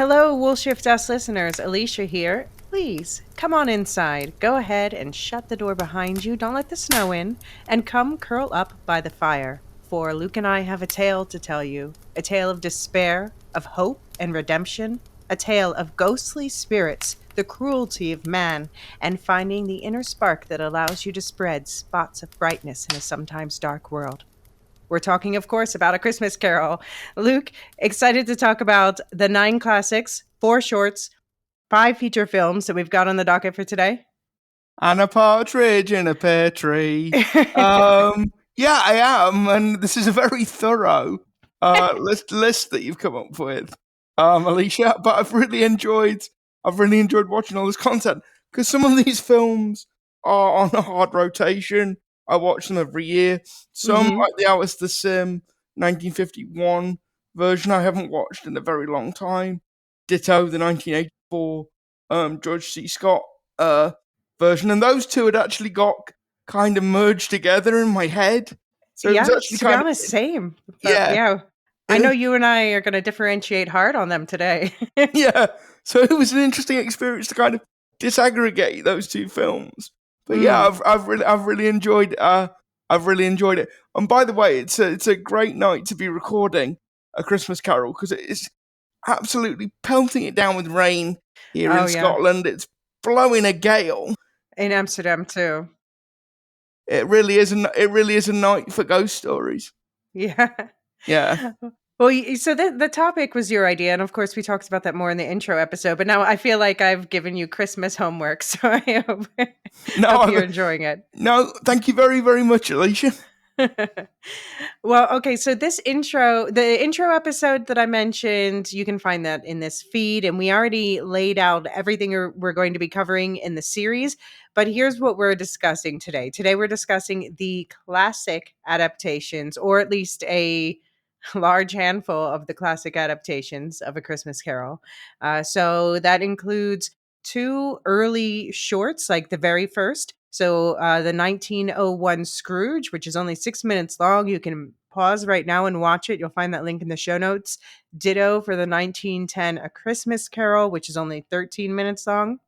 Hello, Wool Shift Us listeners. Elysia here. Please come on inside. Go ahead and shut the door behind you. Don't let the snow in. And come curl up by the fire. For Luke and I have a tale to tell you, a tale of despair, of hope and redemption, a tale of ghostly spirits, the cruelty of man, and finding the inner spark that allows you to spread spots of brightness in a sometimes dark world. We're talking, of course, about A Christmas Carol. Luke, excited to talk about the 9 classics, 4 shorts, 5 feature films that we've got on the docket for today. And a partridge in a pear tree. Yeah, I am, and this is a very thorough list that you've come up with, Elysia. But I've really enjoyed watching all this content because some of these films are on a hard rotation. I watch them every year. Some, like the Alice the Sim 1951 version, I haven't watched in a very long time. Ditto the 1984 George C. Scott version, and those two had actually got kind of merged together in my head. So it was Yeah, actually to be kind honest, same. But yeah, I know it, you and I are going to differentiate hard on them today. yeah. So it was an interesting experience to kind of disaggregate those two films. But yeah, I've really enjoyed it. And by the way, it's a great night to be recording A Christmas Carol because it's absolutely pelting it down with rain here Oh, in yeah. Scotland. It's blowing a gale. In Amsterdam, too. It really is a night for ghost stories. Yeah. Yeah. Well, so the topic was your idea, and of course, we talked about that more in the intro episode. But now I feel like I've given you Christmas homework, so I hope, hope you're No, enjoying it. no, thank you very, very much, Elysia. Well, okay, so the intro episode that I mentioned, you can find that in this feed, and we already laid out everything we're going to be covering in the series. But here's what we're discussing today. Today, we're discussing the classic adaptations, or at least a large handful of the classic adaptations of A Christmas Carol. So that includes 2 early shorts, like the very first. So the 1901 Scrooge, which is only 6 minutes long. You can pause right now and watch it. You'll find that link in the show notes. Ditto for the 1910 A Christmas Carol, which is only 13 minutes long.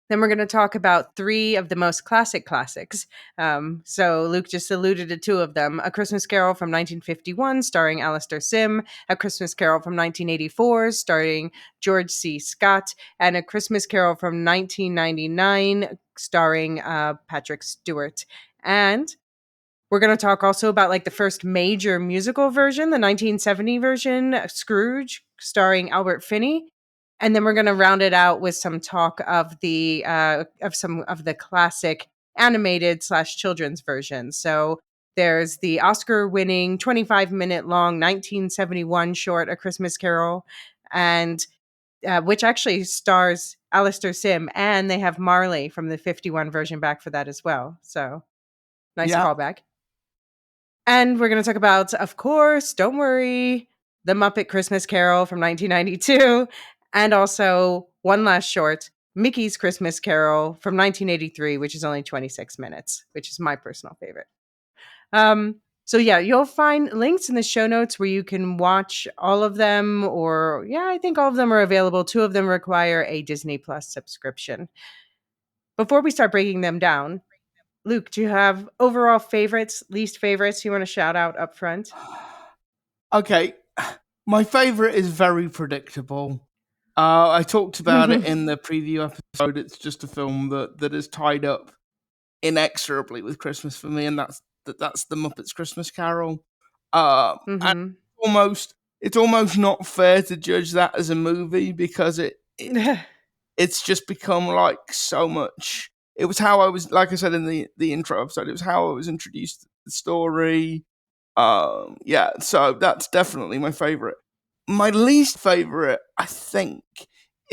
Then we're going to talk about 3 of the most classic classics. So Luke just alluded to 2 of them. A Christmas Carol from 1951, starring Alistair Sim. A Christmas Carol from 1984, starring George C. Scott. And A Christmas Carol from 1999, starring Patrick Stewart. And we're going to talk also about like the first major musical version, the 1970 version, Scrooge, starring Albert Finney. And then we're going to round it out with some talk of some of the classic animated/children's versions. So there's the Oscar-winning 25-minute long 1971 short A Christmas Carol, and which actually stars Alistair Sim, and they have Marley from the 51 version back for that as well. So nice Yeah. callback. And we're going to talk about, of course, don't worry, The Muppet Christmas Carol from 1992, and also one last short, Mickey's Christmas Carol from 1983, which is only 26 minutes, which is my personal favorite. So yeah, you'll find links in the show notes where you can watch all of them, or yeah, I think all of them are available. 2 of them require a Disney Plus subscription. Before we start breaking them down, Luke, do you have overall favorites, least favorites you want to shout out up front? Okay. My favorite is very predictable. I talked about it in the preview episode. It's just a film that is tied up inexorably with Christmas for me, and that's the Muppets Christmas Carol. And Mm-hmm. it's almost not fair to judge that as a movie because it's just become like so much. It was how I was, like I said in the intro episode, it was how I was introduced to the story. Yeah, so that's definitely my favorite. My least favorite, I think,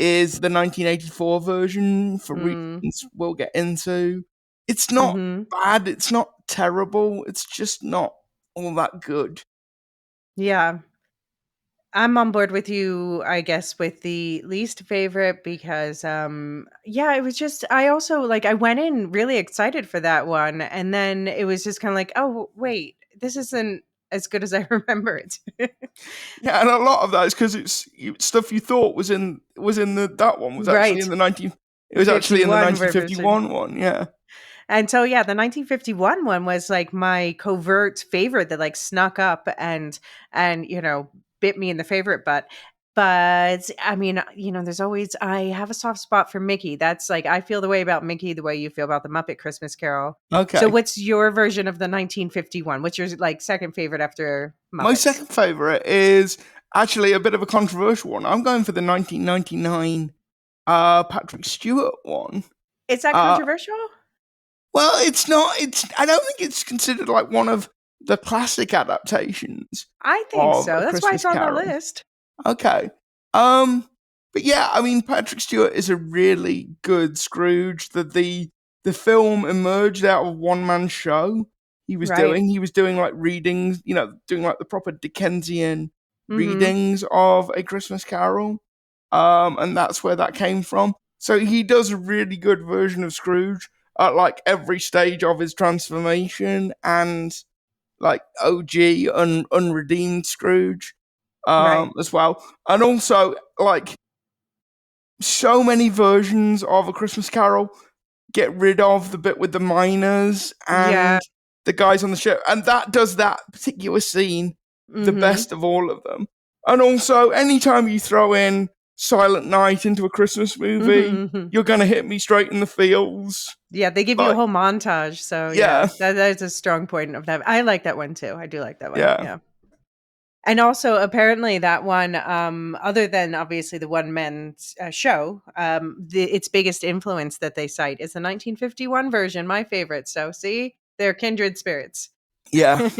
is the 1984 version for reasons we'll get into. It's not Mm-hmm. bad, it's not terrible, it's just not all that good. Yeah. I'm on board with you, I guess, with the least favorite because yeah, it was just I also like I went in really excited for that one, and then it was just kind of like, oh wait, this isn't as good as I remember it. Yeah, and a lot of that is because it's stuff you thought was in that one was actually in Right. the 19. It The was actually in the 51 version. 1951 one. Yeah. And so, yeah, the 1951 one was like my covert favorite that like snuck up and bit me in the favorite butt. But I mean, there's always I have a soft spot for Mickey. That's like I feel the way about Mickey the way you feel about the Muppet Christmas Carol. So, Okay. what's your version of the 1951? What's your like second favorite after My Muppets? second favorite is actually a bit of a controversial one. I'm going for the 1999 Patrick Stewart one. Is that Uh, controversial? well, it's not. It's. I don't think it's considered like one of the classic adaptations I think of so. A That's why Christmas it's on the Carol. list. Okay. But yeah, I mean, Patrick Stewart is a really good Scrooge. The film emerged out of one man show he was Right. doing. He was doing like readings, doing like the proper Dickensian Mhm. readings of A Christmas Carol. And that's where that came from. So he does a really good version of Scrooge at like every stage of his transformation and like OG unredeemed Scrooge Right. as well. And also like so many versions of A Christmas Carol get rid of the bit with the miners Yeah. and the guys on the ship, and that does that particular scene the Mhm. best of all of them. And also, anytime you throw in Silent Night into a Christmas movie, Mhm. you're gonna hit me straight in the feels. Yeah, they give you a Like, whole montage, so yeah, yeah, that is a strong point of that. I like that one too. I do like that one. yeah, Yeah. And also apparently that one other than obviously the one man show, its biggest influence that they cite is the 1951 version, my favorite. So see, they're kindred spirits. yeah.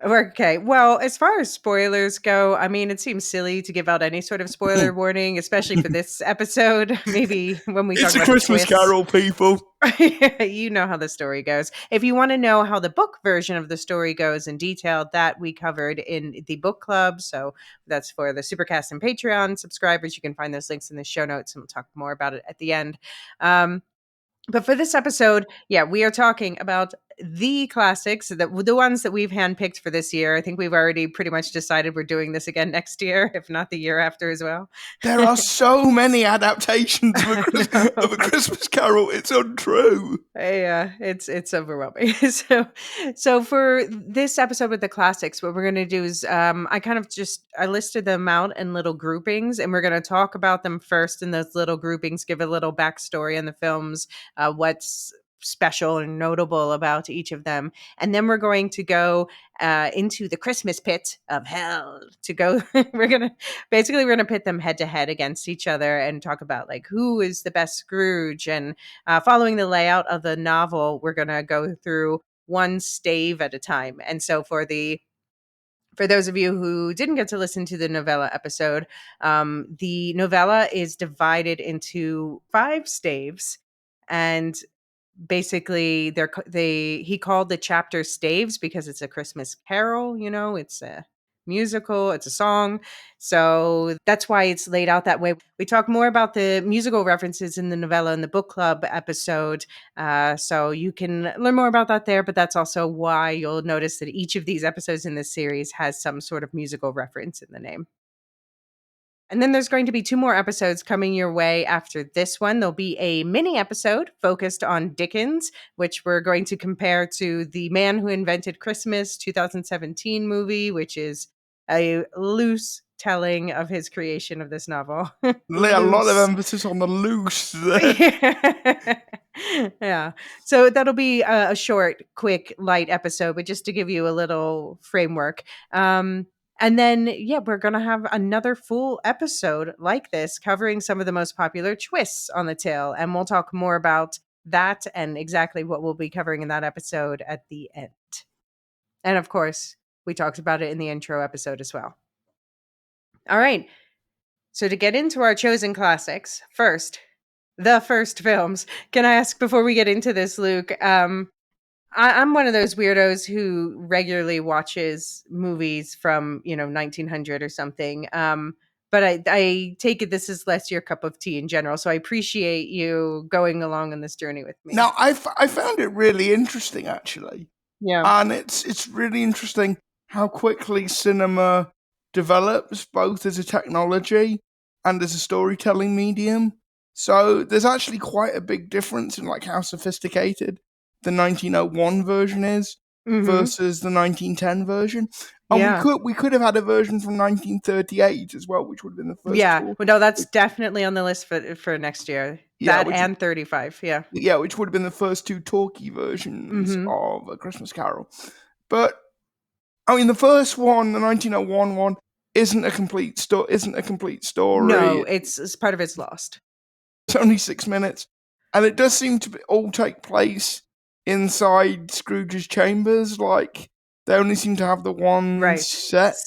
Okay. Well, as far as spoilers go, I mean, it seems silly to give out any sort of spoiler warning, especially for this episode. Maybe when we talk It's a about the Christmas twists. Carol, people. You know how the story goes. If you want to know how the book version of the story goes in detail, that we covered in the book club. So that's for the Supercast and Patreon subscribers. You can find those links in the show notes, and we'll talk more about it at the end. Um, but for this episode, yeah, we are talking about the classics, the ones that we've handpicked for this year. I think we've already pretty much decided we're doing this again next year, if not the year after as well. There are so many adaptations of I know. A Christmas Carol. It's untrue. Yeah, it's overwhelming. So for this episode with the classics, what we're gonna do is I listed them out in little groupings, and we're gonna talk about them first in those little groupings, give a little backstory on the films, what's special and notable about each of them, and then we're going to go into the Christmas pit of hell to go. We're gonna pit them head to head against each other and talk about like who is the best Scrooge and following the layout of the novel, we're going to go through one stave at a time. And so for those of you who didn't get to listen to the novella episode, the novella is divided into five staves, and basically he called the chapter staves because it's a Christmas carol, it's a musical, it's a song, so that's why it's laid out that way. We talk more about the musical references in the novella in the book club episode, so you can learn more about that there, but that's also why you'll notice that each of these episodes in this series has some sort of musical reference in the name. And then there's going to be two more episodes coming your way after this one. There'll be a mini episode focused on Dickens, which we're going to compare to The Man Who Invented Christmas 2017 movie, which is a loose telling of his creation of this novel. A lot of Loose. emphasis on the loose there. Yeah. So that'll be a short, quick, light episode, but just to give you a little framework. And then, yeah, we're going to have another full episode like this covering some of the most popular twists on the tale. And we'll talk more about that and exactly what we'll be covering in that episode at the end. And of course, we talked about it in the intro episode as well. All right. So to get into our chosen classics, the first films. Can I ask before we get into this, Luke? I'm one of those weirdos who regularly watches movies from 1900 or something. But I take it this is less your cup of tea in general. So I appreciate you going along on this journey with me. Now, I found it really interesting, actually. Yeah. and it's really interesting how quickly cinema develops both as a technology and as a storytelling medium. So there's actually quite a big difference in like how sophisticated the 1901 version is Mhm. versus the 1910 version. And we Yeah. could have had a version from 1938 as well, which would have been the first Yeah. tour. Well, no, that's definitely on the list for next year. Yeah, That which and 35. Yeah. which would have been the first two talkie versions Mhm. of A Christmas Carol. But I mean, the first one, the 1901 one, isn't a complete story. No, it's part of it's lost. It's only 6 minutes, and it does seem to all take place inside Scrooge's chambers. Like they only seem to have the one Right. set.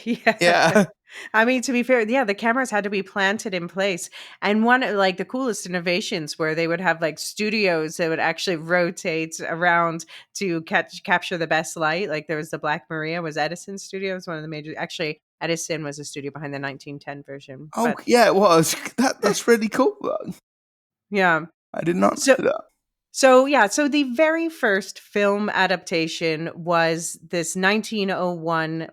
Yeah. Yeah. I mean, to be fair, yeah, the cameras had to be planted in place. And one of like the coolest innovations where they would have like studios that would actually rotate around to capture the best light. Like there was the Black Maria was Edison Studios, one of the major actually Edison was a studio behind the 1910 version. Oh, But yeah, it was. That's really cool though. yeah. I did not So know that. So yeah, so the very first film adaptation was this 1901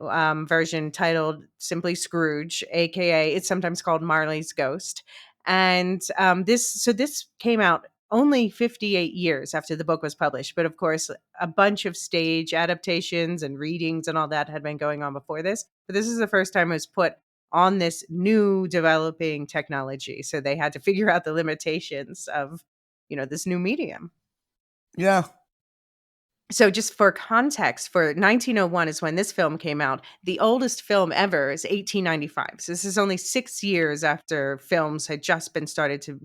version titled simply Scrooge, aka it's sometimes called Marley's Ghost, and this came out only 58 years after the book was published, but of course a bunch of stage adaptations and readings and all that had been going on before this. But this is the first time it was put on this new developing technology, so they had to figure out the limitations of this new medium. Yeah. So just for context, for 1901 is when this film came out. The oldest film ever is 1895. So this is only 6 years after films had just been started to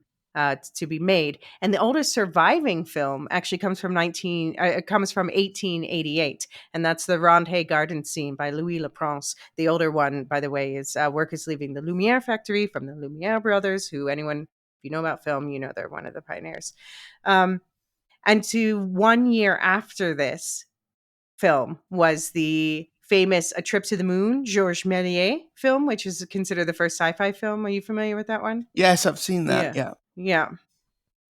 be made. And the oldest surviving film actually comes from 1888, and that's the Rondé Garden scene by Louis Le Prince. The older one, by the way, is Workers Leaving the Lumiere Factory from the Lumiere brothers, who anyone, if you know about film, you know they're one of the pioneers. Um, and to 1 year after this film was the famous A Trip to the Moon, Georges Méliès film, which is considered the first sci-fi film. Are you familiar with that one? Yes, I've seen that. Yeah. Yeah. Yeah.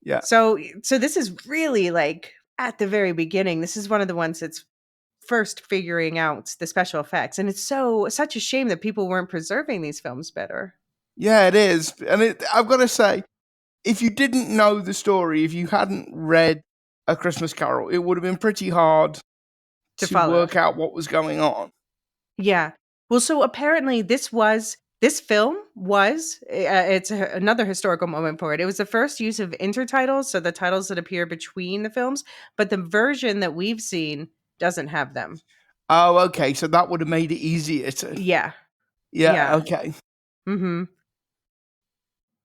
Yeah. So this is really like at the very beginning. This is one of the ones that's first figuring out the special effects. And it's such a shame that people weren't preserving these films better Yeah, it is. And I've got to say, if you didn't know the story, if you hadn't read A Christmas Carol, it would have been pretty hard to to follow. work out what was going on. Yeah. Well, so apparently this film was another historical moment for it. It was the first use of intertitles, so the titles that appear between the films, but the version that we've seen doesn't have them. Oh, okay. So that would have made it easier to. Yeah. Yeah, Yeah. okay. Mhm.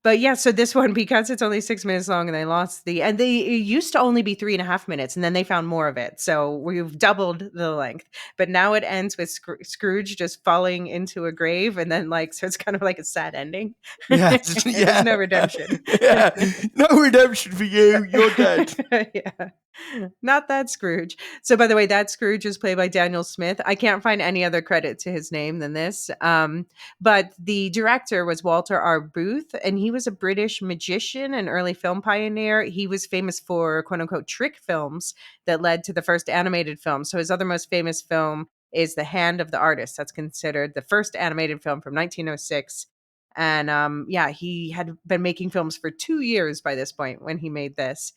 But yeah, so this one, because it's only 6 minutes long, and it used to only be 3.5 minutes, and then they found more of it. So we've doubled the length. But now it ends with Scrooge just falling into a grave, and then so it's kind of like a sad ending. Yeah, There's yeah. no redemption. Yeah. No redemption for you. You're dead. Yeah. Not that Scrooge. So by the way, that Scrooge is played by Daniel Smith. I can't find any other credit to his name than this. But the director was Walter R. Booth, and he was a British magician and early film pioneer. He was famous for quote unquote trick films that led to the first animated film. So his other most famous film is The Hand of the Artist. That's considered the first animated film from 1906. And yeah, he had been making films for 2 years by this point when he made this.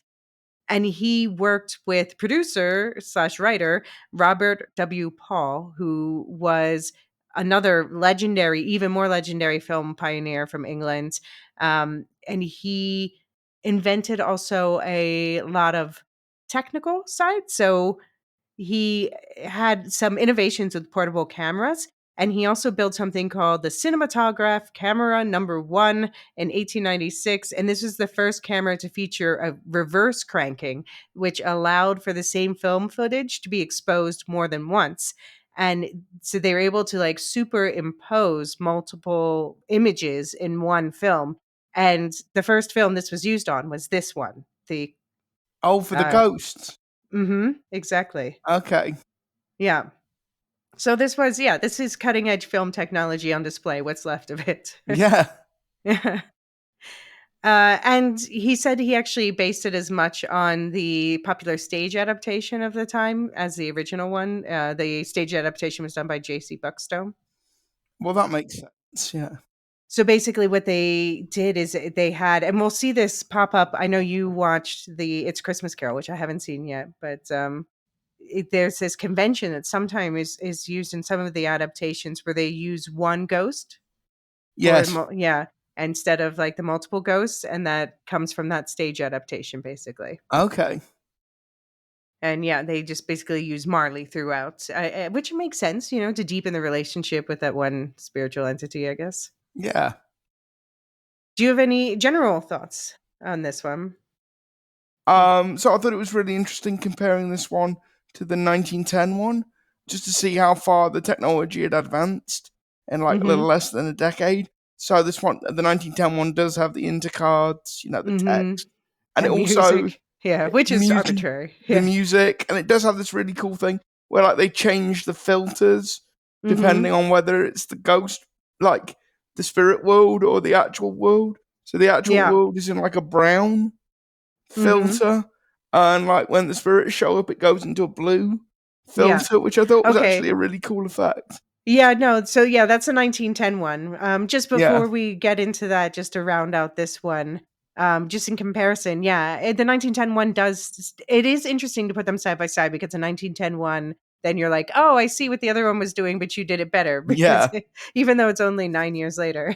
And he worked with producer slash writer Robert W. Paul, who was another legendary, even more legendary film pioneer from England. And he invented also a lot of technical side. So he had some innovations with portable cameras, and he also built something called the cinematograph camera number 1 in 1896, and this was the first camera to feature a reverse cranking, which allowed for the same film footage to be exposed more than once. And so they were able to superimpose multiple images in one film. And the first film this was used on was this one, the Oh, for the uh ghosts. exactly. Okay. Yeah. So this is cutting edge film technology on display, what's left of it. Yeah. And he said he actually based it as much on the popular stage adaptation of the time as the original one. The stage adaptation was done by J.C. Buckstone. Well, that makes sense. Yeah. So basically, what they did is they had, and we'll see this pop up. I know you watched the It's Christmas Carol, which I haven't seen yet, but there's this convention that sometimes is used in some of the adaptations where they use one ghost for Yes. yeah, instead of like the multiple ghosts, and that comes from that stage adaptation, basically. Okay. And yeah, they just basically use Marley throughout, which makes sense, to deepen the relationship with that one spiritual entity, I guess. Yeah. Do you have any general thoughts on this one? So I thought it was really interesting comparing this one to the 1910 one, just to see how far the technology had advanced in like a little Mhm. less than a decade. So this one, the 1910 one, does have the intercards, the Mhm. text, and it And also music. Yeah, which is music, arbitrary. the Yeah. music, and it does have this really cool thing where like they change the filters depending Mhm. on whether it's the ghost, like the spirit world, or the actual world. So the actual Yeah. world is in like a brown Mhm. filter, and like when the spirits show up, it goes into a blue Yeah. filter, which I thought was actually Okay. a really cool effect. Yeah, no, so yeah, that's a 1910 one. Just Yeah, before we get into that, just to round out this one, just in comparison, yeah, the 1910 one does, it is interesting to put them side by side because the 1910 one, then you're like, oh, I see what the other one was doing, but you did it better because yeah, even though it's only 9 years later.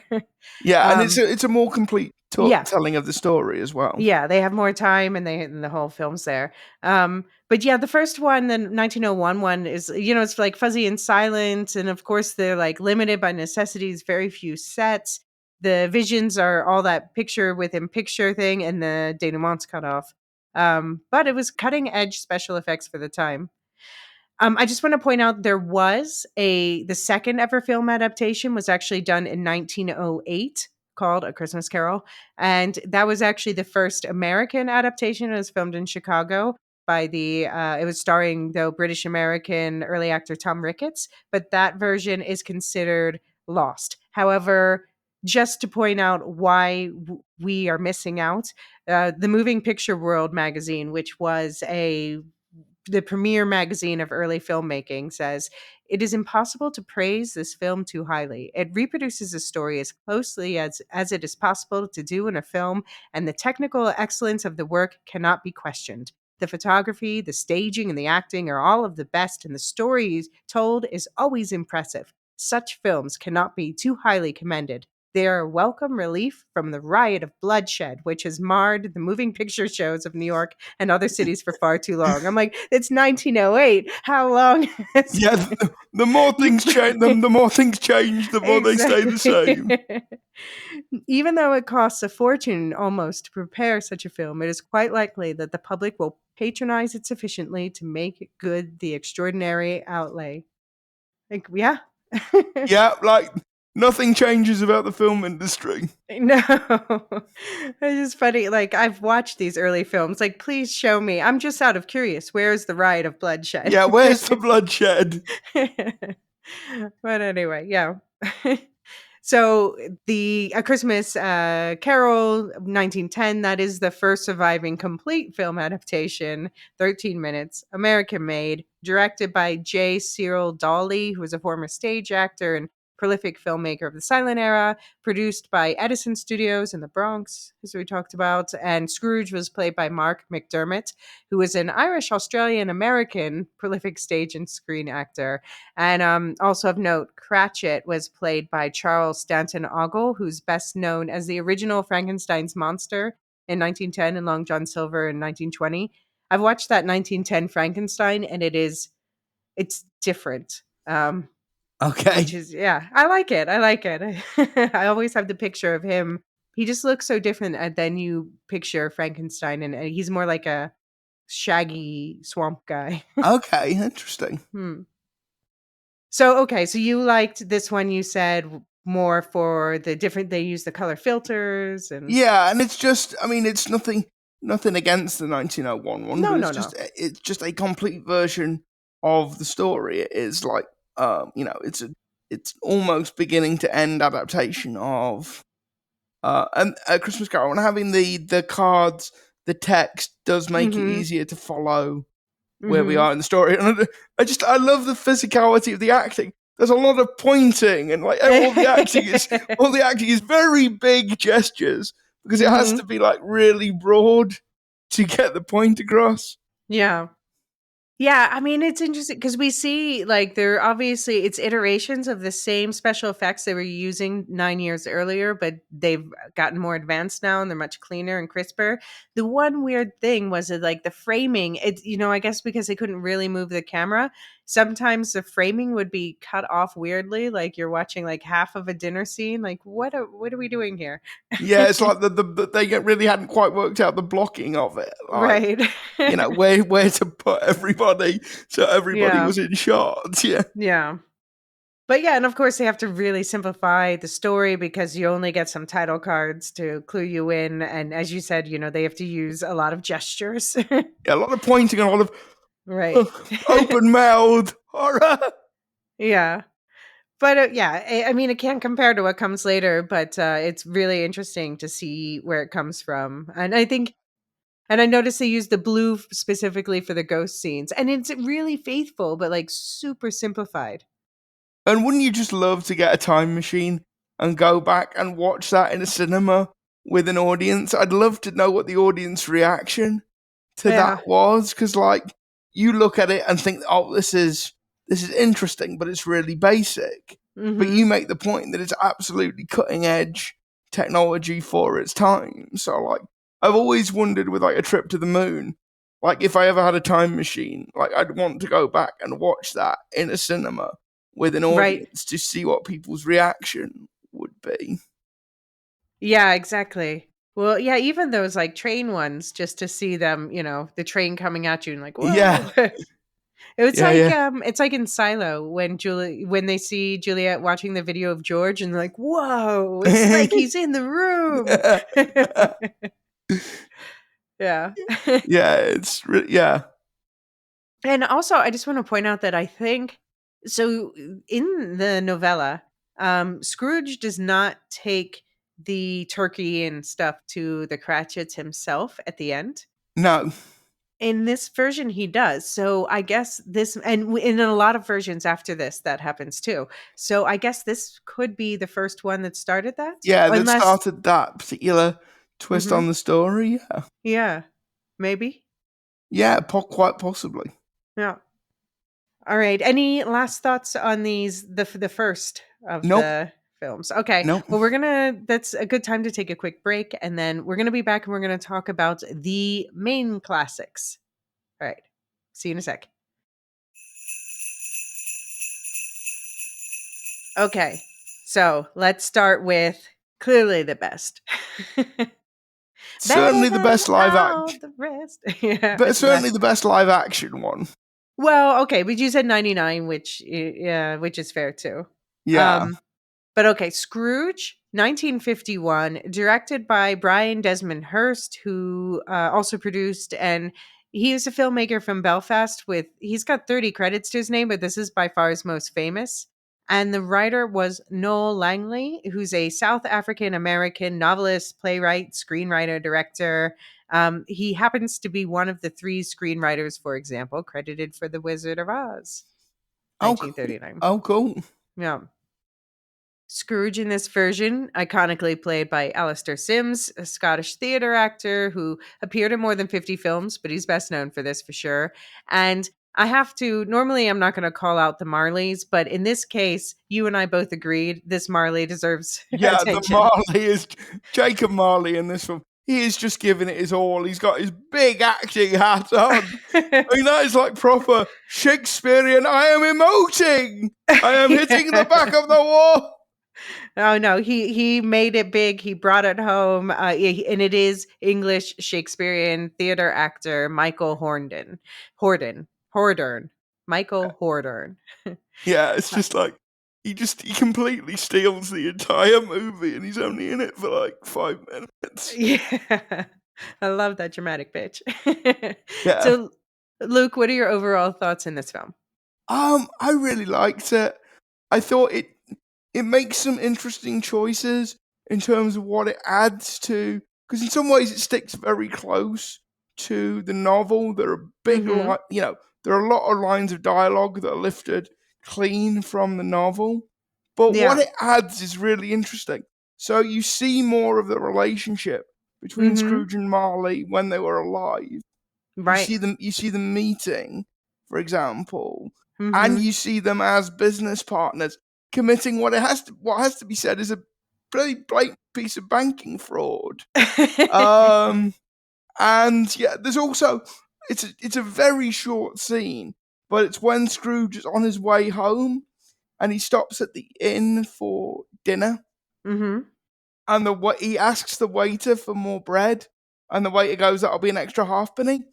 yeah, and it's um, a more complete yeah, telling of the story as well. yeah, they have more time and the whole film's there. But yeah, the first one, the 1901 one is, it's like fuzzy and silent. And of course, they're like limited by necessities, very few sets. The visions are all that picture within picture thing, and the denouement's cut off. But it was cutting edge special effects for the time. I just want to point out there was the second ever film adaptation was actually done in 1908 called A Christmas Carol, and that was actually the first American adaptation. It was filmed in Chicago by it was starring the British American early actor Tom Ricketts, but that version is considered lost. However, just to point out why we are missing out, the Moving Picture World magazine, which was the premier magazine of early filmmaking, says it is impossible to praise this film too highly. It reproduces the story as closely as it is possible to do in a film, and the technical excellence of the work cannot be questioned. The photography, the staging, and the acting are all of the best, and the story told is always impressive. Such films cannot be too highly commended. They are a welcome relief from the riot of bloodshed which has marred the moving picture shows of New York and other cities for far too long. I'm like, it's 1908. How long has Yeah, the more things change, the more things change, the more they stay the exactly? same. Even though it costs a fortune almost to prepare such a film, it is quite likely that the public will patronize it sufficiently to make good the extraordinary outlay. Like, yeah. Yeah, like nothing changes about the film industry. No. It's just funny. Like, I've watched these early films. Like, please show me. I'm just out of curious. Where's the riot of bloodshed? Yeah, where's the bloodshed? But anyway, yeah. So the A Christmas Carol 1910, that is the first surviving complete film adaptation, 13 minutes, American made, directed by J. Cyril Dawley, who was a former stage actor and prolific filmmaker of the silent era, produced by Edison Studios in the Bronx, as we talked about, and Scrooge was played by Mark McDermott, who is an Irish Australian American prolific stage and screen actor. And also of note, Cratchit was played by Charles Stanton Ogle, who's best known as the original Frankenstein's monster in 1910 and Long John Silver in 1920. I've watched that 1910 Frankenstein, and it's different. Which Okay. is, yeah, I like it. I like it. I always have the picture of him. He just looks so different than you picture Frankenstein, and he's more like a shaggy swamp guy. Okay, interesting. Hmm. So, okay, so you liked this one, you said more for the different, they use the color filters and Yeah, and it's just, I mean, it's nothing against the 1901 one, no, but no, no. it's just a complete version of the story. It is like, it's almost beginning to end adaptation of And A Christmas Carol, and having the cards, the text does make it Mhm. easier to follow where we Mhm. are in the story. And I love the physicality of the acting. There's a lot of pointing, and like all the acting is very big gestures because it has to Mhm. be like really broad to get the point across. Yeah. Yeah, I mean, it's interesting because we see like they're obviously it's iterations of the same special effects they were using 9 years earlier, but they've gotten more advanced now and they're much cleaner and crisper. The one weird thing was that like the framing, it I guess because they couldn't really move the camera, sometimes the framing would be cut off weirdly, like you're watching like half of a dinner scene. Like what are we doing here? Yeah, it's like they really hadn't quite worked out the blocking of it, like Right. where to put everybody so everybody Yeah. was in shot. Yeah, Yeah. But yeah, and of course they have to really simplify the story because you only get some title cards to clue you in. And as you said, they have to use a lot of gestures. yeah, a lot of pointing and a lot Right. of open mouth horror. Yeah. But yeah, I mean, it can't compare to what comes later, but it's really interesting to see where it comes from. And I noticed they use the blue specifically for the ghost scenes. And it's really faithful, but like super simplified. And wouldn't you just love to get a time machine and go back and watch that in a cinema with an audience? I'd love to know what the audience reaction to that Yeah. was, because like you look at it and think, oh, this is interesting, but it's really basic. But you Hmm. make the point that it's absolutely cutting edge technology for its time. So like I've always wondered with like a trip to the moon, like if I ever had a time machine, like I'd want to go back and watch that in a cinema with an Right. audience to see what people's reaction would be. Yeah, exactly. Well, yeah, even those like train ones, just to see them, the train coming at you and like, Yeah, whoa. yeah, yeah. It's like in Silo when they see Juliet watching the video of George and they're like, whoa, it's like he's in the room. Yeah. Yeah. Yeah, yeah. And also I just want to point out that I think so in the novella, Scrooge does not take the turkey and stuff to the Cratchits himself at the end. No. In this version, he does. So I guess in a lot of versions after this, that happens too. So I guess this could be the first one that started that, Yeah, that unless, started that particular twist hmm on the story. Yeah. yeah, maybe, Yeah, quite possibly. yeah. All right. Any last thoughts on the first of Nope. the films? Okay. Nope. Well, that's a good time to take a quick break, and then we're gonna be back and we're gonna talk about the main classics. All right. See you in a sec. Okay. So let's start with clearly the best. Better Certainly the than best live all act, the rest. Yeah, but it's the certainly best. the best live action one. Well, okay, but you said 99, yeah, which is fair too. Yeah. Um, but okay, Scrooge, 1951, directed by Brian Desmond Hurst, who also produced, and he is a filmmaker from Belfast. He's got 30 credits to his name, but this is by far his most famous. And the writer was Noel Langley, who's a South African American novelist, playwright, screenwriter, director. He happens to be one of the three screenwriters, for example, credited for The Wizard of Oz, Oh, 1939. oh, cool. Yeah. Scrooge in this version, iconically played by Alistair Sims, a Scottish theatre actor who appeared in more than 50 films, but he's best known for this for sure. And normally I'm not going to call out the Marleys, but in this case, you and I both agreed this Marley deserves Yeah, the attention. Marley is Jacob Marley in this film. He is just giving it his all. He's got his big acting hat on. I mean, that is like proper Shakespearean. I am emoting. I am hitting the back of the wall. Oh no, he made it big. He brought it home, and it is English Shakespearean theater actor Michael Hordern, Michael Hordern. Yeah, it's just like he completely steals the entire movie, and he's only in it for like 5 minutes. Yeah, I love that dramatic pitch. Yeah. So, Luke, what are your overall thoughts in this film? I really liked it. I thought it makes some interesting choices in terms of what it adds to, because in some ways it sticks very close to the novel. There are Mhm. there are a lot of lines of dialogue that are lifted clean from the novel, but what Yeah. it adds is really interesting. So you see more of the relationship between Mhm. Scrooge and Marley when they were alive. Right. You see them meeting, for example, and Mhm. you see them as business partners committing what has to be said is a pretty blatant piece of banking fraud. Um, and yeah, there's also it's a very short scene, but it's when Scrooge is on his way home and he stops at the inn for dinner, Mhm. and he asks the waiter for more bread, and the waiter goes, "That'll be an extra halfpenny."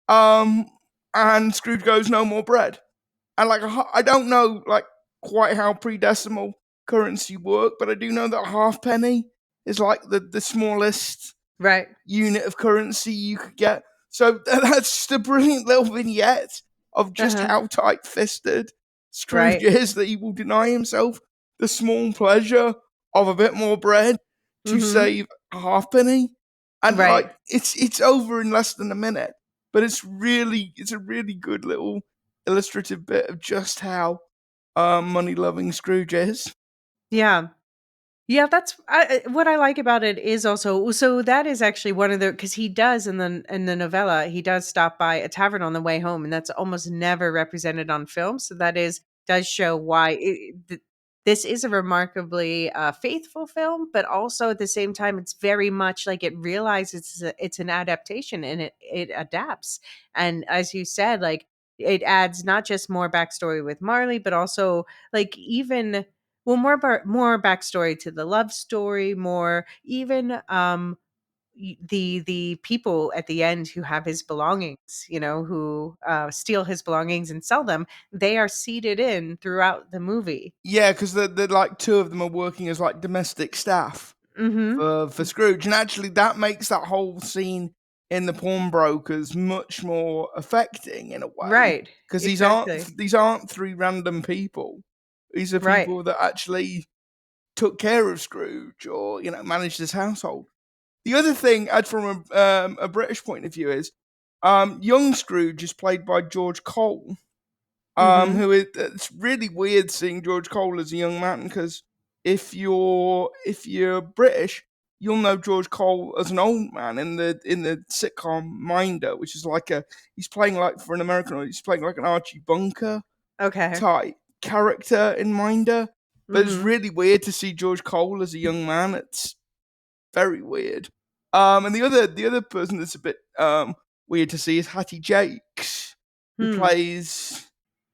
Um, and Scrooge goes, "No more bread." And like I don't know like quite how pre-decimal currency work, but I do know that a halfpenny is like the smallest Right. unit of currency you could get. So that's just a brilliant little vignette of just Uh-huh. how tight-fisted Scrooge Right. is, that he will deny himself the small pleasure of a bit more bread to Mhm. save a halfpenny. And like Right. it's over in less than a minute. But it's a really good little illustrative bit of just how money loving Scrooge is. Yeah. Yeah, that's what I like about it is also so that is actually one of the because he does in the novella he does stop by a tavern on the way home and that's almost never represented on film. So that is does show why this is a remarkably faithful film, but also at the same time it's very much like it realizes it's an adaptation and it adapts. And as you said, like it adds not just more backstory with Marley, but also like even well, more backstory to the love story, more even the people at the end who have his belongings, you know, who steal his belongings and sell them. They are seated in throughout the movie. Yeah, because the like two of them are working as like domestic staff Mm-hmm. for Scrooge, and actually that makes that whole scene in the pawnbrokers much more affecting in a way, Right. because Exactly. these aren't three random people. These are Right. people that actually took care of Scrooge or managed his household. The other thing, from a British point of view, is young Scrooge is played by George Cole, Mm-hmm. who is it's really weird seeing George Cole as a young man, because if you're British, you'll know George Cole as an old man in the sitcom Minder, which is like a he's playing like for an American audience, he's playing like an Archie Bunker Okay. type character in Minder. But it's Mm-hmm. really weird to see George Cole as a young man. It's very weird. And the other person that's a bit weird to see is Hattie Jakes, who Hmm. plays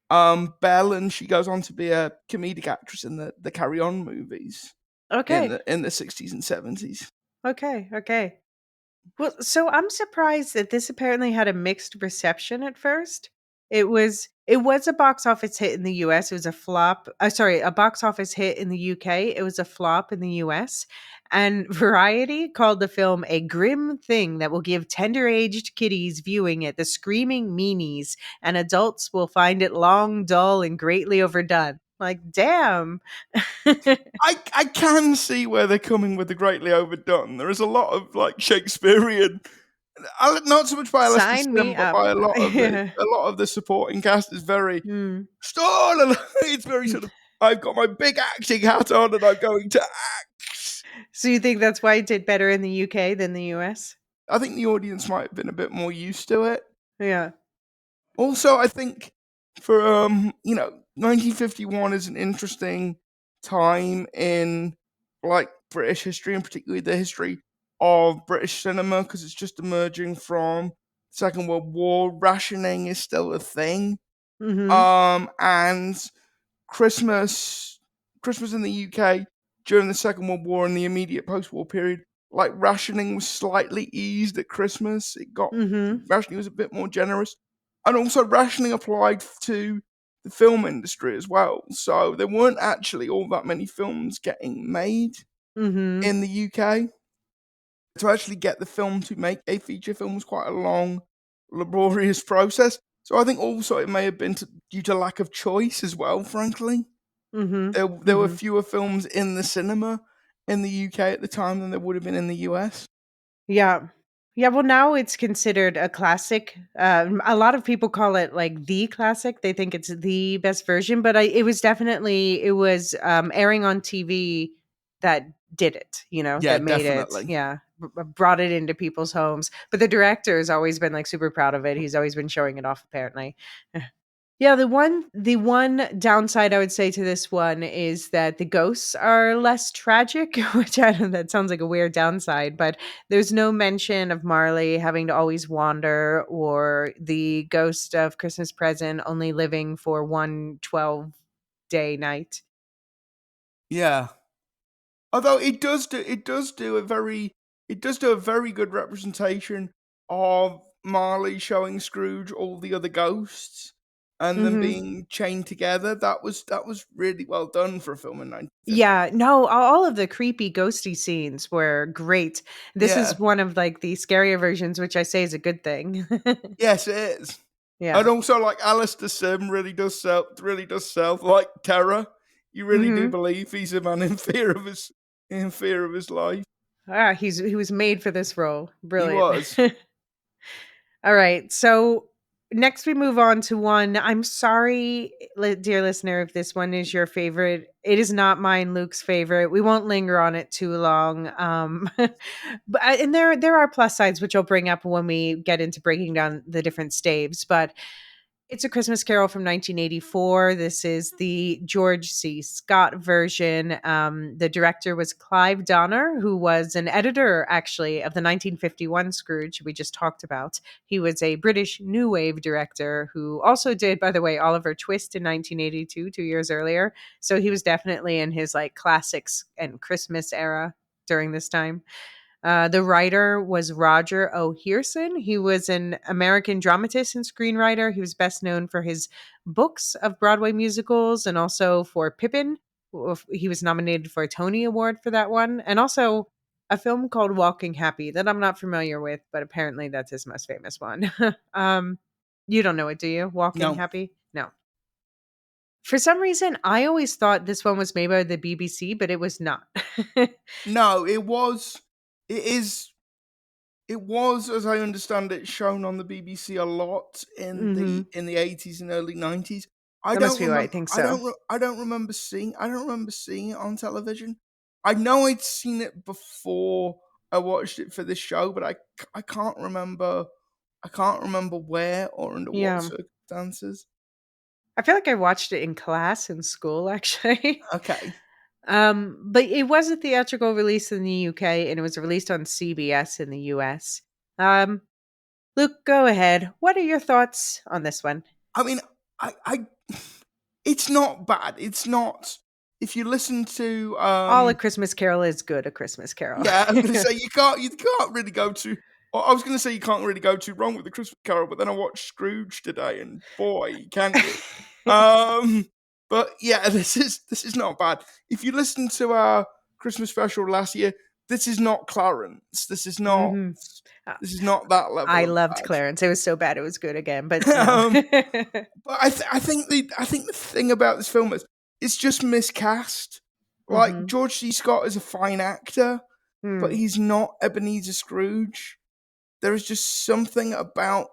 Belle, and she goes on to be a comedic actress in the Carry On movies Okay. in the 60s and 70s. Okay. Okay. Well, so I'm surprised that this apparently had a mixed reception at first. It was a box office hit in the US. It was a flop. Sorry, a box office hit in the UK. It was a flop in the US. And Variety called the film a grim thing that will give tender-aged kiddies viewing it the screaming meanies, and adults will find it long, dull, and greatly overdone. Like, damn. I can see where they're coming with the greatly overdone. There is a lot of like Shakespearean, not so much by Lester Sign Sim, me but up. by Yeah. a lot of the supporting cast is very Hmm. stall. It's very sort of I've got my big acting hat on and I'm going to act. So you think that's why it did better in the UK than the US? I think the audience might have been a bit more used to it. Yeah. Also, I think for 1951 is an interesting time in like British history, and particularly the history of British cinema, because it's just emerging from Second World War. Rationing is still a thing, Mhm. and Christmas Christmas in the UK during the Second World War and the immediate post-war period, like rationing was slightly eased at Christmas. Mhm. Rationing was a bit more generous, and also rationing applied to the film industry as well. So there weren't actually all that many films getting made Mhm. in the UK. To actually get the film to make a feature film was quite a long, laborious process. So I think also it may have been due to lack of choice as well, frankly. Mhm. There were Mhm. fewer films in the cinema, in the UK at the time than there would have been in the US. Yeah. Yeah, well, now it's considered a classic. A lot of people call it like the classic. They think it's the best version, but it was definitely it was airing on TV that did it. You know, Yeah, that made it. definitely. Yeah, brought it into people's homes. But the director has always been like super proud of it. He's always been showing it off. Apparently, yeah, the one downside I would say to this one is that the ghosts are less tragic, which I don't that sounds like a weird downside, but there's no mention of Marley having to always wander or the ghost of Christmas present only living for one 12-day night. Yeah. Although it does do a very good representation of Marley showing Scrooge all the other ghosts and them Mhm. being chained together. That was really well done for a film in 1950. Yeah, no, all of the creepy ghosty scenes were great. This Yeah. is one of like the scarier versions, which I say is a good thing. Yes, it is. And Yeah. also, like, Alistair Sim really does sell like terror. You really do Mhm. believe he's a man in fear of his life. Ah, he was made for this role. He Brilliant. was. All right. So next we move on to one. I'm sorry, dear listener, if this one is your favorite. It is not mine, Luke's favorite. We won't linger on it too long. But and there are plus sides which I'll bring up when we get into breaking down the different staves. But it's a Christmas Carol from 1984. This is the George C. Scott version. The director was Clive Donner, who was an editor, actually, of the 1951 Scrooge we just talked about. He was a British New Wave director who also did, by the way, Oliver Twist in 1982, 2 years earlier. So he was definitely in his like classics and Christmas era during this time. The writer was Roger O. Hearson. He was an American dramatist and screenwriter. He was best known for his books of Broadway musicals and also for Pippin. He was nominated for a Tony Award for that one, and also a film called Walking Happy that I'm not familiar with, but apparently that's his most famous one. You don't know it, do you? Walking No. Happy? No. For some reason, I always thought this one was made by the BBC, but it was not. No, it is it was, as I understand it, shown on the BBC a lot Hmm. in the 80s and early 90s. That must be why I think so. I don't remember seeing it on television. I know I'd seen it before I watched it for this show, but I can't remember where or under what Yeah. circumstances. I feel like I watched it in class in school, actually. Okay. But it was a theatrical release in the UK and it was released on CBS in the US. Um, Luke, go ahead. What are your thoughts on this one? I mean, I it's not bad. It's not if you listen to All A Christmas Carol is good, A Christmas Carol. yeah, I'm gonna say you can't really go too. Well, I was gonna say you can't really go too wrong with the Christmas Carol, but then I watched Scrooge today, and boy, can you? Um, but yeah, this is not bad. If you listen to our Christmas special last year, this is not Clarence. Hmm. This is not that I level of loved Clarence. It was so bad it was good again, but bad. no. But I think the thing about this film is it's just miscast. Like Hmm. George C. Scott is a fine actor, but Hmm. he's not Ebenezer Scrooge. There is just something about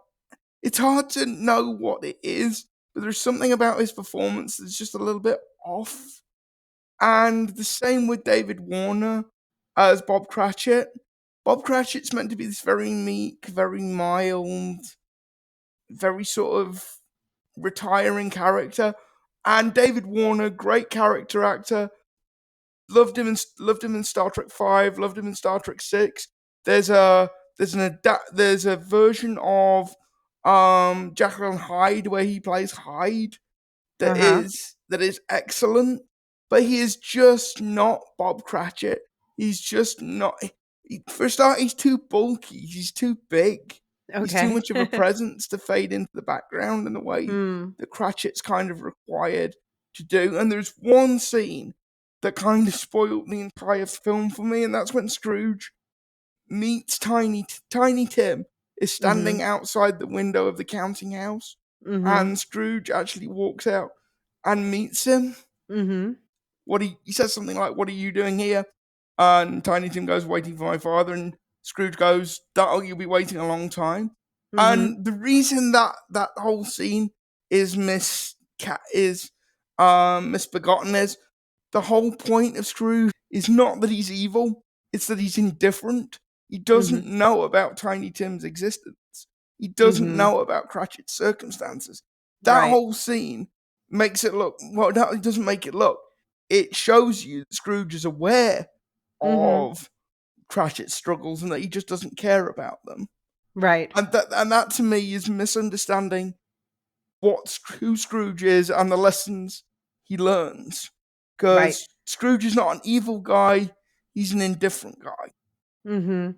it's hard to know what it is, but there's something about his performance that's just a little bit off. And the same with David Warner as Bob Cratchit. Bob Cratchit's meant to be this very meek, very mild, very sort of retiring character. And David Warner, great character actor, loved him in Star Trek Five, loved him in Star Trek Six. There's a there's a version of Jekyll and Hyde where he plays Hyde Uh-huh. that is excellent, but he is just not Bob Cratchit. He's just not. For a start, he's too bulky. He's too big. He's too Okay. much of a presence to fade into the background in the way Hmm. that Cratchit's kind of required to do. And there's one scene that kind of spoiled the entire film for me, and that's when Scrooge meets Tiny Tim is standing Hmm. outside the window of the counting house, Hmm. and Scrooge actually walks out and meets him. Hmm. He says something like, "What are you doing here?" And Tiny Tim goes, "Waiting for my father," and Scrooge goes, "That'll you'll be waiting a long time." Mhm. And the reason that that whole scene is misbegotten is the whole point of Scrooge is not that he's evil; it's that he's indifferent. He doesn't Mhm. know about Tiny Tim's existence. He doesn't Mhm. know about Cratchit's circumstances. That Right. whole scene makes it look well. No, it doesn't make it look. It shows you that Scrooge is aware Mhm. of Cratchit's struggles and that he just doesn't care about them. Right. And that to me is misunderstanding who Scrooge is and the lessons he learns. Right. Because Scrooge is not an evil guy; he's an indifferent guy. Mhm.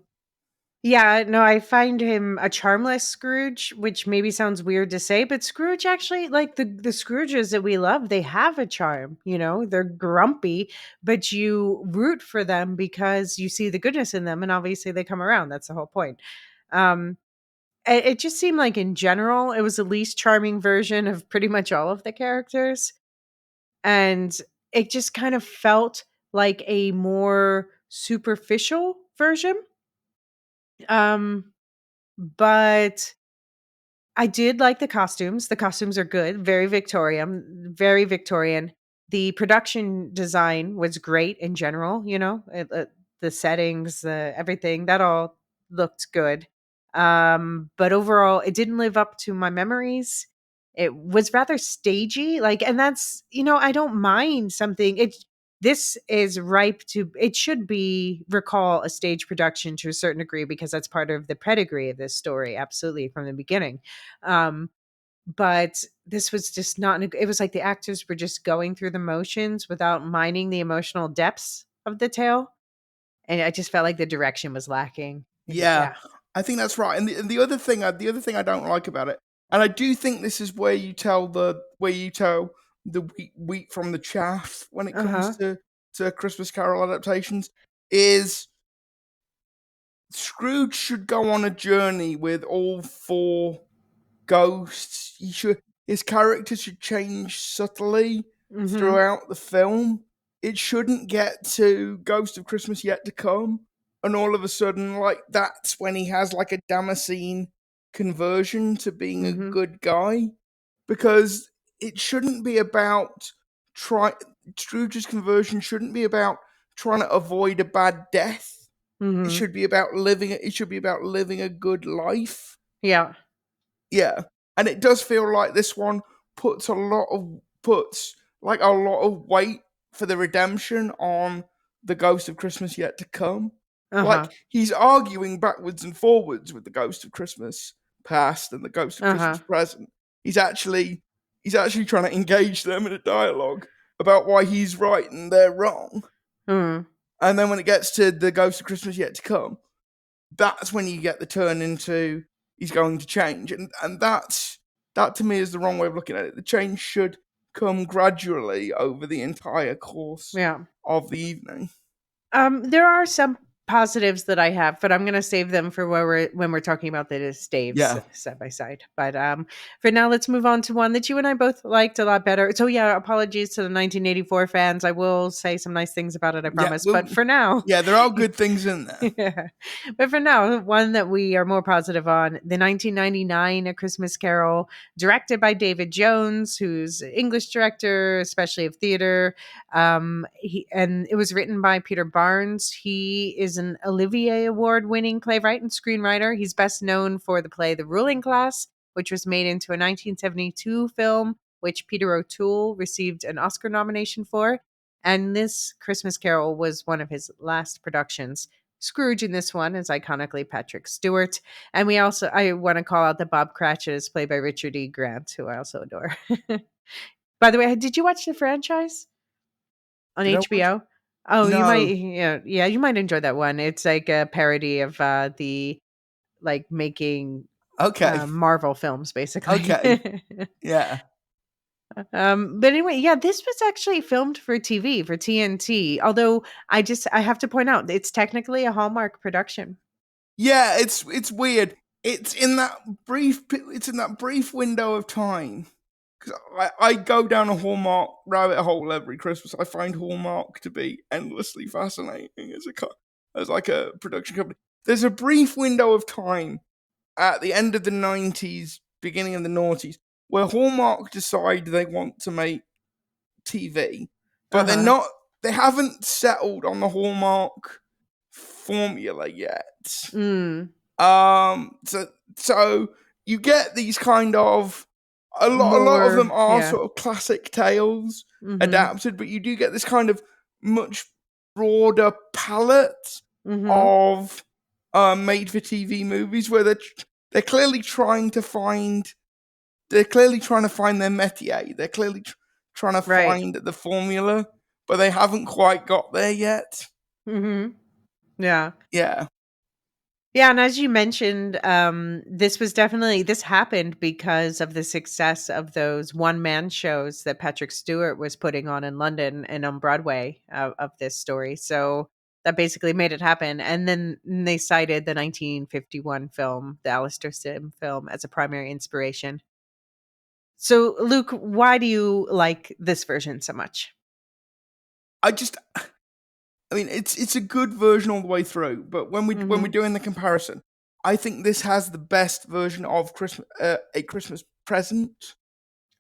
Yeah, no, I find him a charmless Scrooge, which maybe sounds weird to say, but Scrooge actually, like the Scrooges that we love, they have a charm, you know? They're grumpy, but you root for them because you see the goodness in them and obviously they come around. That's the whole point. Um it just seemed like in general it was the least charming version of pretty much all of the characters, and it just kind of felt like a more superficial version. Um but I did like the costumes. The costumes are good, very Victorian, very Victorian. The production design was great in general, you know, the settings, everything that all looked good. But overall, it didn't live up to my memories. It was rather stagey, like, and that's, you know, I don't mind something. This is ripe to, it should be recall a stage production to a certain degree because that's part of the pedigree of this story, absolutely, from the beginning. um but this was just not it was like the actors were just going through the motions without minding the emotional depths of the tale, and I just felt like the direction was lacking. Yeah, Yeah. I think that's right. And the other thing I don't like about it, and I do think this is where you tell the wheat from the chaff when it comes Uh-huh. to Christmas Carol adaptations, is Scrooge should go on a journey with all four ghosts. His character should change subtly Mhm. throughout the film. It shouldn't get to Ghost of Christmas Yet to Come, and all of a sudden, like that's when he has like a Damascene conversion to being a Mhm. good guy, because it shouldn't be about try. Scrooge's conversion shouldn't be about trying to avoid a bad death. It Mhm. should be about living. It should be about living a good life. Yeah. Yeah, and it does feel like this one puts like a lot of weight for the redemption on the Ghost of Christmas Yet to Come. Like Uh-huh. he's arguing backwards and forwards with the Ghost of Christmas Past and the Ghost of Uh-huh. Christmas Present. He's actually he's actually trying to engage them in a dialogue about why he's right and they're wrong. Mm. And then when it gets to the Ghost of Christmas Yet to Come, that's when you get the turn into he's going to change, and that to me is the wrong way of looking at it. The change should come gradually over the entire course Yeah. of the evening. There are some positives that I have, but I'm gonna save them for where we're talking about the staves Yeah, side by side. But for now, let's move on to one that you and I both liked a lot better. So yeah, apologies to the 1984 fans. I will say some nice things about it, I yeah, promise. well, But for now, yeah. There are good things in there. yeah. But for now, one that we are more positive on, the 1999 A Christmas Carol, directed by David Jones, who's an English director, especially of theater. And it was written by Peter Barnes. He is an Olivier Award winning playwright and screenwriter. He's best known for the play The Ruling Class, which was made into a 1972 film, which Peter O'Toole received an Oscar nomination for. And this Christmas Carol was one of his last productions. Scrooge in this one is iconically Patrick Stewart. And I want to call out that Bob Cratchit is played by Richard E. Grant, who I also adore. By the way, did you watch the franchise on Did I watch? HBO? Oh, you might, No. yeah, you might enjoy that one. It's like a parody of the like making Okay. Marvel films, basically. Okay. Yeah. But anyway, yeah, this was actually filmed for TV for TNT. Although I have to point out it's technically a Hallmark production. Yeah. It's weird. It's in that brief window of time because I go down a Hallmark rabbit hole every Christmas. I find Hallmark to be endlessly fascinating as like a production company. There's a brief window of time at the end of the 90s, beginning of the noughties, where Hallmark decide they want to make TV, but Uh-huh. they haven't settled on the Hallmark formula yet. Mm. So you get these kind of a lot of them More, are yeah. sort of classic tales Mhm. adapted, but you do get this kind of much broader palette Mhm. of made for TV movies where they're clearly trying to find their métier. They're clearly trying to Right. find the formula, but they haven't quite got there yet. Mhm. Yeah. Yeah, Yeah, and as you mentioned, this happened because of the success of those one-man shows that Patrick Stewart was putting on in London and on Broadway of this story. So that basically made it happen. And then they cited the 1951 film, the Alistair Sim film, as a primary inspiration. So, Luke, why do you like this version so much? I just I mean, it's a good version all the way through, but when we're Hmm. doing the comparison, I think this has the best version of Christmas, a Christmas present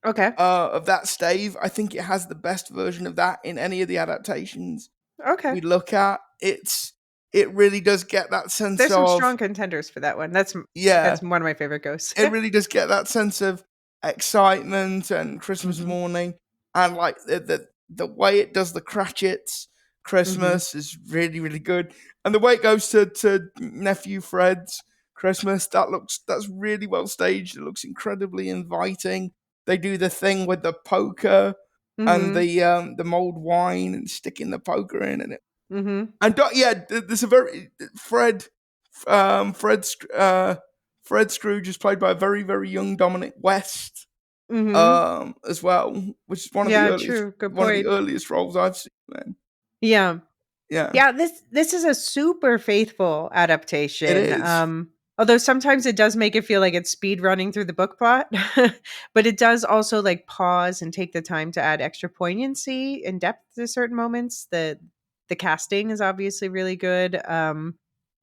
Okay. of that stave. I think it has the best version of that in any of the adaptations Okay. we look at. It really does get that sense There's some of strong contenders for that one. yeah, That's one of my favorite ghosts. it really does get that sense of excitement and Christmas Hmm. morning, and like the way it does the Cratchits Hmm. Christmas is really really good, and the way it goes to nephew Fred's Christmas that's really well staged. It looks incredibly inviting. They do the thing with the poker and Hmm. the mulled wine and sticking the poker in, and Mhm. yeah, there's a very um, Fred, Sc- uh, Fred Scrooge is played by a very, very young Dominic West, Mhm. as well, which is Yeah, true. Good one of the point. earliest roles I've seen. Man, Yeah. yeah, Yeah, this is a super faithful it adaptation. is. Although sometimes it does make it feel like it's speed running through the book plot, but it does also like pause and take the time to add extra poignancy and depth to certain moments. The casting is obviously really good.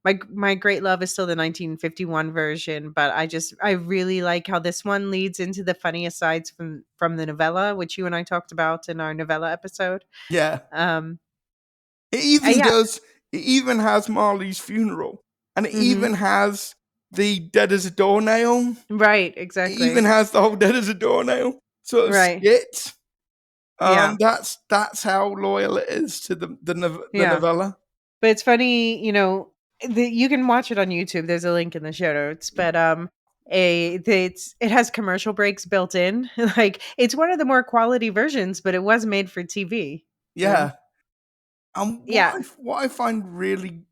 My great love is still the 1951 version, but I really like how this one leads into the funny asides from the novella, which you and I talked about in our novella episode. Yeah, Um, it even yeah. does. It even has Marley's funeral, and it even Mhm. has the dead as a doornail. Right, It even exactly. has the whole dead as a doornail sort of Right. skit. Yeah. That's how loyal it is to the Yeah. novella. But it's funny, you can watch it on YouTube. There's a link in the show notes, but it has commercial breaks built in. Like it's one of the more quality versions, but it was made for TV. And Yeah, and yeah. what I find really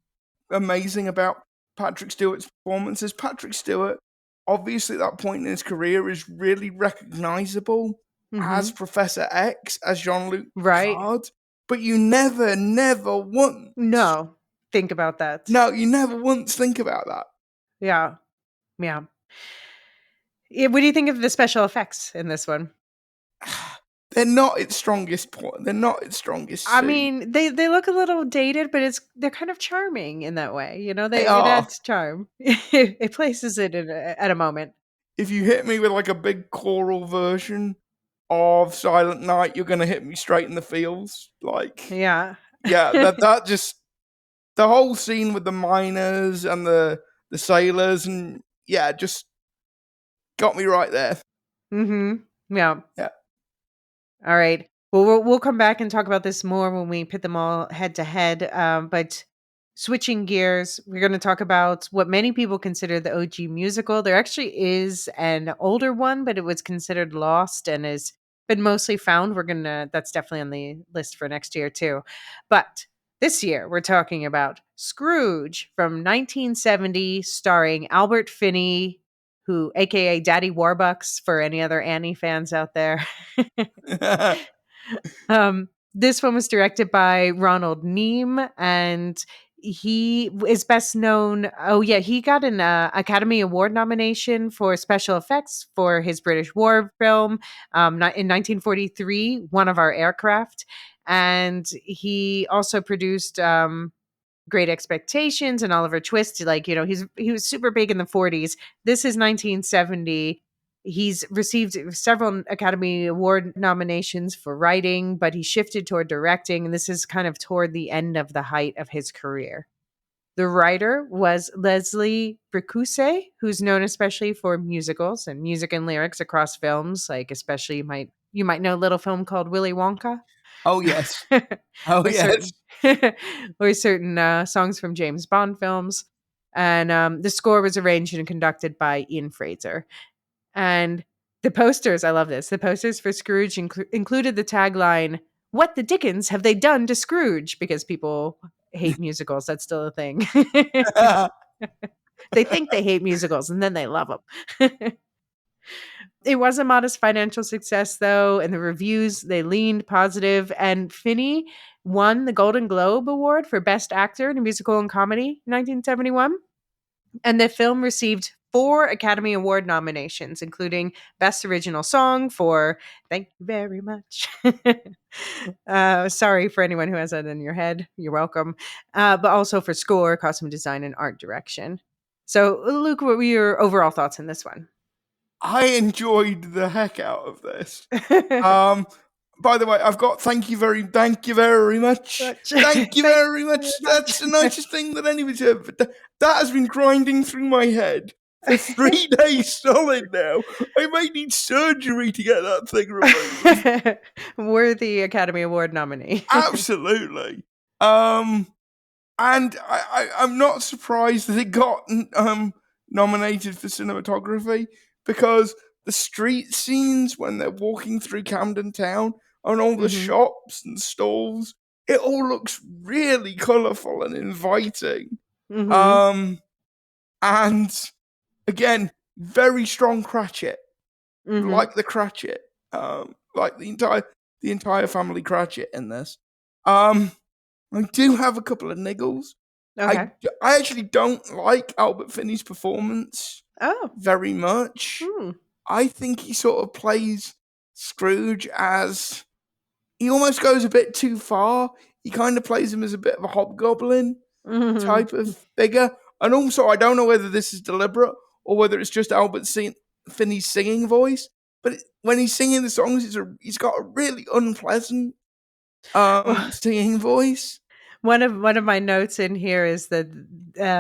amazing about Patrick Stewart's performance is Patrick Stewart, obviously at that point in his career, is really recognizable as Mhm. Professor X, as Jean Luc Right. Picard, but you never once, No. Think about that. no, you never once think about that. Yeah. Yeah. What do you think of the special effects in this one? They're not its strongest point. They're not its strongest I suit. mean, they look a little dated, but they're kind of charming in that way. They It are. adds charm. It places it at a moment. If you hit me with like a big choral version of Silent Night, you're gonna hit me straight in the feels. Like, Yeah. yeah, that just the whole scene with the miners and the sailors and yeah, just got me right there. Mhm. Yeah. Yeah. All right. Well, we'll come back and talk about this more when we pit them all head to head. But switching gears, we're going to talk about what many people consider the OG musical. There actually is an older one, but it was considered lost and has been mostly found. That's definitely on the list for next year too. But this year, we're talking about Scrooge from 1970, starring Albert Finney, who, aka Daddy Warbucks, for any other Annie fans out there. This one was directed by Ronald Neame, and He is best known. Oh yeah, he got an Academy Award nomination for special effects for his British war film in 1943, One of Our Aircraft, and he also produced Great Expectations and Oliver Twist. Like, he was super big in the 40s. This is 1970. He's received several Academy Award nominations for writing, but he shifted toward directing, and this is kind of toward the end of the height of his career. The writer was Leslie Bricusse, who's known especially for musicals and music and lyrics across films, like especially you might know a little film called Willy Wonka. Oh yes. Oh or yes. certain or certain songs from James Bond films. And the score was arranged and conducted by Ian Fraser. And the posters, I love this. The posters for Scrooge included the tagline, "What the Dickens have they done to Scrooge?" Because people hate musicals. That's still a thing. They think they hate musicals and then they love them. It was a modest financial success, though, and the reviews, they leaned positive. And Finney won the Golden Globe Award for Best Actor in a Musical and Comedy in 1971. And the film received 4 Academy Award nominations, including Best Original Song for Thank You Very Much. Sorry for anyone who has that in your head. You're welcome. But also for score, costume design, and art direction. So, Luke, what were your overall thoughts on this one? I enjoyed the heck out of this. Um, by the way, I've got thank you very much. Thank you Thank very you very much. much. That's the nicest thing that anybody's ever. But that has been grinding through my head for 3 days solid now. I may need surgery to get that thing removed. Worthy Academy Award nominee. Absolutely. And I'm not surprised that it got nominated for cinematography because the street scenes when they're walking through Camden Town and all the Hmm. shops and stalls, it all looks really colourful and inviting. Hmm. Um, and again, very strong Cratchit, Hmm. like the Cratchit, like the entire family Cratchit in this. Um, I do have a couple of niggles. I, Okay. I actually don't like Albert Finney's performance Oh. very much. Hmm. I think he sort of plays Scrooge as he almost goes a bit too far. He kind of plays him as a bit of a hobgoblin Hmm. type of figure. And also, I don't know whether this is deliberate or whether it's just Finney's singing voice. But when he's singing the songs, he's got a really unpleasant Well, singing voice. one of my notes in here is that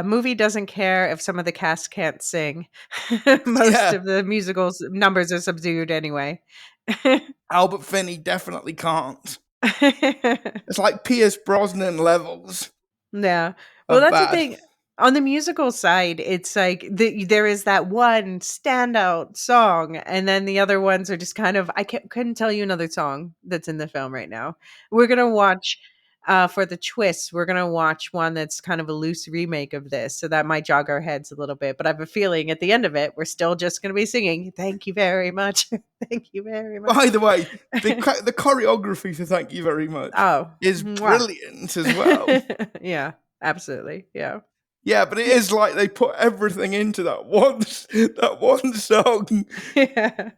movie doesn't care if some of the cast can't sing. Most Yeah, of the musicals numbers are subdued anyway. Albert Finney definitely can't. It's like Pierce Brosnan levels Yeah. Well, of that's the bad. thing. On the musical side, it's like there is that one standout song, and then the other ones are just kind of. Couldn't tell you another song that's in the film right now. We're gonna watch for the twist. We're gonna watch one that's kind of a loose remake of this, so that might jog our heads a little bit. But I have a feeling at the end of it, we're still just gonna be singing. Thank you very much. Thank you very much. By the way, the choreography for Thank You Very Much Oh, is mwah. brilliant as well. Yeah, absolutely. Yeah. Yeah, but it is like they put everything into that one song. Yeah.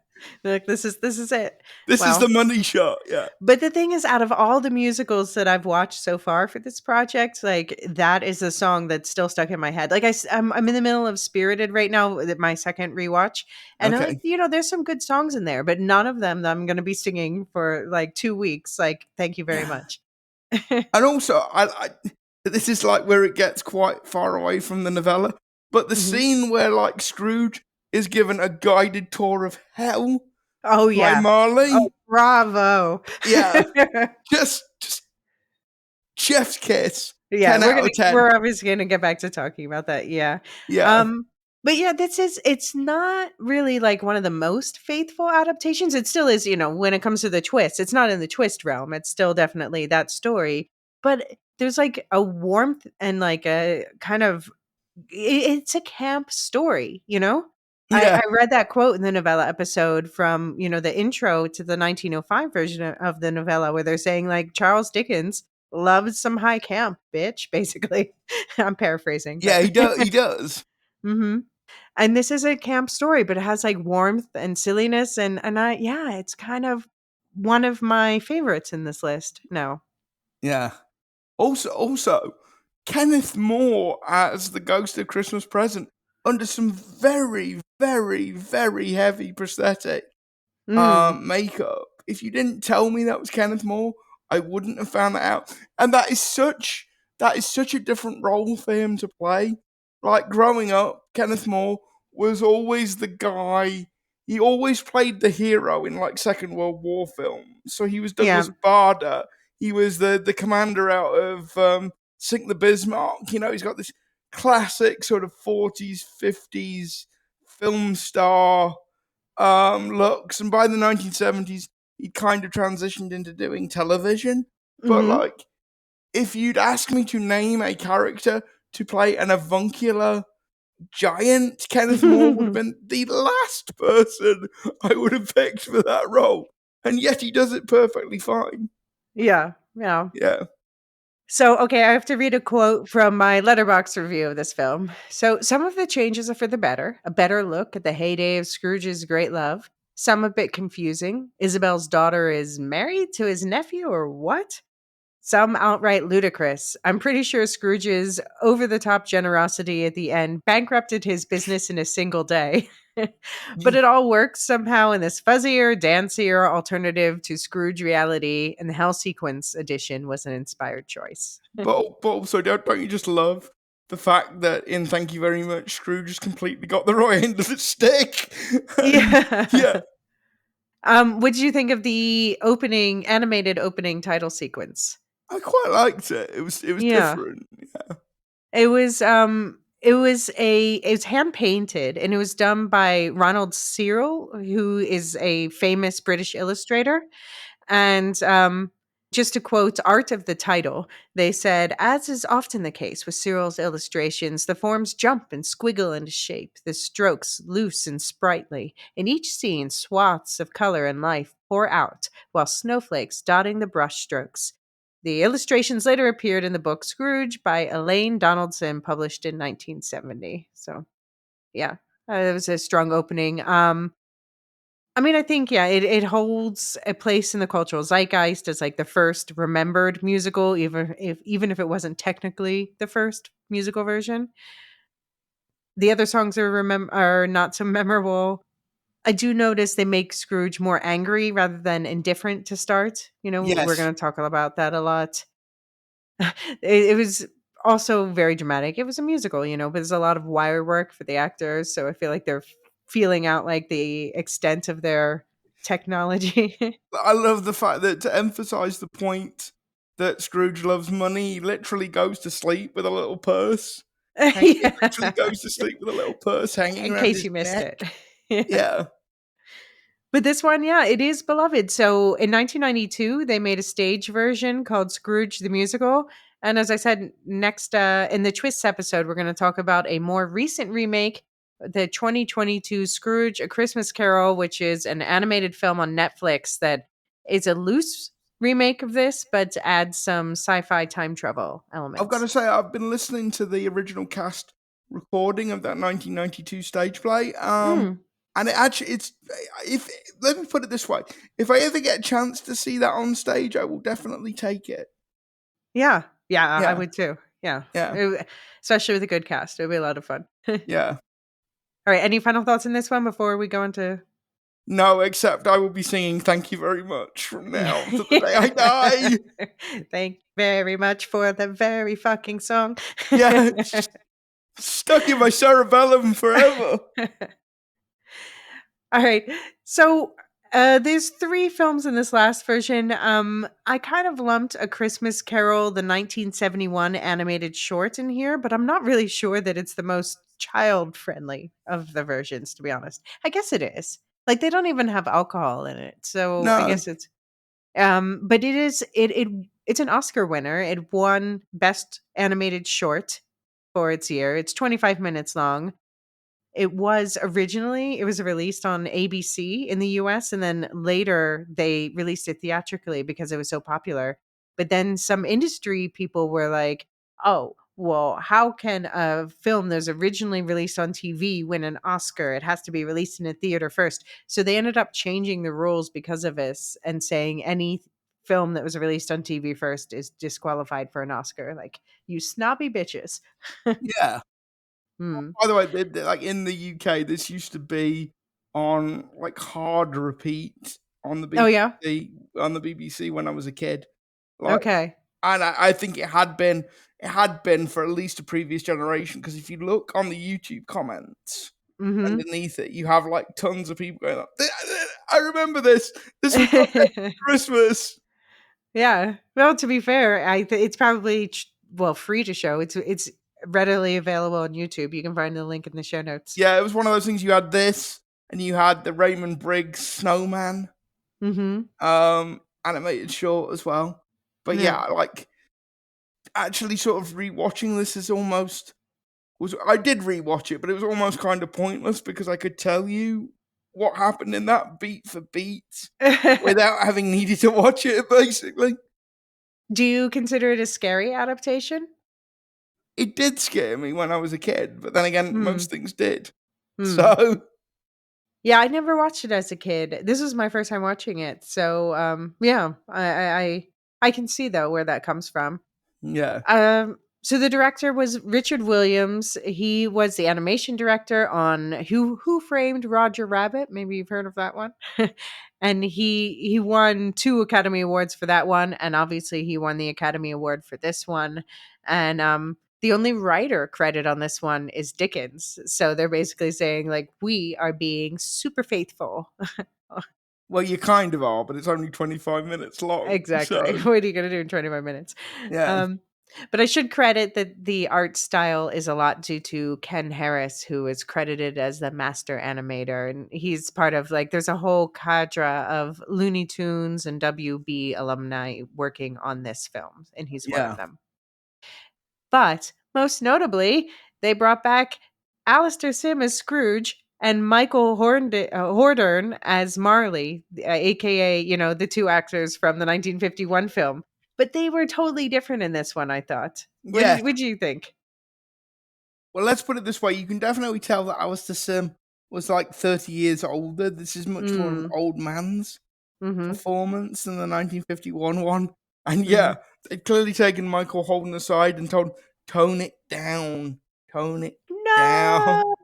Like, this is it. This is the Well, money shot. Yeah. but the thing is, out of all the musicals that I've watched so far for this project, like, that is a song that's still stuck in my head. Like, I'm in the middle of Spirited right now, with my second rewatch, and Okay. there's some good songs in there, but none of them that I'm gonna be singing for, like, 2 weeks, like, "Thank you very Yeah. much." And also, this is like where it gets quite far away from the novella. But the Mhm. scene where like Scrooge is given a guided tour of hell Oh, by yeah. Oh, Marley, bravo. yeah, just chef's kiss, Yeah, 10 out of 10. we're obviously gonna get back to talking about that, yeah. Yeah. Um, but yeah, it's not really like one of the most faithful adaptations. It still is, when it comes to the twist, it's not in the twist realm. It's still definitely that story. But there's like a warmth and like a kind of it's a camp story, you know? I Yeah. read that quote in the novella episode from, the intro to the 1905 version of the novella where they're saying like Charles Dickens loves some high camp, bitch, basically. I'm paraphrasing, but Yeah, he does. He does. hmm and this is a camp story, but it has like warmth and silliness, and I yeah, it's kind of one of my favorites in this list. No. Yeah. Also, Kenneth Moore as the Ghost of Christmas Present under some very, very, very heavy prosthetic Mm, makeup. If you didn't tell me that was Kenneth Moore, I wouldn't have found that out. And that is such a different role for him to play. Like growing up, Kenneth Moore was always the guy. He always played the hero in like Second World War films. So he was yeah. Douglas Bader. He was the commander out of Sink the Bismarck. He's got this classic sort of 40s, 50s film star looks. And by the 1970s, he kind of transitioned into doing television. But hmm like, if you'd ask me to name a character to play an avuncular giant, Kenneth Moore would have been the last person I would have picked for that role. And yet he does it perfectly fine. Yeah, yeah. Yeah. So, okay, I have to read a quote from my letterbox review of this film. So, some of the changes are for the better, a better look at the heyday of Scrooge's great love. Some a bit confusing. Isabel's daughter is married to his nephew, or what? Some outright ludicrous. I'm pretty sure Scrooge's over the top generosity at the end bankrupted his business in a single day. But it all works somehow in this fuzzier, dancier alternative to Scrooge reality, and the Hell Sequence edition was an inspired choice. But also, don't you just love the fact that in Thank You Very Much, Scrooge has completely got the right end of the stick? And yeah, Yeah. What did you think of the animated opening title sequence? I quite liked it. It was Yeah. different. It was hand painted, and it was done by Ronald Searle, who is a famous British illustrator. And just to quote art of the title, they said, as is often the case with Searle's illustrations, the forms jump and squiggle into shape, the strokes loose and sprightly. In each scene, swaths of color and life pour out, while snowflakes dotting the brush strokes. The illustrations later appeared in the book Scrooge by Elaine Donaldson, published in 1970. So, yeah, it was a strong opening. I mean, I think, yeah, it holds a place in the cultural zeitgeist as like the first remembered musical, even if it wasn't technically the first musical version. The other songs are not so memorable. I do notice they make Scrooge more angry rather than indifferent to start. We're Yes, going to talk about that a lot. It was also very dramatic. It was a musical, but there's a lot of wire work for the actors, so I feel like they're feeling out like the extent of their technology. I love the fact that to emphasize the point that Scrooge loves money, he literally goes to sleep with a little purse. He literally Yeah. goes to sleep with a little purse hanging In around case his you missed neck. it. Yeah. Yeah. But this one, yeah, it is beloved. So in 1992, they made a stage version called Scrooge the Musical. And as I said, next in the Twists episode, we're going to talk about a more recent remake, the 2022 Scrooge A Christmas Carol, which is an animated film on Netflix that is a loose remake of this, but adds some sci fi time travel I've got elements. to say, I've been listening to the original cast recording of that 1992 stage play. Mm, And if let me put it this way: if I ever get a chance to see that on stage, I will definitely take it. yeah. Yeah, I Yeah, would too. Yeah. yeah, Especially with a good cast. It would be a lot of fun. yeah. All right. Any final thoughts on this one before we go into? No, except I will be singing "Thank You Very Much" from now to the day I die. Thank you very much for the very fucking song. Yeah, it's stuck in my cerebellum forever. All right. So there's three films in this last version. I kind of lumped A Christmas Carol, the 1971 animated short, in here, but I'm not really sure that it's the most child friendly of the versions, to be honest. I guess it is. Like they don't even have alcohol in it. So I No, guess it's but it's an Oscar winner. It won Best Animated Short for its year. It's 25 minutes long. It was released on ABC in the US, and then later they released it theatrically because it was so popular. But then some industry people were like, oh, well, how can a film that was originally released on TV win an Oscar? It has to be released in a theater first. So they ended up changing the rules because of this and saying any film that was released on TV first is disqualified for an Oscar. Like, you snobby bitches. Yeah. Hmm. By the way, like in the UK, this used to be on like hard repeat on the Oh, yeah. BBC when I was a kid. Like, Okay. and I think it had been for at least a previous generation, because if you look on the YouTube comments Hmm. underneath it, you have like tons of people going, "I remember this. This was on Christmas." Yeah. Well, to be fair, it's probably well free to show. It's readily available on YouTube. You can find the link in the show notes. Yeah, it was one of those things. You had this, and you had the Raymond Briggs Snowman Hmm. animated short as well. But Yeah. yeah, like actually sort of rewatching this is almost was I did rewatch it, but it was almost kind of pointless because I could tell you what happened in that beat for beat without having needed to watch it. Basically, Do you consider it a scary adaptation? it did scare me when I was a kid, but then again, Hmm. most things did. Hmm. So Yeah, I never watched it as a kid. This was my first time watching it, so yeah, I can see though where that comes from. yeah, So the director was Richard Williams. He was the animation director on Who Framed Roger Rabbit. Maybe you've heard of that one. And he won 2 Academy Awards for that one, and obviously he won the Academy Award for this one. And the only writer credit on this one is Dickens. So they're basically saying like we are being super faithful. well, you kind of are, but it's only 25 minutes long. Exactly. So What are you going to do in 25 minutes? yeah, Um, but I should credit that the art style is a lot due to Ken Harris, who is credited as the master animator. And he's part of like, there's a whole cadre of Looney Tunes and WB alumni working on this film, and he's one of yeah, them. But most notably, they brought back Alistair Sim as Scrooge and Michael Hordern as Marley, aka, the two actors from the 1951 film. But they were totally different in this one, I thought. yeah. What do you think? Well, let's put it this way: you can definitely tell that Alistair Sim was like 30 years older. This is much more an Mm. old man's Mhm. performance than the 1951 one. And yeah, Mhm. they'd clearly taken Michael Holden aside and told, tone it down, tone it down. No.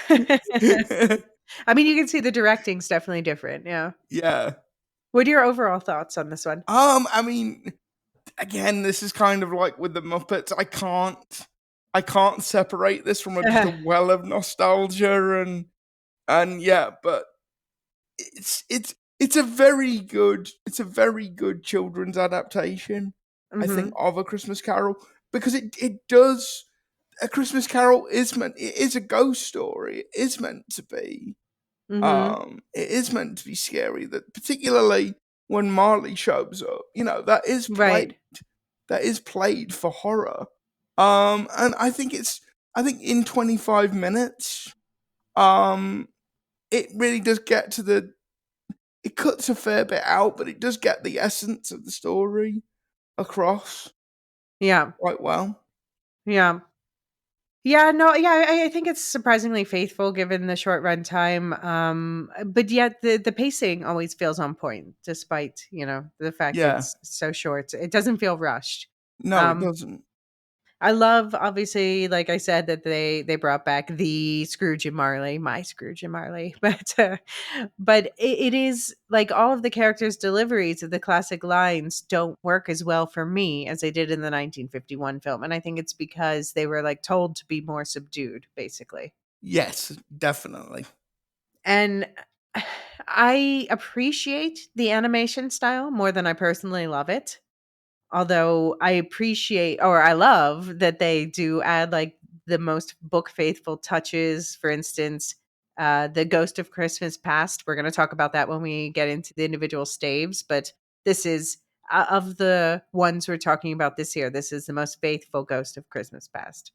I mean, you can see the directing's definitely different. Yeah. Yeah. What are your overall thoughts on this one? I mean, again, this is kind of like with the Muppets. I can't separate this from just a well of nostalgia and yeah, but it's a very good children's adaptation, I think, Mhm. of A Christmas Carol, because it does. A Christmas Carol it is a ghost story. It is meant to be. Mhm. It is meant to be scary. That particularly when Marley shows up, that is played. Right. That is played for horror. And I think in 25 minutes, um, it really does get to the it cuts a fair bit out, but it does get the essence of the story across Yeah. quite well. Yeah. Yeah, no, yeah, I think it's surprisingly faithful given the short runtime. But yet the pacing always feels on point, despite the fact Yeah. it's so short. It doesn't feel rushed. No, it Um, doesn't. I love, obviously, like I said, that they brought back the Scrooge and Marley, my Scrooge and Marley, but it is like all of the characters' deliveries of the classic lines don't work as well for me as they did in the 1951 film, and I think it's because they were like told to be more subdued, basically. Yes, definitely. And I appreciate the animation style more than I personally love it. Although I appreciate or I love that they do add like the most book faithful touches. For instance, the Ghost of Christmas Past. We're going to talk about that when we get into the individual staves, but this is of the ones we're talking about this year. This is the most faithful Ghost of Christmas Past.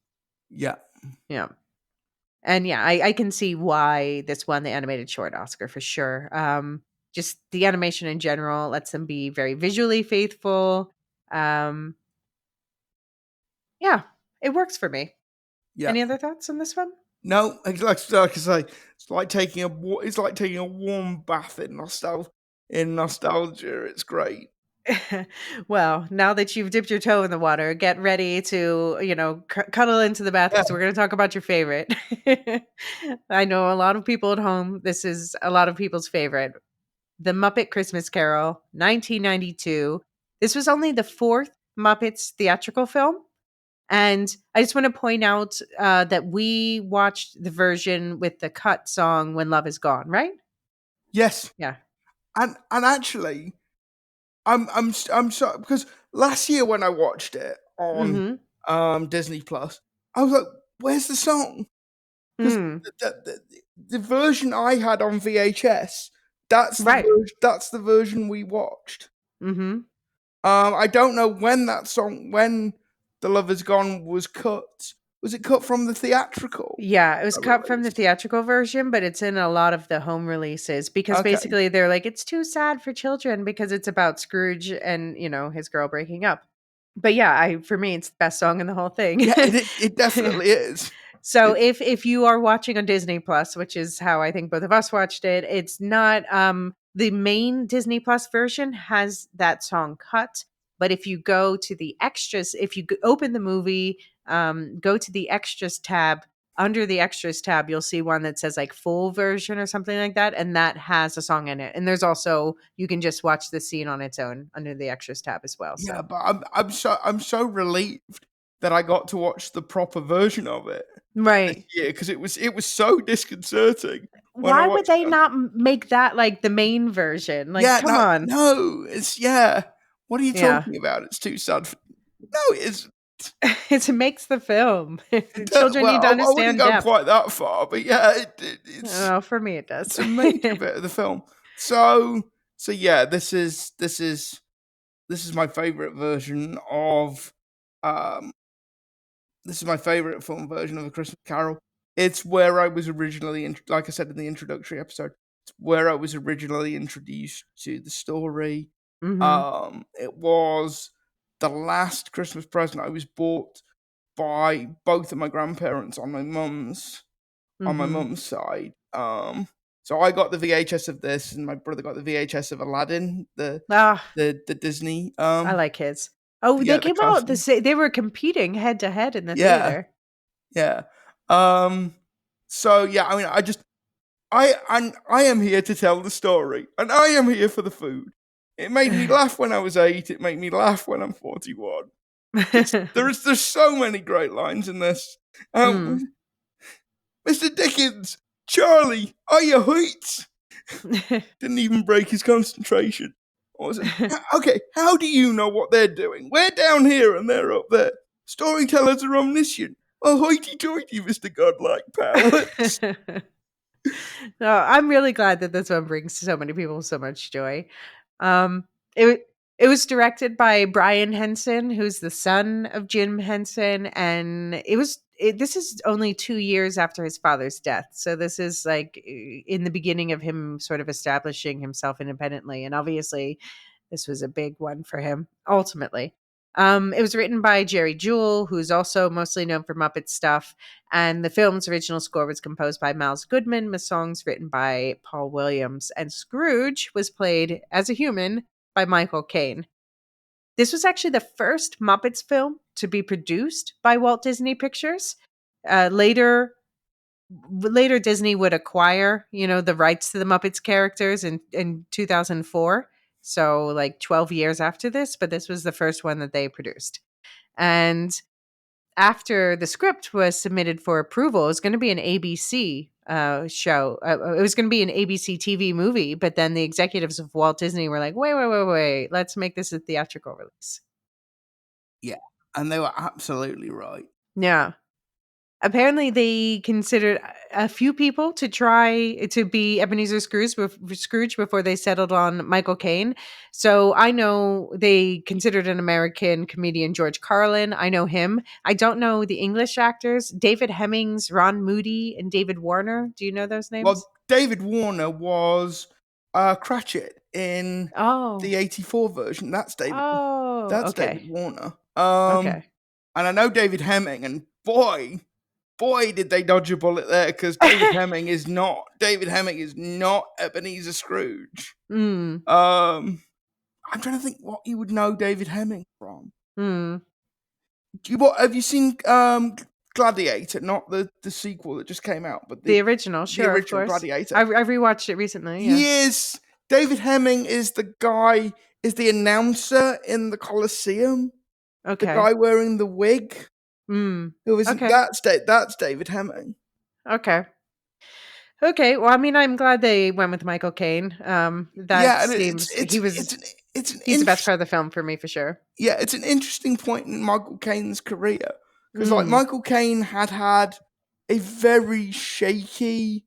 Yeah. Yeah. And yeah, I can see why this won the animated short Oscar for sure. Just the animation in general lets them be very visually faithful. Um, yeah, it works for me. Yeah. Any other thoughts on this one? No, like I say, it's like taking a warm bath in nostalgia. It's great. Well, now that you've dipped your toe in the water, get ready to, cuddle into the bath Yeah. because we're going to talk about your favorite. I know a lot of people at home, this is a lot of people's favorite. The Muppet Christmas Carol, 1992. This was only the fourth Muppets theatrical film. And I just want to point out that we watched the version with the cut song When Love Is Gone, right? Yes. Yeah. And actually, I'm so because last year when I watched it on Mm-hmm. Disney Plus, I was like, "Where's the song?" Because Mm. the version I had on VHS, Right. that's the version we watched. Mm-hmm. I don't know when "The Love Is Gone" was cut. Was it cut from the theatrical Yeah, it was cut from the release? theatrical version, but it's in a lot of the home releases because Okay. basically they're like, it's too sad for children because it's about Scrooge and, his girl breaking up. But yeah, for me, it's the best song in the whole thing. Yeah, it definitely is. So It if you are watching on Disney Plus, which is how I think both of us watched it, it's not the main Disney Plus version has that song cut. But if you go to the extras, if you open the movie, go to the extras tab. Under the extras tab, you'll see one that says like full version or something like that, and that has a song in it. And there's also you can just watch the scene on its own under the extras tab as well. Yeah, So but I'm so relieved that I got to watch the proper version of it this right. year because it was so disconcerting when I Why would watched they it. not make that like the main version? Like, Yeah, come on. no, it's yeah. What are you Yeah. talking about? It's too sad. No, it's It makes the film. Children need to well, I wouldn't understand go depth. quite that far, but yeah, Oh, for me it does. it's a major bit of the film. So yeah, this is my favorite version of um this is my favorite film version of A Christmas Carol. It's where I was originally, like I said in the introductory episode, it's where I was originally introduced to the story. Mhm. It was the last Christmas present I was bought by both of my grandparents on my Mhm. mum's side. So I got the VHS of this, and my brother got the VHS of Aladdin, Ah, the Disney, I like his. Oh, they yeah, the came out cartoon. they were competing head to head in the Yeah, theater. yeah. Um, so yeah, I mean, I am here to tell the story, and I am here for the food. It made me laugh when I was 8. It made me laugh when I'm 41. There's so many great lines in this. Mm. Mr. Dickens, Charlie, are you heights? Didn't even break his concentration. What was it? Okay, how do you know what they're doing? We're down here and they're up there. Storytellers are omniscient. Oh, hoity-toity, Mr. Godlike powers. No, I'm really glad that this one brings so many people so much joy. Um, it it was directed by Brian Henson, who's the son of Jim Henson, and this is only 2 years after his father's death. So this is like in the beginning of him sort of establishing himself independently, and obviously this was a big one for him ultimately. It was written by Jerry Jewell, who's also mostly known for Muppet stuff, and the film's original score was composed by Miles Goodman, with songs written by Paul Williams, and Scrooge was played as a human by Michael Caine. This was actually the first Muppets film to be produced by Walt Disney Pictures. Later Disney would acquire, the rights to the Muppets characters in 2004. So like 12 years after this, but this was the first one that they produced. And after the script was submitted for approval, it was going to be an ABC show. It was going to be an ABC TV movie, but then the executives of Walt Disney were like, wait, let's make this a theatrical release. Yeah, and they were absolutely right. Yeah. Apparently, they considered a few people to try to be Ebenezer Scrooge before they settled on Michael Caine. So I know they considered an American comedian, George Carlin. I know him. I don't know the English actors, David Hemmings, Ron Moody, and David Warner. Do you know those names? Well, David Warner was Cratchit in Oh. the '84 version. Oh, That's okay. David Warner. Okay. And I know David Hemming, and boy, did they dodge a bullet there, because David Hemming is not Ebenezer Scrooge. Mm. I'm trying to think what you would know David Hemming from. Mm. Have you seen Gladiator? Not the sequel that just came out, but The original, the sure, of original course. Gladiator. I rewatched it recently, yeah. He is David Hemming is the guy, is the announcer in the Colosseum. The Okay. guy wearing the wig. Mm. Who isn't Okay. that's David Hemming. Okay. Okay, well, I mean, I'm glad they went with Michael Caine. That Yeah, and seems it's an he's the best part of the film for me for sure. it's an interesting point in Michael Caine's career, because like Mm. Michael Caine had a very shaky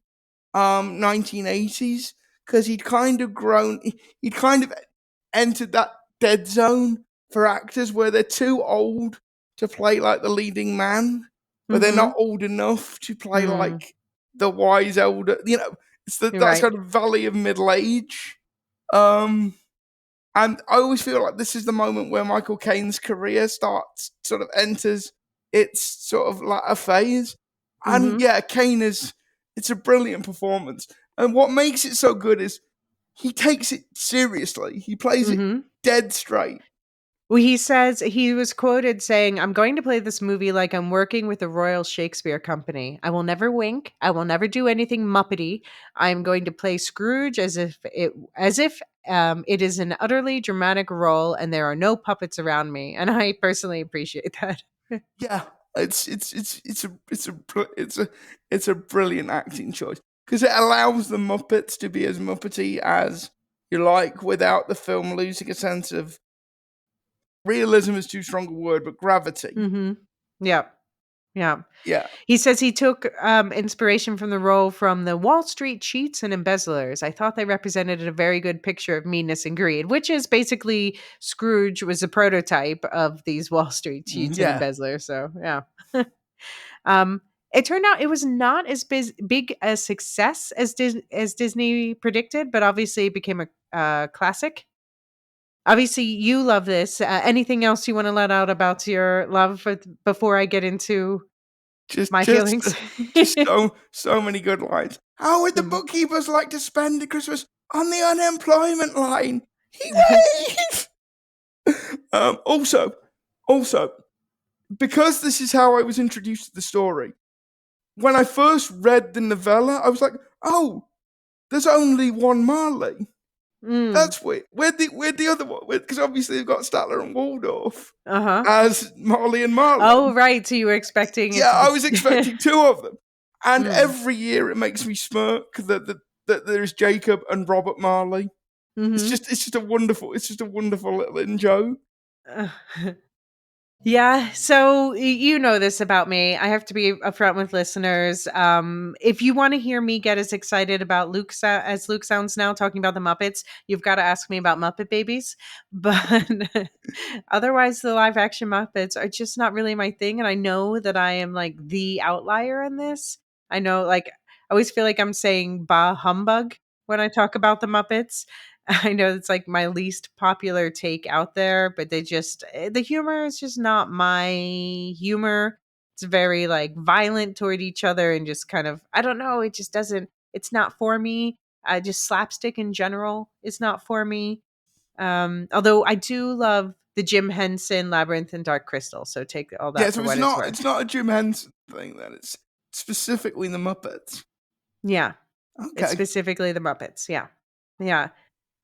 1980s, because he'd kind of entered that dead zone for actors where they're too old to play like the leading man, but they're not Mhm. old enough to play Mm. like the wise elder. It's You're that right. sort of valley of middle age. Um, and I always feel like this is the moment where Michael Caine's career sort of enters its sort of latter phase. And Mhm. yeah, it's a brilliant performance. And what makes it so good is he takes it seriously. He plays it Mhm. dead straight. Well, he says he was quoted saying, "I'm going to play this movie like I'm working with the Royal Shakespeare Company. I will never wink. I will never do anything muppety. I'm going to play Scrooge as if it is an utterly dramatic role and there are no puppets around me." And I personally appreciate that. Yeah, it's a brilliant acting choice, because it allows the Muppets to be as Muppety as you like, without the film losing a sense of realism is too strong a word, but gravity. Mhm. Yeah. Yeah. Yeah, He says he took inspiration from the role from the Wall Street cheats and embezzlers. I thought they represented a very good picture of meanness and greed, which is basically Scrooge was a prototype of these Wall Street cheats and yeah. embezzlers. So, yeah. um, it turned out it was not as big a success as as Disney predicted, but obviously it became a classic. Obviously, you love this. Anything else you want to let out about your love before I get into Just, my just, feelings? just so many good lines. How would the Mhm. bookkeepers like to spend the Christmas on the unemployment line? He waved. Also, also, because this is how I was introduced to the story. When I first read the novella, I was like, "Oh, there's only one Marley. Mm. That's weird. Where'd the other one? Because obviously they've got Statler and Waldorf Uh-huh. as Marley and Marlon. Oh, right. So you were expecting it Yeah, to I be was expecting two of them, and Mm. every year it makes me smirk that there's Jacob and Robert Marley. Mhm. It's just a wonderful little in joke. Yeah, so you know this about me. I have to be upfront with listeners. If you want to hear me get as excited about as Luke sounds now talking about the Muppets, you've got to ask me about Muppet Babies. But otherwise, the live action Muppets are just not really my thing. And I know that I am like the outlier in this. I know, like, I always feel like I'm saying bah humbug when I talk about the Muppets. I know it's like my least popular take out there, but the humor is just not my humor. It's very like violent toward each other and just kind of, I don't know, it just doesn't, it's not for me. Just slapstick in general is not for me. Although I do love the Jim Henson Labyrinth and Dark Crystal. So take all Yeah, that so for what it's it's worth. not a Jim Henson thing. Then it's specifically the Muppets. Yeah. It's Okay. specifically the Muppets. Yeah. Yeah.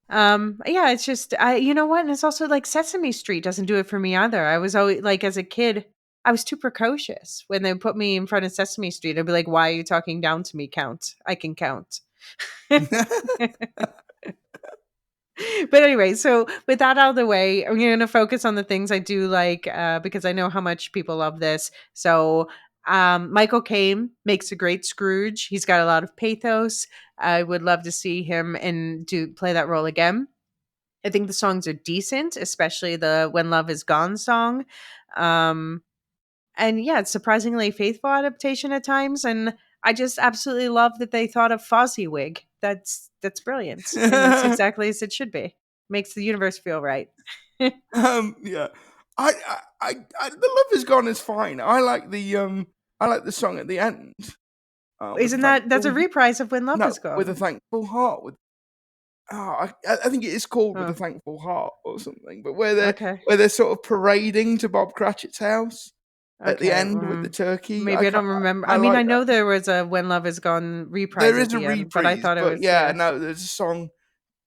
Yeah, it's just you know what? And it's also like Sesame Street doesn't do it for me either. I was always like as a kid, I was too precocious. When they put me in front of Sesame Street, I'd be like, "Why are you talking down to me? Count. I can count." But anyway, so with that out of the way, I'm going to focus on the things I do like because I know how much people love this. So, Michael Caine makes a great Scrooge. He's got a lot of pathos. I would love to see him and do play that role again. I think the songs are decent, especially the "When Love Is Gone" song. Um, and yeah, it's surprisingly faithful adaptation at times. And I just absolutely love that they thought of Fozziewig. that's brilliant, and that's exactly as it should be. Makes the universe feel right. Yeah, the love is gone is fine. I like the song at the end. With the Isn't that's a reprise of When Love no, Is with a Gone? thankful heart. With I think it is called With a Oh, Thankful Heart or something. But okay. where they're sort of parading to Bob Cratchit's house at the Okay, end with the turkey. maybe I don't remember. I I mean, like I that. know there was a When Love Is Gone reprise There at is a the end, but I reprise, thought it but was, yeah, yeah. no, there's a song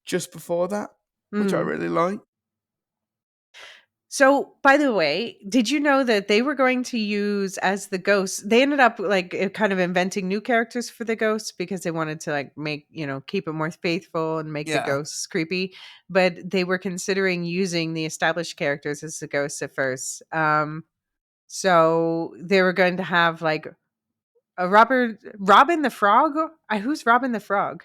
just before that which I Mm. really like. So, by the way, did you know that they were going to use as the ghosts? They ended up like kind of inventing new characters for the ghosts because they wanted to like make, keep it more faithful and make the Yeah, ghosts creepy. But they were considering using the established characters as the ghosts at first. So they were going to have like a Robin the Frog. Who's Robin the Frog?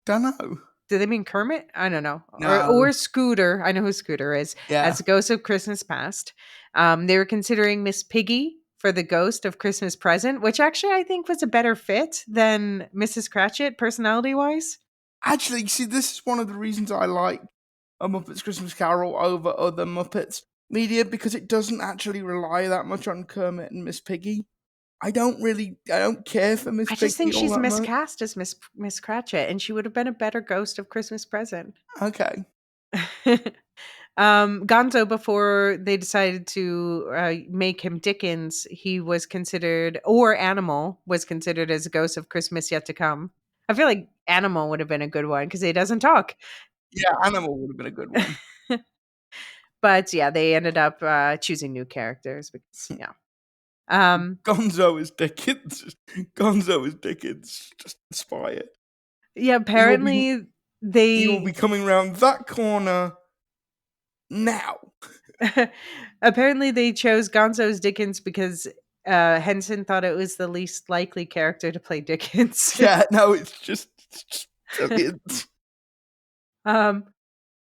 don't know. Do they mean Kermit? I don't know. Or No, Scooter. I know who Scooter is yeah. as the Ghost of Christmas Past. They were considering Miss Piggy for the Ghost of Christmas Present, which actually I think was a better fit than Mrs. Cratchit personality wise. Actually, see, this is one of the reasons I like A Muppet's Christmas Carol over other Muppets media because it doesn't actually rely that much on Kermit and Miss Piggy. I don't care for Miss I just think Piggy all she's that much. miscast as Miss Cratchit, and she would have been a better Ghost of Christmas Present. Okay. Gonzo, before they decided to make him Dickens, he was considered, or Animal was considered as a ghost of Christmas yet to come. I feel like Animal would have been a good one because he doesn't talk. Yeah, Animal would have been a good one. But yeah, they ended up choosing new characters because yeah. Um, Gonzo is Dickens. Gonzo is Dickens. Just inspired. yeah, He will be apparently he will be they coming round that corner now. apparently they chose Gonzo as Dickens because Henson thought it was the least likely character to play Dickens. Yeah, no, it's just brilliant. um,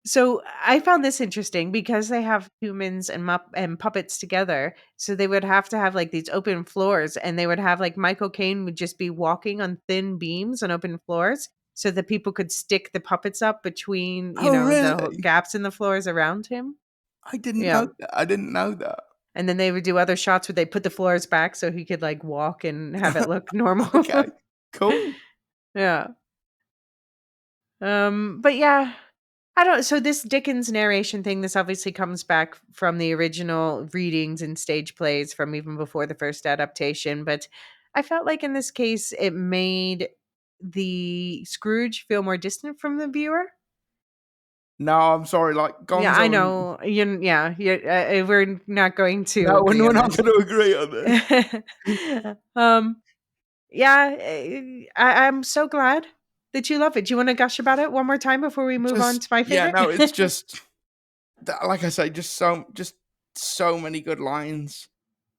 So I found this interesting because they have humans and and puppets together. So they would have to have like these open floors, and they would have like Michael Caine would just be walking on thin beams on open floors, so that people could stick the puppets up between Oh, the really? gaps in the floors around him. I didn't Yeah, know that. I didn't know that. and then they would do other shots where they put the floors back so he could like walk and have it look normal. Okay, cool. Yeah. But yeah, I don't so this Dickens narration thing, this obviously comes back from the original readings and stage plays from even before the first adaptation, but I felt like in this case it made the Scrooge feel more distant from the viewer. No, I'm sorry. Like Yeah, I Gonzo and know. We're not going to no, agree we're on not this. going to agree on this. um, yeah, I'm so glad that you love it. Do you want to gush about it one more time before we move on Just to my yeah, favorite? no, it's just like I say, just so many good lines.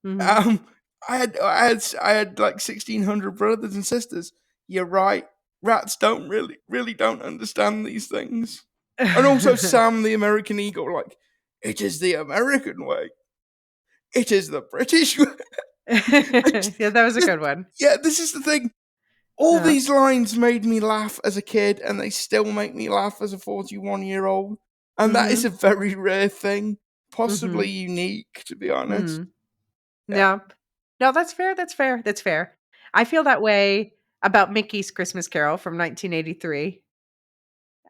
hmm Um, I had like 1,600 brothers and sisters. You're right. Rats don't really don't understand these things. And also Sam the American Eagle, like, it is the American way. It is the British way. Yeah, that was a This- good one. yeah, this is the thing. All Yeah. these lines made me laugh as a kid, and they still make me laugh as a 41-year-old. And that is Mhm. a very rare thing, possibly Mhm. unique, to be honest. Mm. Yeah. Yeah. No, that's fair, that's fair, that's fair. I feel that way about Mickey's Christmas Carol from 1983.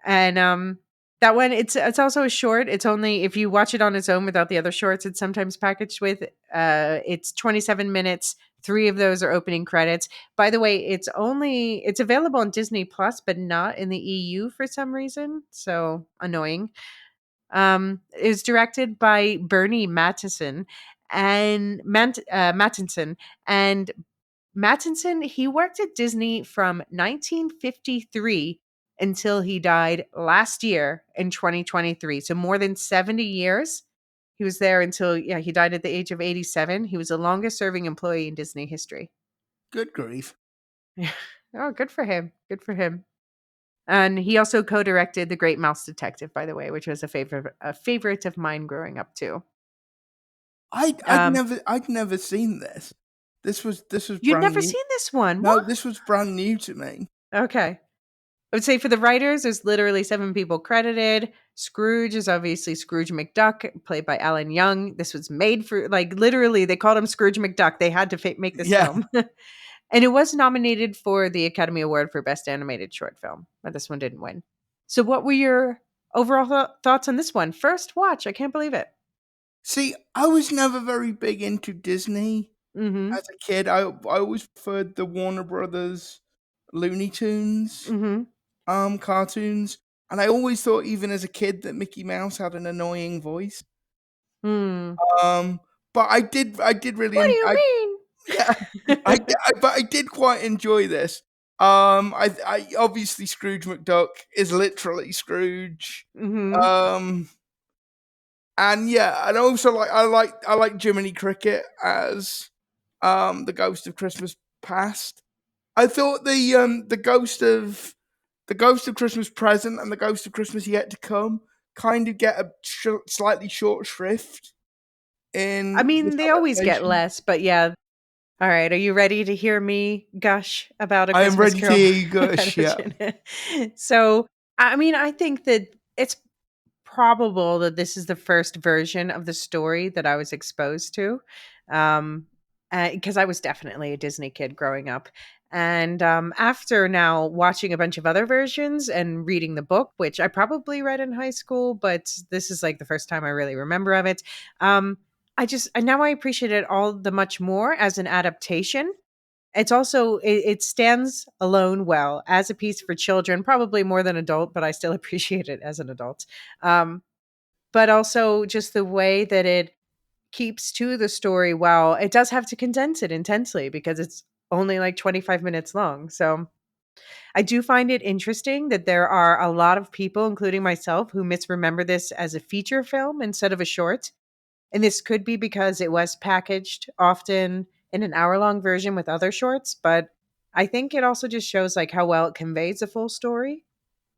And, that one, it's also a short. It's only if you watch it on its own without the other shorts it's sometimes packaged with, it's 27 minutes. 3 of those are opening credits. By the way, it's available on Disney Plus, but not in the EU for some reason, so annoying. It was directed by Bernie Mattinson, and Mattinson, he worked at Disney from 1953 until he died last year in 2023. So more than 70 years. He was there until he died at the age of 87. He was the longest serving employee in Disney history. Good grief. Oh, good for him. Good for him. And he also co-directed The Great Mouse Detective, by the way, which was a favorite of mine growing up too. Um, I'd never seen this. This was you'd brand never new. seen this one. No, What? this was brand new to me. Okay. I would say for the writers, there's literally 7 people credited. Scrooge is obviously Scrooge McDuck, played by Alan Young. This was made for, like, literally, they called him Scrooge McDuck. They had to make this Yeah. film. And it was nominated for the Academy Award for Best Animated Short Film, but this one didn't win. So, what were your overall thoughts on this one? First watch, I can't believe it. See, I was never very big into Disney Mm-hmm. as a kid. I always preferred the Warner Brothers Looney Tunes Mm-hmm. cartoons, and I always thought, even as a kid, that Mickey Mouse had an annoying voice. Hmm. Um, but I did really, What do you yeah, mean? but I did quite enjoy this. I obviously Scrooge McDuck is literally Scrooge. Mm-hmm. Um, and yeah, and also I like Jiminy Cricket as the Ghost of Christmas Past. I thought the Ghost of Christmas Present and the Ghost of Christmas Yet to Come kind of get a slightly short shrift I in this mean, they always get adaptation. less, but yeah. All right. Are you ready to hear me gush about A I am Christmas ready to Carol hear you by gush. Yeah, Dickens? So, I mean, I think that it's probable that this is the first version of the story that I was exposed to. Um, because I was definitely a Disney kid growing up. And after now watching a bunch of other versions and reading the book, which I probably read in high school, but this is like the first time I really remember of it. I just and now I appreciate it all the much more as an adaptation. It's also it stands alone well as a piece for children, probably more than adult, but I still appreciate it as an adult. Um, but also just the way that it keeps to the story while it does have to condense it intensely because it's only like 25 minutes long. So I do find it interesting that there are a lot of people, including myself, who misremember this as a feature film instead of a short. And this could be because it was packaged often in an hour-long version with other shorts, but I think it also just shows like how well it conveys a full story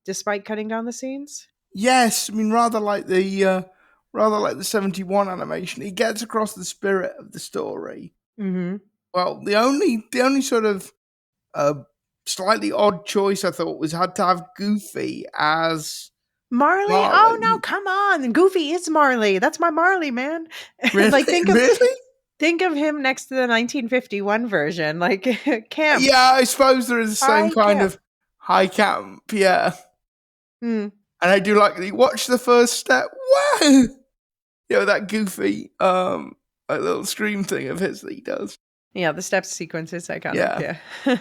despite cutting down the scenes. yes. I mean, rather like the 71 animation, it gets across the spirit of the story. Mhm. Well, the only sort of uh, slightly odd choice I thought was had to have Goofy as Marley? Oh no, Marley. come on. Goofy is Marley. That's my Marley, man. Really, Like really? think of him next to the 1951 version, like camp. Yeah, I suppose there is the same High kind camp. of high camp. Yeah, Hmm. and I do like the watch the first step. Wow, that goofy like little scream thing of his that he does. Yeah, the steps sequence is iconic, Yeah, yeah.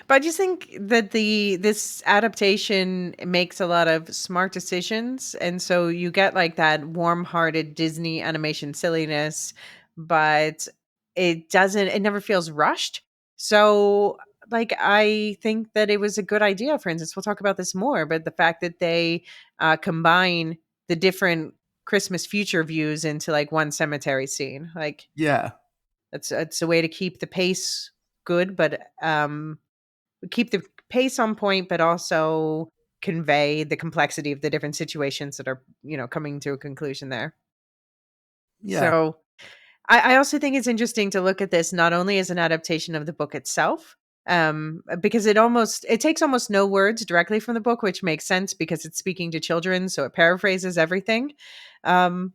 But I just think that this adaptation makes a lot of smart decisions, and so you get, like, that warm-hearted Disney animation silliness, but it never feels rushed. So, like, I think that it was a good idea, for instance, we'll talk about this more, but the fact that they, combine the different Christmas future views into, like, one cemetery scene, like yeah, it's a way to keep the pace good, but keep the pace on point, but also convey the complexity of the different situations that are coming to a conclusion there. yeah, So I also think it's interesting to look at this not only as an adaptation of the book itself, because it takes almost no words directly from the book, which makes sense because it's speaking to children, so it paraphrases everything. Um,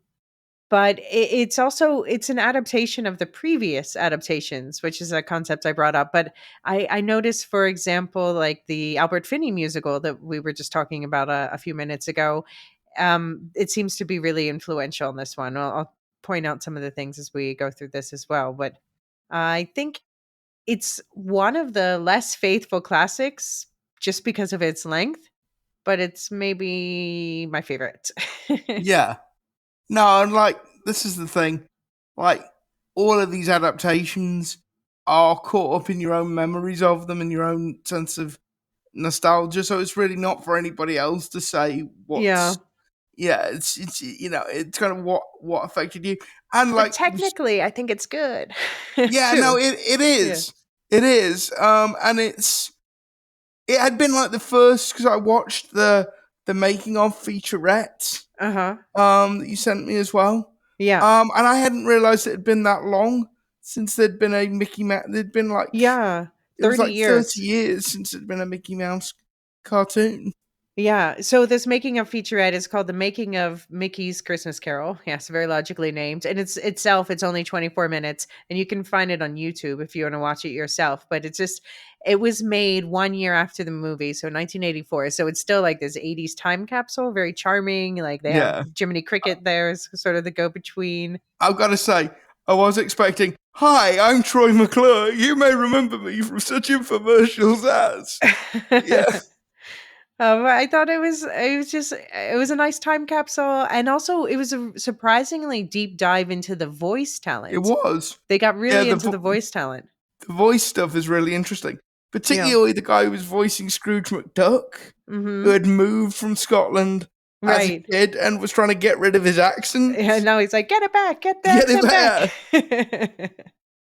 but it's an adaptation of the previous adaptations, which is a concept I brought up. But I noticed, for example, like the Albert Finney musical that we were just talking about a few minutes ago. It seems to be really influential in this one. I'll point out some of the things as we go through this as well. But I think it's one of the less faithful classics just because of its length, but it's maybe my favorite. yeah. No, and like this is the thing, like all of these adaptations are caught up in your own memories of them and your own sense of nostalgia. So it's really not for anybody else to say Yeah. what's yeah, it's it's kind of what affected you. And But like technically, I think it's good yeah, no, too. it Yeah. is. It is. And it had been like the first because I watched the making of featurette Uh-huh. that you sent me as well. Yeah. And I hadn't realized it had been that long since there'd been a Mickey Mouse. There'd been like Yeah. it was 30 like 30 years. years since there'd been a Mickey Mouse cartoon. Yeah. So this making of featurette is called The Making of Mickey's Christmas Carol. Yes, very logically named. And it's only 24 minutes and you can find it on YouTube if you want to watch it yourself, but it was made 1 year after the movie, so 1984. So it's still like this 80s time capsule, very charming. Like they have Yeah. Jiminy Cricket there as sort of the go-between. I've got to say, I was expecting, "Hi, I'm Troy McClure. You may remember me from such infomercials as." Yeah, I thought it was a nice time capsule, and also it was a surprisingly deep dive into the voice it talent. was. They got Yeah, really into the voice talent. the voice stuff is really interesting, Yeah. particularly the guy who was voicing Scrooge McDuck, who Mhm. had moved from Scotland as a Right. kid and was trying to get rid of his accent. And now he's like, "Get it back, get the Get it accent better. back."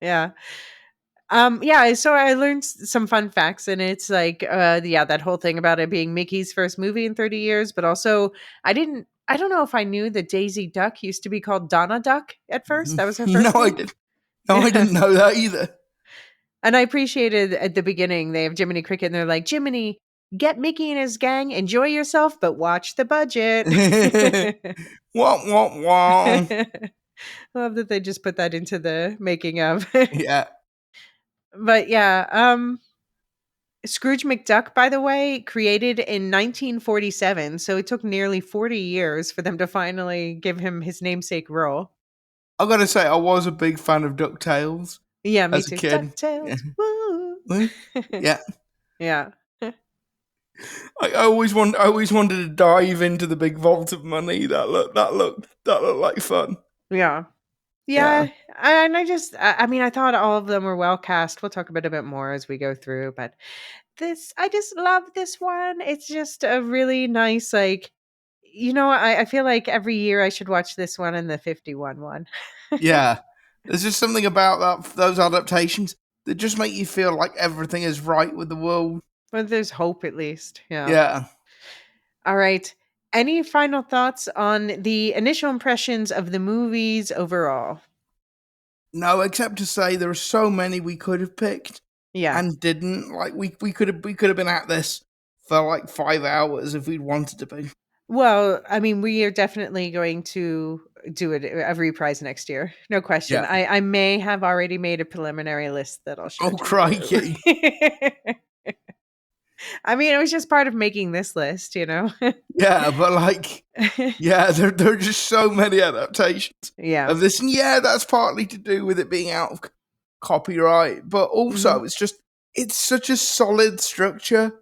Yeah. Yeah, so I learned some fun facts, and it's like, yeah, that whole thing about it being Mickey's first movie in 30 years, but also I don't know if I knew that Daisy Duck used to be called Donna Duck at first. That was her No, first I name. didn't. No, I Yeah. didn't know that either. And I appreciated at the beginning, they have Jiminy Cricket and they're like, Jiminy, get Mickey and his gang, enjoy yourself, but watch the budget. Wah, wah, wah. I love that they just put that into the making of. Yeah. But yeah, Scrooge McDuck, by the way, created in 1947, so it took nearly 40 years for them to finally give him his namesake role. I gotta say, I was a big fan of DuckTales Yeah, me as a too. kid. Yeah. DuckTales. Woo. Yeah. Yeah. I always wanted to dive into the big vault of money. That looked like fun. Yeah. Yeah. Yeah, and I mean, I thought all of them were well cast. We'll talk about it a bit more as we go through, but I just love this one. It's just a really nice, like, I feel like every year I should watch this one and the 51 one. Yeah. There's just something about those adaptations that just make you feel like everything is right with the world. But there's hope at least. Yeah. Yeah. All right. Any final thoughts on the initial impressions of the movies overall? No, except to say there are so many we could have picked Yeah. and didn't. Like we could have been at this for like 5 hours if we'd wanted to be. Well, I mean, we are definitely going to do it a reprise next year. No question. Yeah. I may have already made a preliminary list that I'll share Oh to you. crikey. I mean, it was just part of making this list, you know? Yeah, but like yeah, there are just so many adaptations Yeah. of this. And yeah, that's partly to do with it being out of copyright, but Mhm. also it's such a solid structure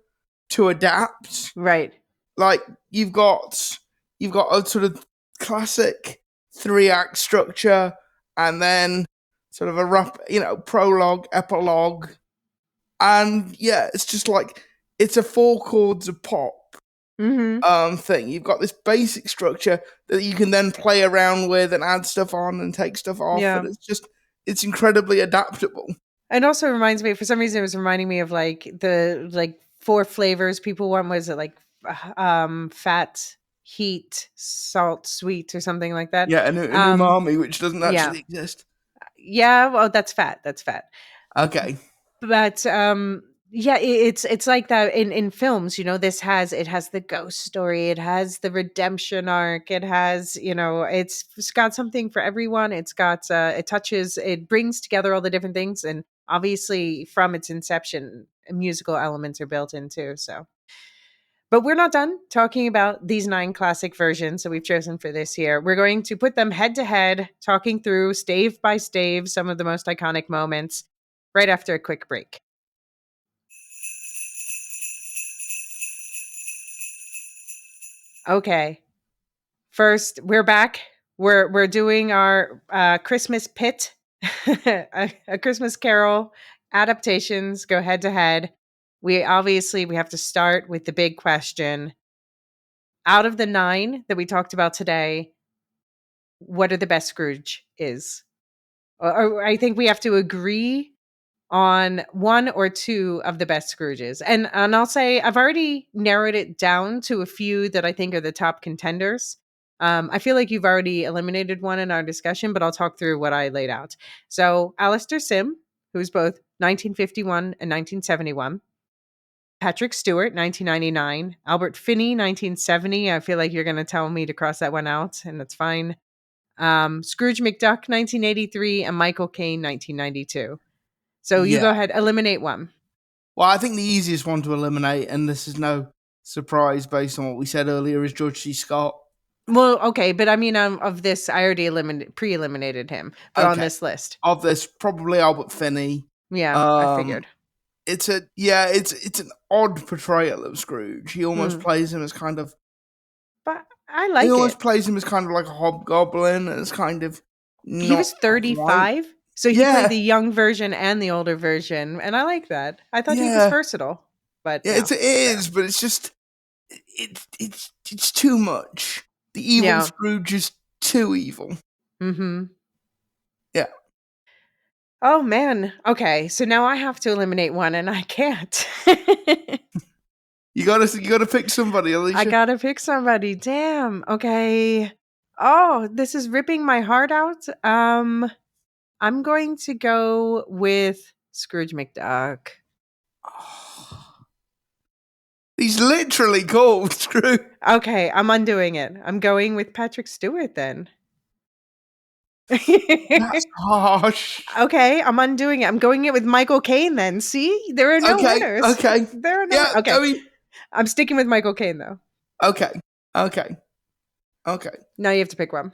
to adapt. Right. Like you've got a sort of classic 3 act structure and then sort of a prologue, epilogue. And yeah, it's just like it's a 4 chords of pop Mhm. thing. You've got this basic structure that you can then play around with and add stuff on and take stuff off, Yeah. and it's incredibly adaptable. And also reminds me, for some reason, it was reminding me of like the like 4 flavors people want. Was it like fat, heat, salt, sweet, or something like that? Yeah, an umami which doesn't Yeah, actually exist. yeah. Well, that's fat. That's fat. Okay. But yeah, it's like that in films. It has the ghost story. It has the redemption arc. It has it's got something for everyone. It brings together all the different things, and obviously from its inception, musical elements are built into. So, but we're not done talking about these 9 classic versions that we've chosen for this year. We're going to put them head to head, talking through stave by stave some of the most iconic moments right after a quick break. Okay. First, we're back. We're doing our Christmas pit, a Christmas Carol adaptations. Go head to head. We have to start with the big question. Out of the 9 that we talked about today, what are the best Scrooge is? Or I think we have to agree on 1 or 2 of the best Scrooges. And I'll say I've already narrowed it down to a few that I think are the top contenders. I feel like you've already eliminated one in our discussion, but I'll talk through what I laid out. So Alistair Sim, who's both 1951 and 1971, Patrick Stewart, 1999. Albert Finney, 1970. I feel like you're going to tell me to cross that one out, and that's fine. Scrooge McDuck, 1983, and Michael Caine, 1992. So you Yeah. go ahead, eliminate one. Well, I think the easiest one to eliminate, and this is no surprise based on what we said earlier, is George C. Scott. Well, okay, but I mean, of this, I already pre-eliminated him, but on Okay. this list, Of this, probably Albert Finney. yeah, I Um, figured. it's an odd portrayal of Scrooge. He almost Hmm. plays him as kind of But I he like almost it. plays him as kind of like a hobgoblin, and it's kind of He not was quite. 35, so he played Yeah, the young version and the older version, and I like that. I thought he was yeah, versatile, but yeah. no, It is, but it's just it's too much. The evil yeah. Scrooge is too evil. Mm-hmm. Yeah, Oh man. Okay, so now I have to eliminate one, and I can't. you gotta pick somebody, I Alicia. gotta pick somebody. Damn. Okay. Oh, this is ripping my heart out. I'm going to go with Scrooge McDuck. He's literally called Scrooge. Okay, I'm undoing it. I'm going with Patrick Stewart then. That's harsh. Okay, I'm undoing it. I'm going it with Michael Caine then. See? There are no Okay, winners. okay. There are no Yeah, Okay. I mean, I'm sticking with Michael Caine though. okay, okay, okay, Now you have to pick one.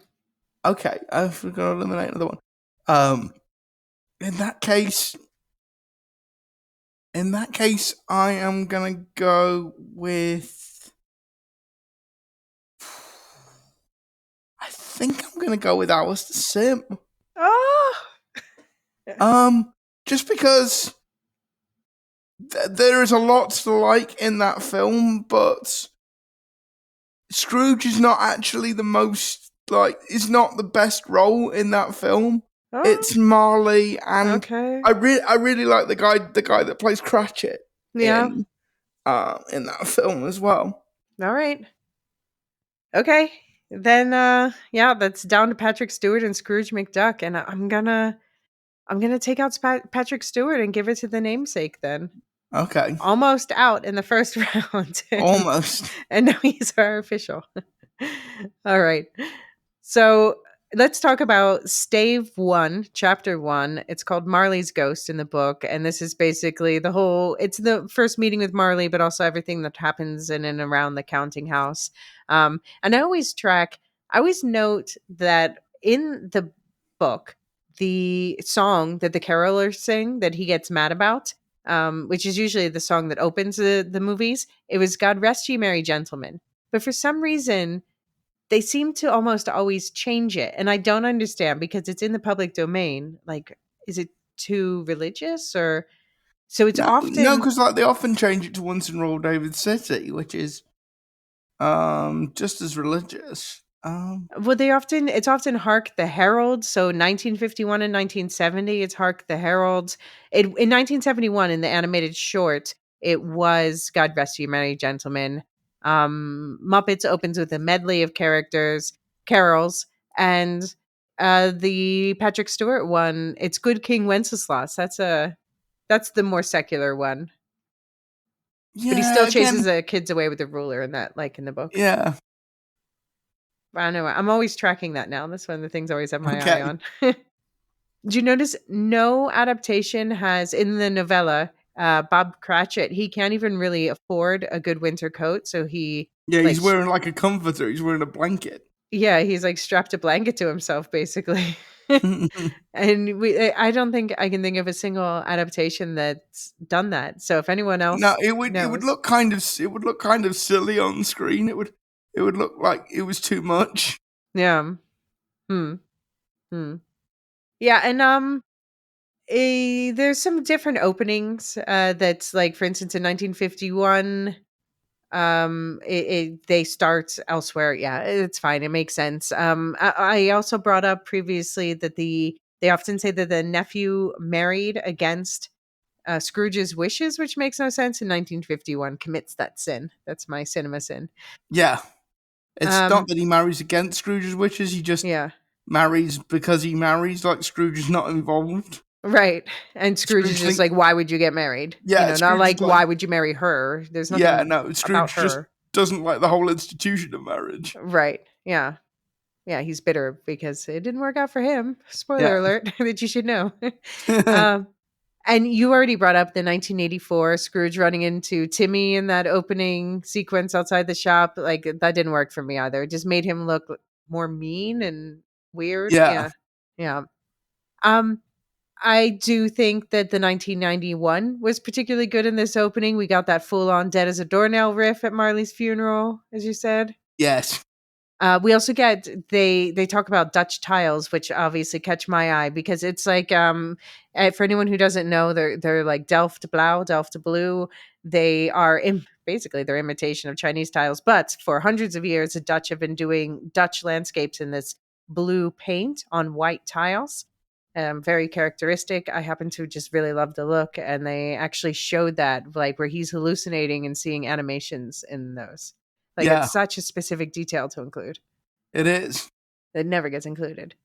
okay. I've got to eliminate another one. Um, in that case, I am gonna go with. I think I'm gonna go with Alice the Sim. Oh. Just because there is a lot to like in that film, but Scrooge is not actually the most is not the best role in that film. Oh. It's Marley, and Okay. I really like the guy that plays Cratchit Yeah. in that film as well. All right. Okay. Then yeah, that's down to Patrick Stewart and Scrooge McDuck, and I'm gonna take out Patrick Stewart and give it to the namesake then. Okay, Almost out in the first round. almost. And now he's our official. All right. So let's talk about Stave 1, Chapter 1. It's called Marley's Ghost in the book. And this is basically it's the first meeting with Marley, but also everything that happens in and around the counting house. And I always note that in the book, the song that the carolers sing that he gets mad about, which is usually the song that opens the movies, it was God Rest Ye Merry Gentlemen. But for some reason, they seem to almost always change it. And I don't understand because it's in the public domain. Like, is it too religious or so it's No, often because they often change it to Once in Royal David City, which is just as religious. well, it's often Hark the Herald. So 1951 and 1970, it's Hark the Herald. In 1971, in the animated short, it was God Rest You Merry Gentlemen. Muppets opens with a medley of carols, and the Patrick Stewart one, it's Good King Wenceslas. That's the more secular one. But he Yeah, still again, chases the kids away with a ruler in that, like in the book. yeah. I know. I'm always tracking that now. That's one of the things I always have my eye Okay. on. Did you notice no adaptation has in the novella? Bob Cratchit, he can't even really afford a good winter coat, so he Yeah, like, he's wearing like a comforter. He's wearing a blanket. yeah, he's like strapped a blanket to himself, basically. And I don't think I can think of a single adaptation that's done that. So if anyone No, else it would knows, look kind of silly on screen. It would look like it was too much. yeah, hmm, hmm, yeah, and there's some different openings. That's like, for instance, in 1951. They start elsewhere. Yeah, it's fine, it makes sense. I also brought up previously that they often say that the nephew married against Scrooge's wishes, which makes no sense. In 1951 commits that sin. That's my cinema sin. Yeah, it's not um that he marries against Scrooge's wishes. He just yeah, marries because he marries. Like Scrooge is not involved. Right. And Scrooge is Scrooge just think, like, why would you get married? yeah, Not Scrooge is like, like, why would you marry her? There's yeah, nothing no, about Scrooge just her. doesn't like the whole institution of marriage. Right. Yeah. Yeah. He's bitter because it didn't work out for him. Yeah. Spoiler alert that you should know. um, and you already brought up the 1984 Scrooge running into Timmy in that opening sequence outside the shop. Like, that didn't work for me either. It just made him look more mean and weird. Yeah. Yeah. Yeah. Um, I do think that the 1991 was particularly good in this opening. We got that full on Dead as a Doornail riff at Marley's funeral, as you said. Yes. We also get they talk about Dutch tiles, which obviously catch my eye because it's like for anyone who doesn't know, they're like Delft Blau, Delft Blue. They are basically their imitation of Chinese tiles, but for hundreds of years, the Dutch have been doing Dutch landscapes in this blue paint on white tiles. Very characteristic. I happen to just really love the look, and they actually showed that like where he's hallucinating and seeing animations in those. Like, Yeah, it's such a specific detail to include. it is. It never gets included.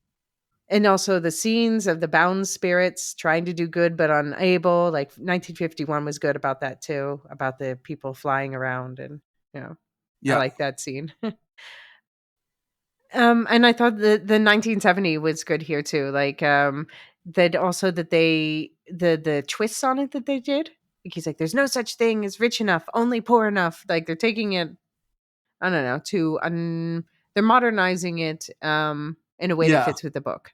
And also the scenes of the bound spirits trying to do good but unable. Like 1951 was good about that too, about the people flying around, and you know, I Yeah. like that scene. And I thought the 1970 was good here too. Like that also that the twists on it that they did. Like he's like, there's no such thing as rich enough, only poor enough. Like they're taking it, I don't know, they're modernizing it in a way that Yeah. fits with the book.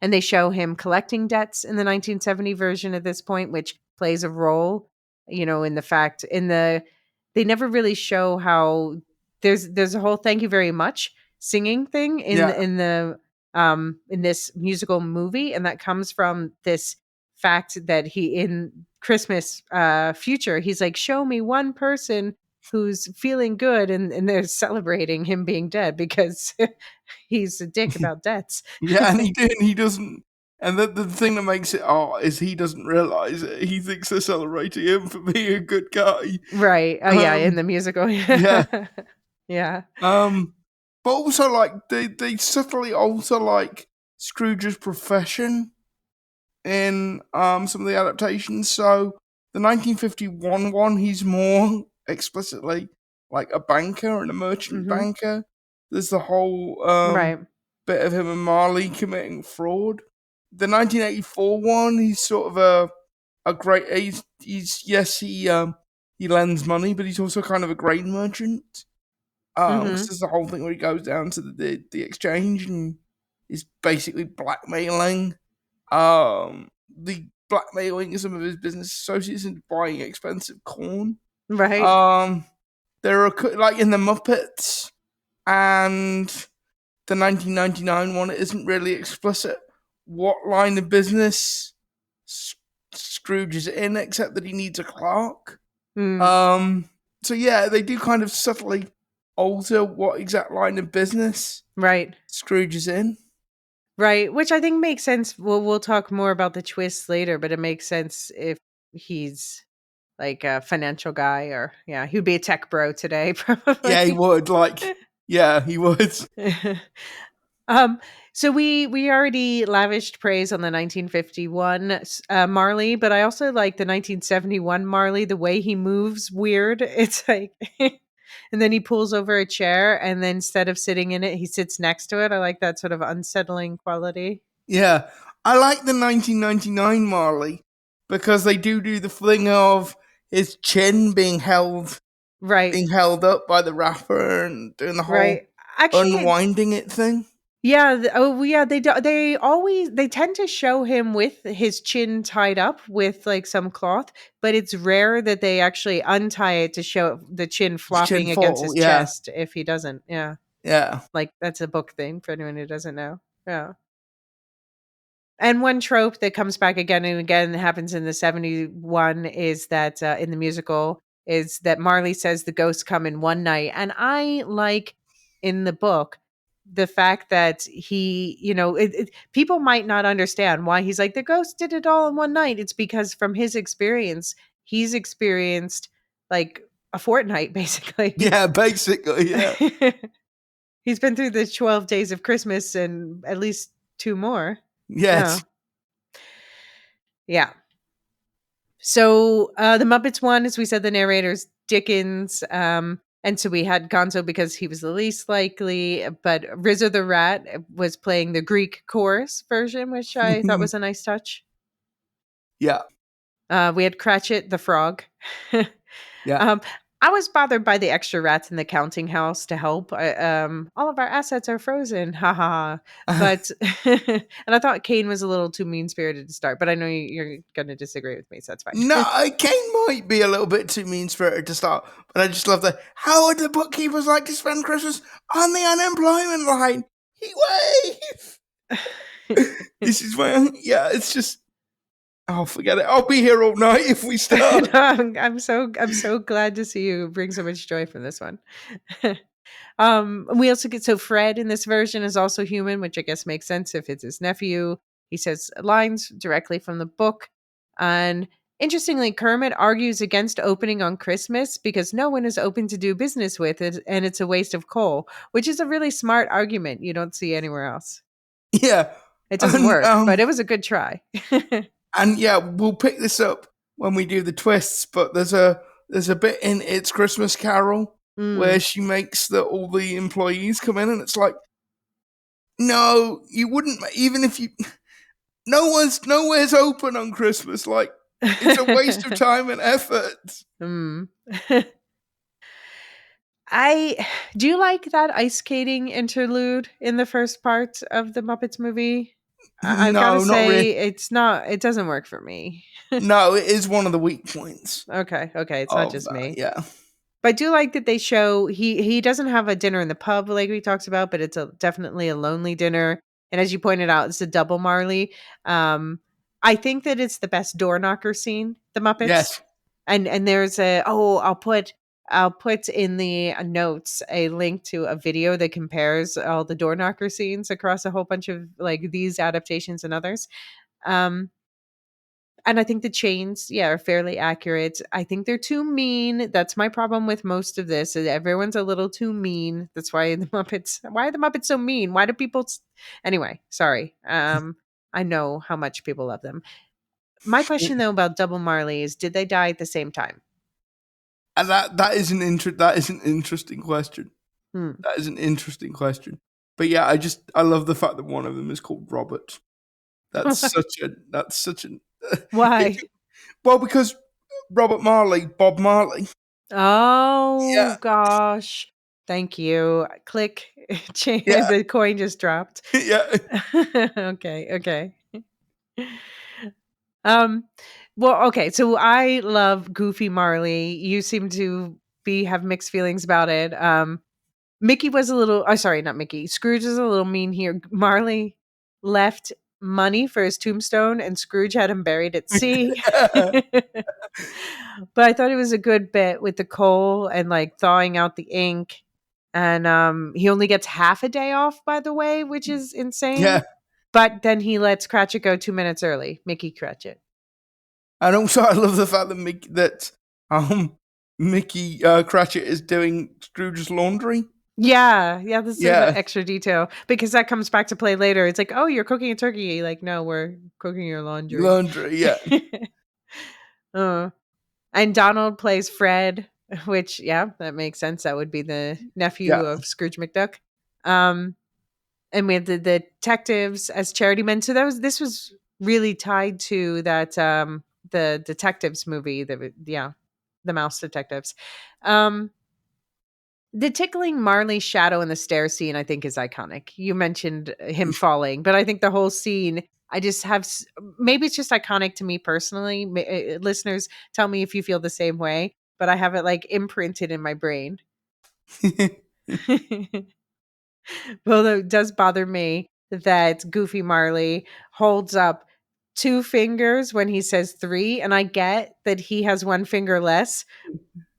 And they show him collecting debts in the 1970 version at this point, which plays a role, in the fact they never really show how there's a whole thank you very much singing thing Yeah. in this musical movie, and that comes from this fact that he in Christmas future, he's like, show me one person who's feeling good, and they're celebrating him being dead because he's a dick about debts. Yeah, and he doesn't. And the thing that makes it art is he doesn't realize it. He thinks they're celebrating him for being a good guy. Right. Oh yeah, in Um, the musical. yeah. Yeah. Um, but also like they subtly alter like Scrooge's profession in some of the adaptations. So the 1951 one, he's more explicitly like a banker and a merchant Mhm. banker. There's the whole Right. bit of him and Marley committing fraud. The 1984 one, he's sort of a great. He's yes, he lends money, but he's also kind of a grain merchant. Because Mhm. there's the whole thing where he goes down to the exchange and is basically blackmailing the blackmailing some of his business associates into buying expensive corn. Right. Um, there are like in the Muppets and the 1999 one. It isn't really explicit what line of business Scrooge is in, except that he needs a clerk. Mm. Um, so yeah, they do kind of subtly alter what exact line of business Right. Scrooge is in. Right. Which I think makes sense. We'll talk more about the twists later, but it makes sense if he's like a financial guy, or yeah, he'd be a tech bro today Yeah, he probably. would. Like, yeah, he would. Um, so we already lavished praise on the 1951 Marley, but I also like the 1971 Marley. The way he moves, weird. It's like, and then he pulls over a chair, and then instead of sitting in it, he sits next to it. I like that sort of unsettling quality. Yeah, I like the 1999 Marley because they do the thing of his chin Right, being held up by the rapper and doing the whole right. Actually, unwinding it thing. yeah. Oh, yeah. They do, they tend to show him with his chin tied up with like some cloth, but it's rare that they actually untie it to show the chin His chin flopping against fall. his Yeah, chest. If he doesn't, yeah, yeah, like that's a book thing for anyone who doesn't know. Yeah. And one trope that comes back again and again, happens in the 71, is that in the musical, is that Marley says the ghosts come in one night. And I like in the book the fact that people might not understand why he's like, the ghost did it all in one night. It's because from his experience, he's experienced like a fortnight basically. yeah. Basically, yeah. He's been through the 12 days of Christmas and at least two more. Yeah. Yes. Yeah. So the Muppets one, as we said, the narrator's Dickens. And so we had Gonzo because he was the least likely, but Rizzo the Rat was playing the Greek chorus version, which I thought was a nice touch. Yeah, We had Cratchit the frog. yeah. um, I was bothered by the extra rats in the counting house to help. All of our assets are frozen, ha ha ha. But and I thought Kane was a little too mean spirited to start. But I know you're going to disagree with me, so that's No, fine. Kane might be a little bit too mean spirited to start, but I just love that. How would the bookkeepers like to spend Christmas on the unemployment line? He wave. This is where, yeah, it's just. Oh, forget it. I'll be here all night if we start. No, I'm so glad to see you bring so much joy from this one. We also get so Fred in this version is also human, which I guess makes sense if it's his nephew. He says lines directly from the book. And interestingly, Kermit argues against opening on Christmas because no one is open to do business with it and it's a waste of coal, which is a really smart argument you don't see anywhere else. Yeah. It doesn't And work, but it was a good try. and yeah, we'll pick this up when we do the twists, but there's a bit in It's Christmas Carol where Mm. she makes all the employees come in and it's like, no, you wouldn't even if you nowhere's open on Christmas. Like, it's a waste of time and effort. Mm. I do you like that ice skating interlude in the first part of the Muppets movie? I've got to No, not really. say it doesn't work for me. No, it is one of the weak points Okay, it's not of just that. me. Yeah. But I do like that they show he doesn't have a dinner in the pub like we talked about, but it's definitely a lonely dinner. And as you pointed out, it's a double Marley. Um, I think that it's the best door knocker scene, the Muppets. Yes. And there's I'll put in the notes a link to a video that compares all the door knocker scenes across a whole bunch of like these adaptations and others. Um, and I think the chains, yeah, are fairly accurate. I think they're too mean. That's my problem with most of this. Is everyone's a little too mean. That's why the Muppets. Why are the Muppets so mean? Why do people? Anyway, sorry. I know how much people love them. My question though about Double Marley is: did they die at the same time? And that is an interesting question. Hmm. That is an interesting question. But yeah, I love the fact that one of them is called Robert. That's such an if Why? well, because Robert Marley, Bob Marley. Oh Yeah, gosh. Thank you. Click. yeah, The coin just dropped. yeah. Okay. Um, well, okay. So I love Goofy Marley. You seem to be have mixed feelings about it. Mickey was a little. Oh, sorry, not Mickey. Scrooge is a little mean here. Marley left money for his tombstone, and Scrooge had him buried at sea. But I thought it was a good bit with the coal and like thawing out the ink. And he only gets half a day off, by the way, which is insane. Yeah. But then he lets Cratchit go 2 minutes early. Mickey Cratchit. And also, I love the fact that Mickey Cratchit is doing Scrooge's laundry. Yeah, this is an Yeah, extra detail because that comes back to play later. It's like, oh, you're cooking a turkey. Like, no, we're cooking your laundry. laundry. Yeah, uh, and Donald plays Fred, which, yeah, that makes sense. That would be the nephew yeah. of Scrooge McDuck. Um, and we have the detectives as charity men. So this was really tied to that the detectives movie. The Mouse Detectives. Um, The tickling Marley shadow in the stair scene, I think, is iconic. You mentioned him falling, but I think the whole scene, I just have, maybe it's just iconic to me personally. Listeners, tell me if you feel the same way, but I have it like imprinted in my brain. Although it does bother me that Goofy Marley holds up two fingers when he says three, and I get that he has one finger less,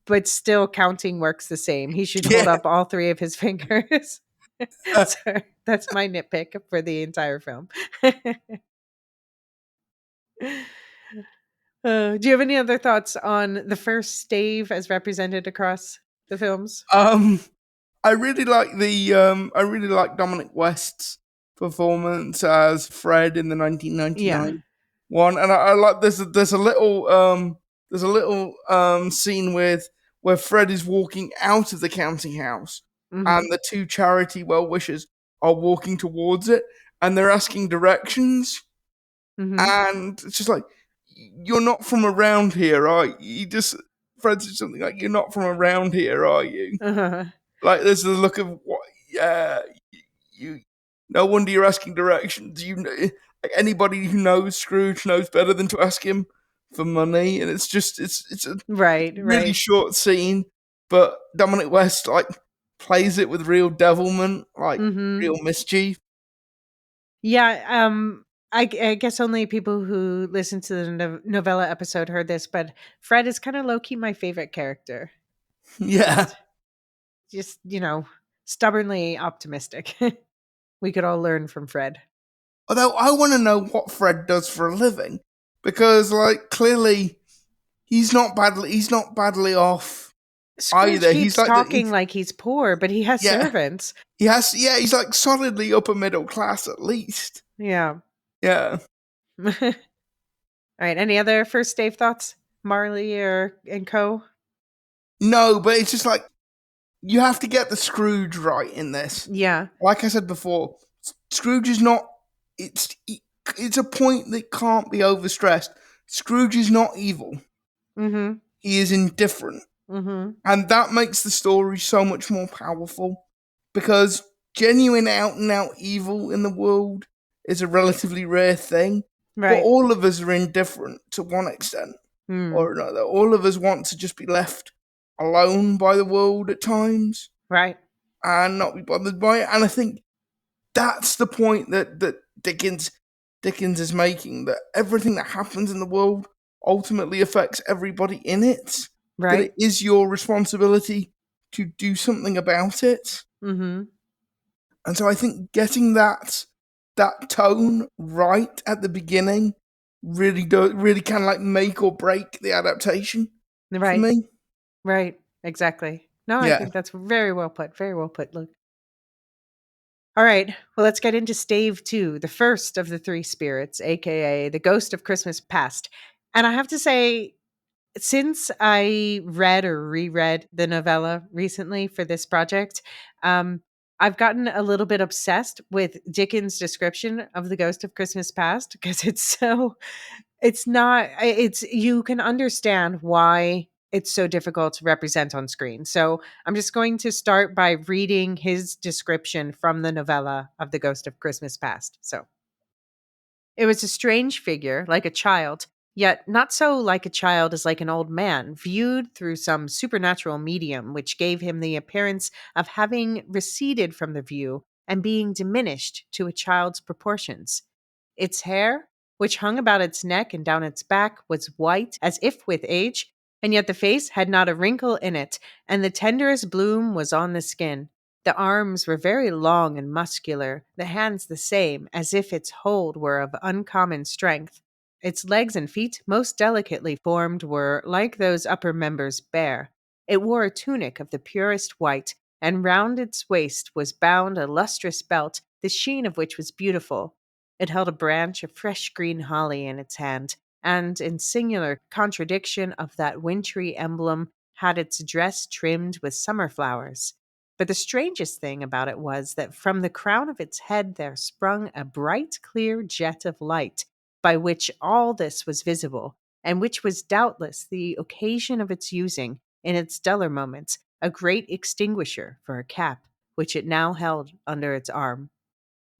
but still counting works the same. He should hold Yeah. up all three of his fingers. So that's my nitpick for the entire film. Do you have any other thoughts on the first stave as represented across the films? Um, I really like Dominic West's performance as Fred in the Yeah. 1999 one, and I like there's a little scene with where Fred is walking out of the counting house, and Mhm. the two charity well wishers are walking towards it, and they're asking directions, Mhm. and it's just like, you're not from around here, are you? You just Fred said something like, "You're not from around here, are you?" Uh-huh. Like there's the look of what, yeah, you. No wonder you're asking directions. Like anybody who knows Scrooge knows better than to ask him for money, and it's a Right, really right. short scene, but Dominic West like plays it with real devilment, like Mhm. real mischief. Yeah, I guess only people who listened to the novella episode heard this, but Fred is kind of low key my favorite character. Yeah. Just, stubbornly optimistic. We could all learn from Fred. Although I want to know what Fred does for a living, because like clearly he's not badly off Scrooge either. keeps talking like he's poor, but he has Yeah, servants. he's like solidly upper middle class at least. Yeah. Yeah. All right. Any other first Dave thoughts, Marley or and Co? No, but it's just like you have to get the Scrooge right in this. Yeah. Like I said before, Scrooge is not. It's it's a point that can't be overstressed. Scrooge is not evil. Mm-hmm. He is indifferent, Mm-hmm. and that makes the story so much more powerful. Because genuine out and out evil in the world is a relatively rare thing. But Right. all of us are indifferent to one extent Mm. or another. All of us want to just be left alone by the world at times Right. and not be bothered by it. And I think that's the point that Dickens is making, that everything that happens in the world ultimately affects everybody in it. That it Right. is your responsibility to do something about it. Mm-hmm. And so I think getting that tone right at the beginning really can like make or break the adaptation for Right. me. Right. Exactly. No, I Yeah. think that's very well put. Very well put, Luke. All right. Well, let's get into stave two, the first of the three spirits, aka the ghost of Christmas past. And I have to say, since I read or reread the novella recently for this project, um, I've gotten a little bit obsessed with Dickens' description of the ghost of Christmas past because it's not, it's, you can understand why it's so difficult to represent on screen. So I'm just going to start by reading his description from the novella of the ghost of Christmas past. So it was a strange figure, like a child, yet not so like a child as like an old man, viewed through some supernatural medium, which gave him the appearance of having receded from the view and being diminished to a child's proportions. Its hair, which hung about its neck and down its back, was white as if with age, and yet the face had not a wrinkle in it, and the tenderest bloom was on the skin. The arms were very long and muscular, the hands the same, as if its hold were of uncommon strength. Its legs and feet, most delicately formed, were, like those upper members, bare. It wore a tunic of the purest white, and round its waist was bound a lustrous belt, the sheen of which was beautiful. It held a branch of fresh green holly in its hand, and, in singular contradiction of that wintry emblem, had its dress trimmed with summer flowers. But the strangest thing about it was that from the crown of its head there sprung a bright, clear jet of light, by which all this was visible, and which was doubtless the occasion of its using, in its duller moments, a great extinguisher for a cap, which it now held under its arm.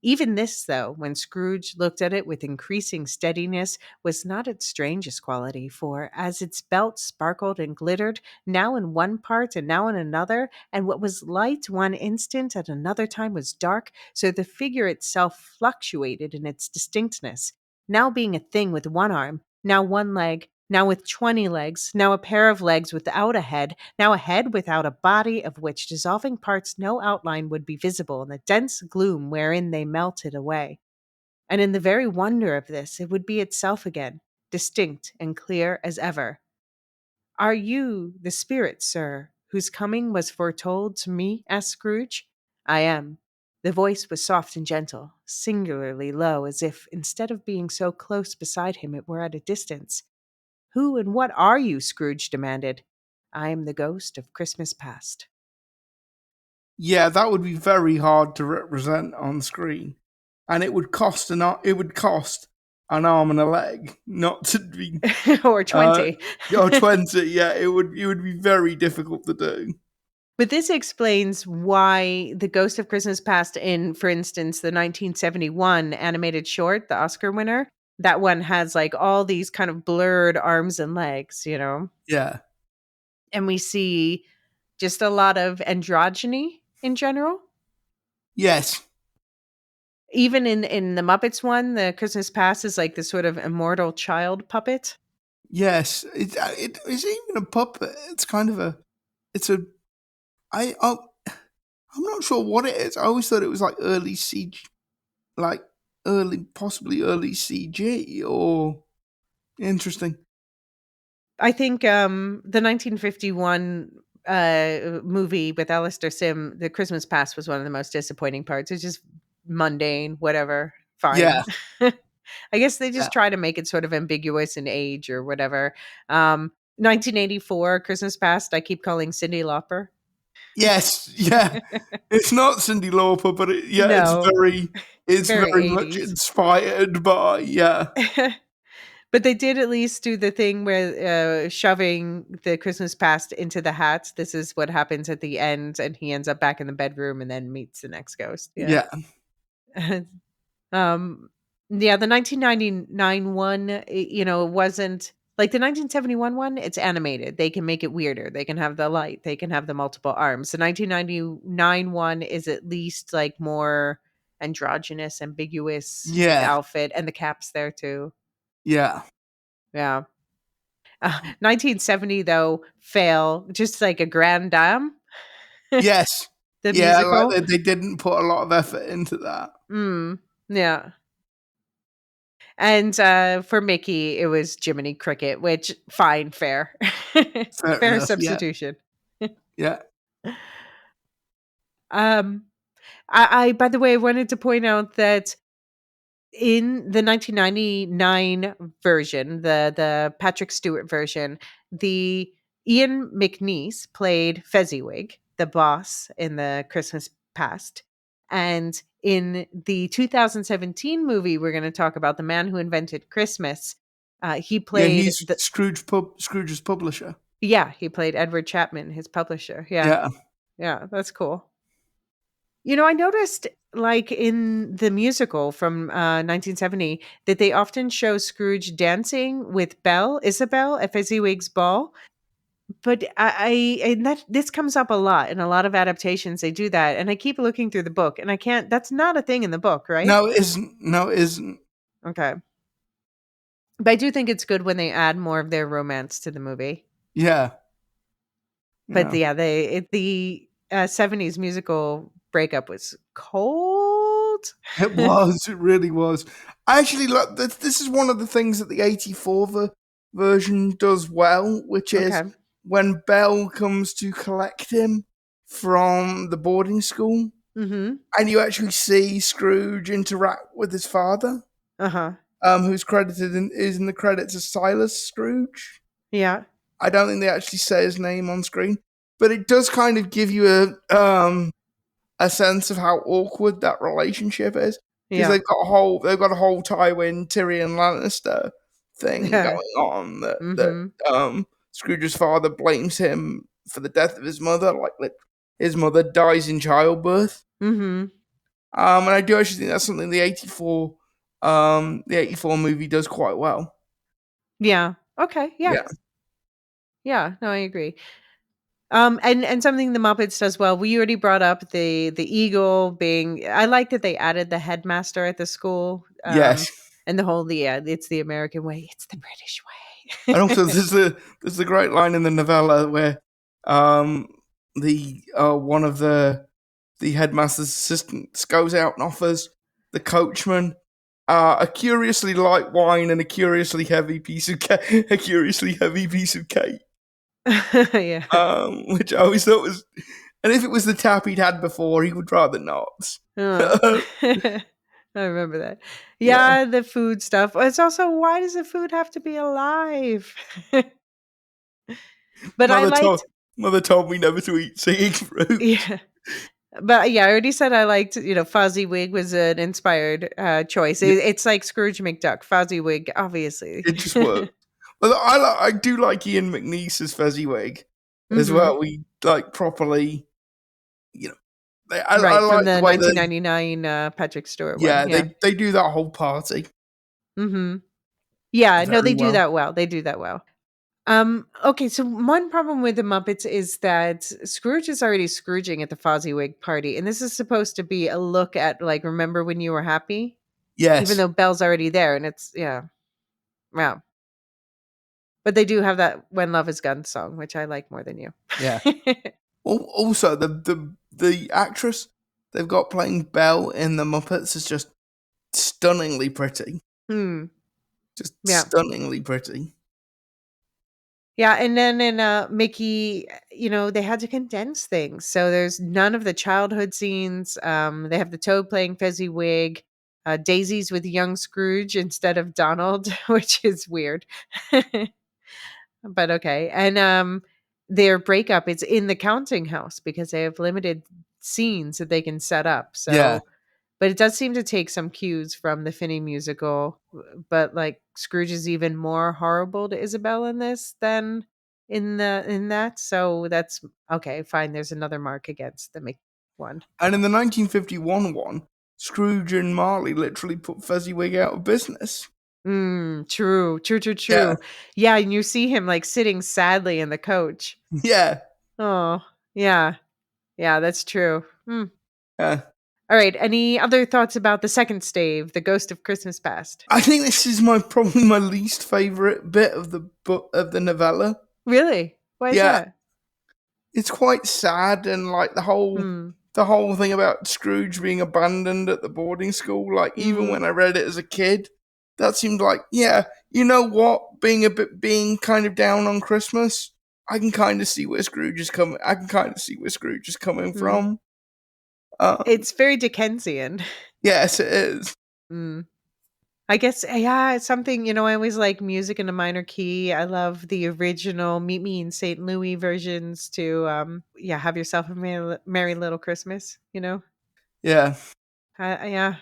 Even this, though, when Scrooge looked at it with increasing steadiness, was not its strangest quality, for as its belt sparkled and glittered, now in one part and now in another, and what was light one instant at another time was dark, so the figure itself fluctuated in its distinctness, now being a thing with one arm, now one leg, now with 20 legs, now a pair of legs without a head, now a head without a body, of which dissolving parts no outline would be visible in the dense gloom wherein they melted away. And in the very wonder of this, it would be itself again, distinct and clear as ever. Are you the spirit, sir, whose coming was foretold to me? Asked Scrooge. I am. The voice was soft and gentle, singularly low, as if instead of being so close beside him, it were at a distance. Who and what are you? Scrooge demanded. I am the ghost of Christmas past. Yeah, that would be very hard to represent on screen, and it would cost an arm and a leg not to be Or uh 20. or 20. Yeah, it would be very difficult to do. But this explains why The Ghost of Christmas Past, in, for instance, the 1971 animated short, the Oscar winner, that one has like all these kind of blurred arms and legs, you know? Yeah. And we see just a lot of androgyny in general. Yes. Even in the Muppets one, the Christmas Past is like this sort of immortal child puppet. Yes. It is even a puppet. It's kind of a. It's a. I. I'm not sure what it is. I always thought it was like early CG, like possibly early CG or interesting. I think the 1951 movie with Alistair Sim, The Christmas Past, was one of the most disappointing parts. It's just mundane, whatever, Yeah. fine. I guess they Yeah. just try to make it sort of ambiguous in age or whatever. 1984 Christmas Past, I keep calling Cyndi Lauper. Yes. Yeah. It's not Cyndi Lauper, but yeah, No, it's it's very very much 80s. inspired by But they did at least do the thing where shoving the Christmas past into the hat. This is what happens at the end, and he ends up back in the bedroom and then meets the next ghost. Yeah. yeah. um, yeah, the 1999 one, wasn't like the 1971 one. It's animated. They can make it weirder. They can have the light. They can have the multiple arms. The 1999 one is at least like more androgynous, ambiguous with the Yeah. outfit and the caps there too. Yeah. Yeah. 1970 though, Fail, just like a grand dame, Yes. the Yeah, like musical. they didn't put a lot of effort into that. Mm, yeah. And for Mickey, it was Jiminy Cricket, which fine, fair. Fair Fair enough. Yeah. substitution. Yeah. um I by the way, I wanted to point out that in the 1999 version, the Patrick Stewart version, the Ian McNeice played Fezziwig, the boss in the Christmas Past. And in the 2017 movie we're going to talk about, The Man Who Invented Christmas, he Yeah, played he's Scrooge's publisher. he played Edward Chapman, his publisher. Yeah. Yeah. Yeah, that's cool. I noticed like in the musical from 1970 that they often show Scrooge dancing with Isabel at Fezziwig's ball. But and that this comes up a lot in a lot of adaptations. They do that, and I keep looking through the book, and I can't. That's not a thing in the book, right? No, it isn't. No, it isn't. Okay, but I do think it's good when they add more of their romance to the movie. Yeah. But Yeah. yeah, the 70s musical breakup was cold. It was. It really was. I actually like this is one of the things that the 84 version does well, which is Okay. when Belle comes to collect him from the boarding school, Mm-hmm. and you actually see Scrooge interact with his father, Uh-huh. who's credited is in the credits as Silas Scrooge. Yeah. I don't think they actually say his name on screen, but it does kind of give you a sense of how awkward that relationship is because Yeah. they've got a whole Tywin Tyrion Lannister thing Yeah. going on that Mhm. Scrooge's father blames him for the death of his mother, like his mother dies in childbirth. Mhm. And I do actually think that's something the 84 movie does quite well. Yeah. Okay. Yeah. Yeah. Yeah. No, I agree. And something the Muppets does well. We already brought up the eagle being. I like that they added the headmaster at the school. Yes. And the whole it's the American way. It's the British And also, way. there's a great line in the novella where the one of the headmaster's assistants goes out and offers the coachman a curiously light wine and a curiously heavy piece of a curiously heavy piece of cake, Yeah. which I always thought was And if it was the tap he'd had before, he would rather not. Oh. I remember that. Yeah. Yeah, the food stuff. It's also, why does the food have to be alive? But I Mother told liked, Mother told me never to eat singing fruit. yeah. But yeah, I already said I liked, Fozziewig was an inspired choice. Yeah, It's like Scrooge McDuck, Fozziewig, obviously. it just worked. Well, I do like Ian McNeese's Fezziwig as Hmm. well. We like properly, you know. I Right, from like the the way they, 1999 Patrick Stewart one. yeah, Yeah. they do that whole party Hmm. Yeah, no, very they do well. that well. They do that well. Okay, so one problem with the Muppets is that Scrooge is already Scrooging at the Fozziewig party, and this is supposed to be a look at, like, remember when you were happy? Even Yes, though Belle's already there, and it's, yeah, wow. But they do have that "When Love Is Gone" song, which I like more than you. yeah. Also, the actress they've got playing Belle in the Muppets is just stunningly pretty. Hmm. Just Yeah. stunningly pretty. Yeah, and then in Mickey, they had to condense things. So there's none of the childhood scenes. They have the Toad playing Fezziwig, Daisy's with young Scrooge instead of Donald, which is weird. But okay. And their breakup is in the counting house because they have limited scenes that they can set up. Yeah. So, but it does seem to take some cues from the Finney musical. But like Scrooge is even more horrible to Isabel in this than in that. So that's okay. Fine. There's another mark against the Mickey one. And in the 1951 one, Scrooge and Marley literally put Fezziwig out of business. True. True. True. Yeah. True. Yeah, and you see him like sitting sadly in the coach. Yeah. Oh, yeah. Yeah, that's true. Hmm. Yeah. All right. Any other thoughts about the second stave, the Ghost of Christmas Past? I think this is probably my least favorite bit of the book of the novella. Really? Why is Yeah, that? it's quite sad, and like Hmm. the whole thing about Scrooge being abandoned at the boarding school. Like even Mm. when I read it as a kid, that seemed like, yeah, you know what, being kind of down on Christmas. I can kind of see where Scrooge is coming. I can kind of see where Scrooge is coming Mm. from. Um, It's very Dickensian. yes, it is. Mm. I guess, yeah, it's something, I always like music in a minor key. I love the original Meet Me in St. Louis versions to, yeah, Have Yourself a Merry Little Christmas. Yeah, Yeah,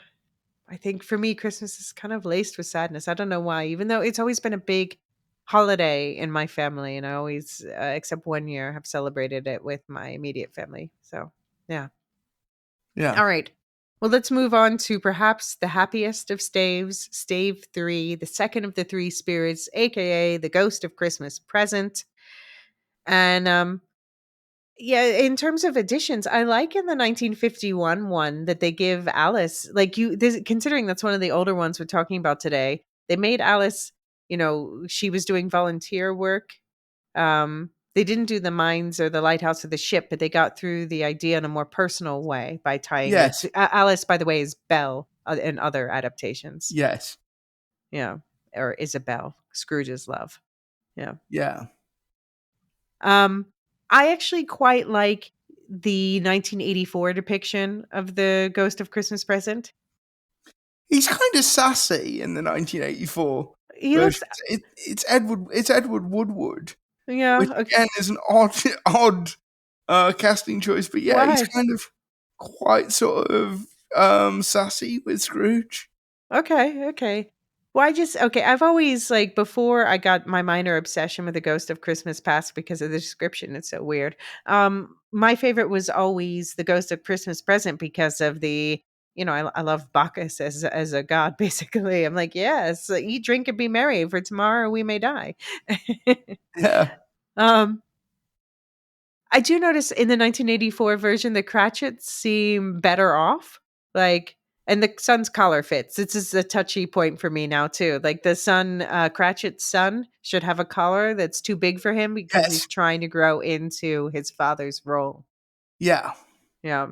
I think for me, Christmas is kind of laced with sadness. I don't know why, even though it's always been a big holiday in my family, and I always, except one year, have celebrated it with my immediate family. So, yeah. yeah. All right. Well, let's move on to perhaps the happiest of staves, stave 3, the second of the three spirits, aka the ghost of Christmas present. And yeah, in terms of additions, I like in the 1951 one that they give Alice, like considering that's one of the older ones we're talking about today. They made Alice, she was doing volunteer work. They didn't do the mines or the lighthouse or the ship, but they got through the idea in a more personal way by tying it Yes, to Alice, by the way, is Belle in other adaptations. yes, Yeah. Or Isabel, Scrooge's love. Yeah. yeah. Um, I actually quite like the 1984 depiction of the Ghost of Christmas Present. He's kind of sassy in the 1984 He looks, version. It's Edward Woodward, yeah. which Okay. again is an odd casting choice. But yeah, he's Why? kind of quite sort of sassy with Scrooge. Okay, okay. Well, okay, I've always like before I got my minor obsession with the Ghost of Christmas Past because of the description. It's so weird. My favorite was always the Ghost of Christmas Present because of I love Bacchus as a god. Basically, I'm like, yes, eat, drink, and be merry, for tomorrow we may die. Yeah, um, I do notice in the 1984 version, the Cratchits seem better off. Like, and the son's collar fits. This is a touchy point for me now too. Like the son, Cratchit's son, should have a collar that's too big for him because he's yes, trying to grow into his father's role. yeah, Yeah,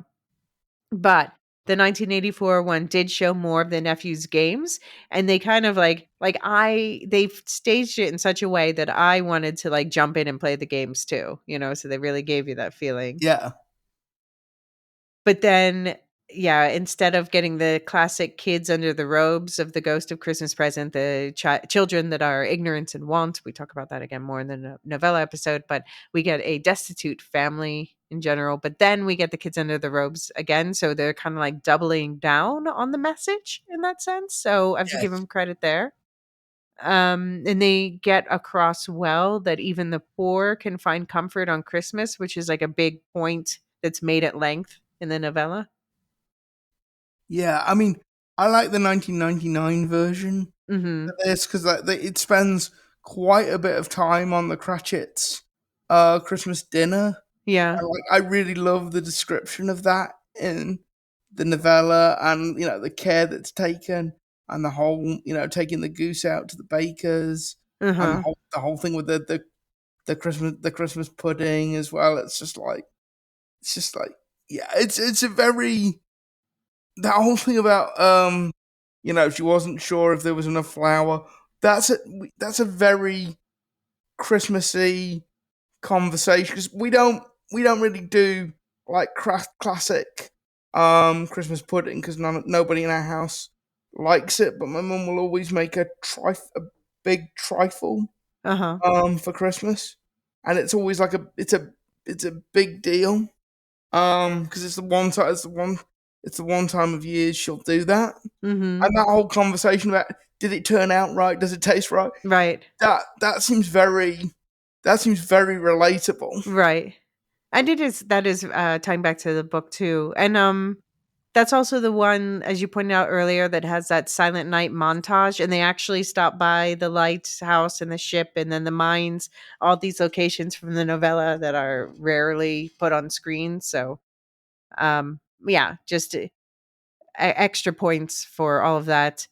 but the 1984 one did show more of the nephew's games, and they kind of they've staged it in such a way that I wanted to like jump in and play the games too. So they really gave you that feeling. yeah. But then, yeah, instead of getting the classic kids under the robes of the ghost of Christmas present, the children that are ignorant and want, we talk about that again more in the novella episode, but we get a destitute family in general. But then we get the kids under the robes again. So they're kind of like doubling down on the message in that sense. So I have to give Yes. them credit there. And they get across well that even the poor can find comfort on Christmas, which is like a big point that's made at length in the novella. Yeah, I mean, I like the 1999 version Mhm. of this because it spends quite a bit of time on the Cratchits Christmas dinner. Yeah. I really love the description of that in the novella, and the care that's taken, and the whole taking the goose out to the bakers, and Uh-huh. the whole thing with the Christmas pudding as well. It's just like yeah, it's a very that whole thing about she wasn't sure if there was enough flour. That's a very Christmassy conversation because we don't really do like classic Christmas pudding because nobody in our house likes it. But my mum will always make a big trifle Uh-huh. for Christmas, and it's always like it's a big deal because it's the one time of year she'll do that. Mhm. And that whole conversation about did it turn out right? Does it taste right? Right. That seems very relatable. Right. And that is tying back to the book too. And that's also the one, as you pointed out earlier, that has that Silent Night montage, and they actually stop by the lighthouse and the ship and then the mines, all these locations from the novella that are rarely put on screen. So, yeah, just extra points for all of that.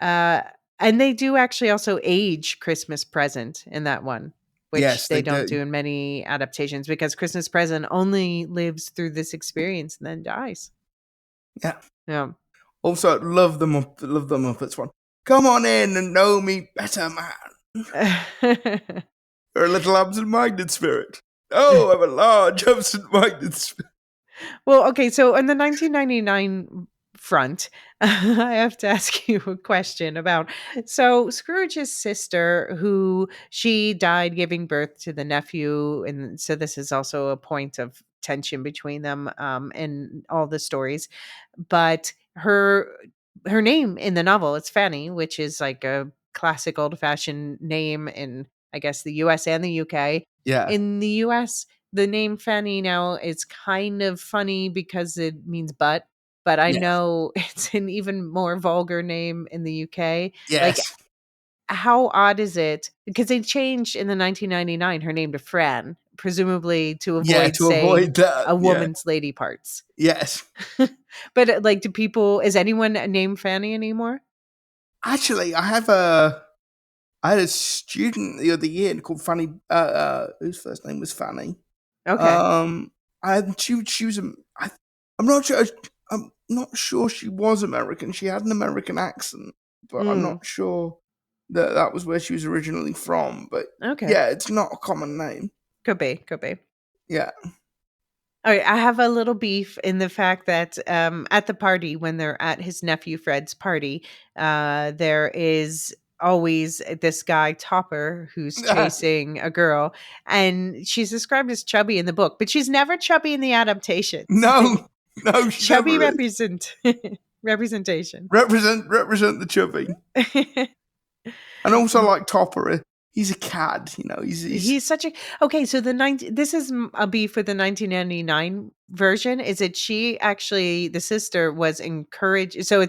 Uh, and they do actually also age Christmas Present in that one, which Yes, they they don't do. do in many adaptations because Christmas Present only lives through this experience and then dies. Yeah. Yeah. Also, love the Muppets one. Come on in and know me better, man. You're a little absent-minded spirit. Oh, I'm a large absent-minded spirit. Well, okay, so on the 1999 front, I have to ask you a question about so Scrooge's sister, who she died giving birth to the nephew, and so this is also a point of tension between them in all the stories. But her name in the novel is Fanny, which is like a classic old-fashioned name in I guess the US and the UK. Yeah. In the US, the name Fanny now is kind of funny because it means but I Yes. know it's an even more vulgar name in the UK. Like, Yes. how odd is it? Because they changed in the 1999 her name to Fran, presumably to Yeah, avoid to saying avoid that. a Yeah. woman's lady parts. Yes. But like, do people? Is anyone named Fanny anymore? Actually, I had a student the other year called Fanny, whose first name was Fanny. Okay. Um, and she was I'm not sure. I'm not sure she was American. She had an American accent, but I'm Mm, not sure that was where she was originally from. But okay. yeah, it's not a common name. Could be. Could be. Yeah. All right, I have a little beef in the fact that at the party, when they're at his nephew Fred's party, there is always this guy Topper who's chasing a girl, and she's described as chubby in the book, but she's never chubby in the adaptations. No, no, she Chubby never is. representation. Represent the chubby, and also like Topper. He's a cad. He's He's such a okay. So the 19 this is a beef with the 1999 version. Is that she actually the sister was encouraged? So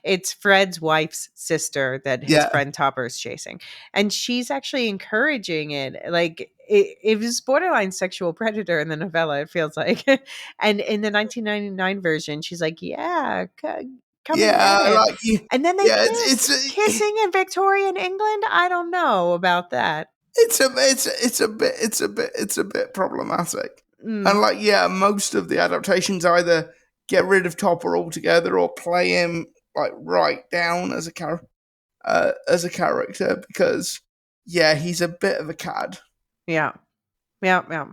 it's Fred's wife's sister that his yeah, friend Topper is chasing, and she's actually encouraging it. Like it was borderline sexual predator in the novella. It feels like, and in the 1999 version, she's like, "Yeah, come and get yeah, it," like and then they yeah. kiss. Kissing in Victorian England? I don't know about that. It's a bit problematic. And Mm, like yeah, most of the adaptations either get rid of Topper altogether or play him like right down as a character because yeah, he's a bit of a cad. yeah. Yeah, yeah.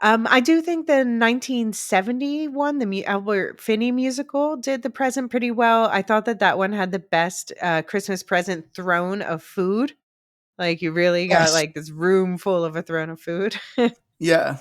I do think the 1971, Albert Finney musical, did The Present pretty well. I thought that that one had the best Christmas present throne of food. Like you really got Yes. like this room full of a throne of food. Yeah.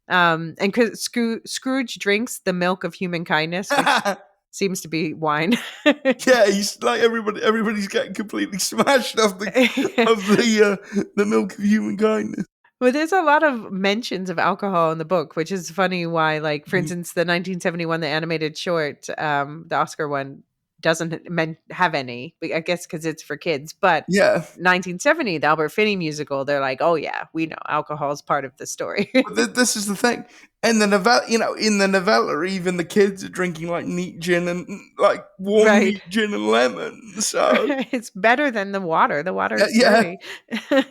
And Scrooge drinks the milk of human kindness, which seems to be wine. Yeah, he's like everybody's getting completely smashed of the milk of human kindness. Well, there's a lot of mentions of alcohol in the book, which is funny why, like, for instance, the 1971, the animated short, the Oscar one, doesn't have any, I guess because it's for kids. But Yeah. 1970, the Albert Finney musical, they're like, oh, yeah, we know alcohol is part of the story. But this is the thing. In the novella, in the novella, even the kids are drinking like neat gin and like warm Right. neat gin and lemon. So It's better than the water. The water yeah, is yeah. dirty.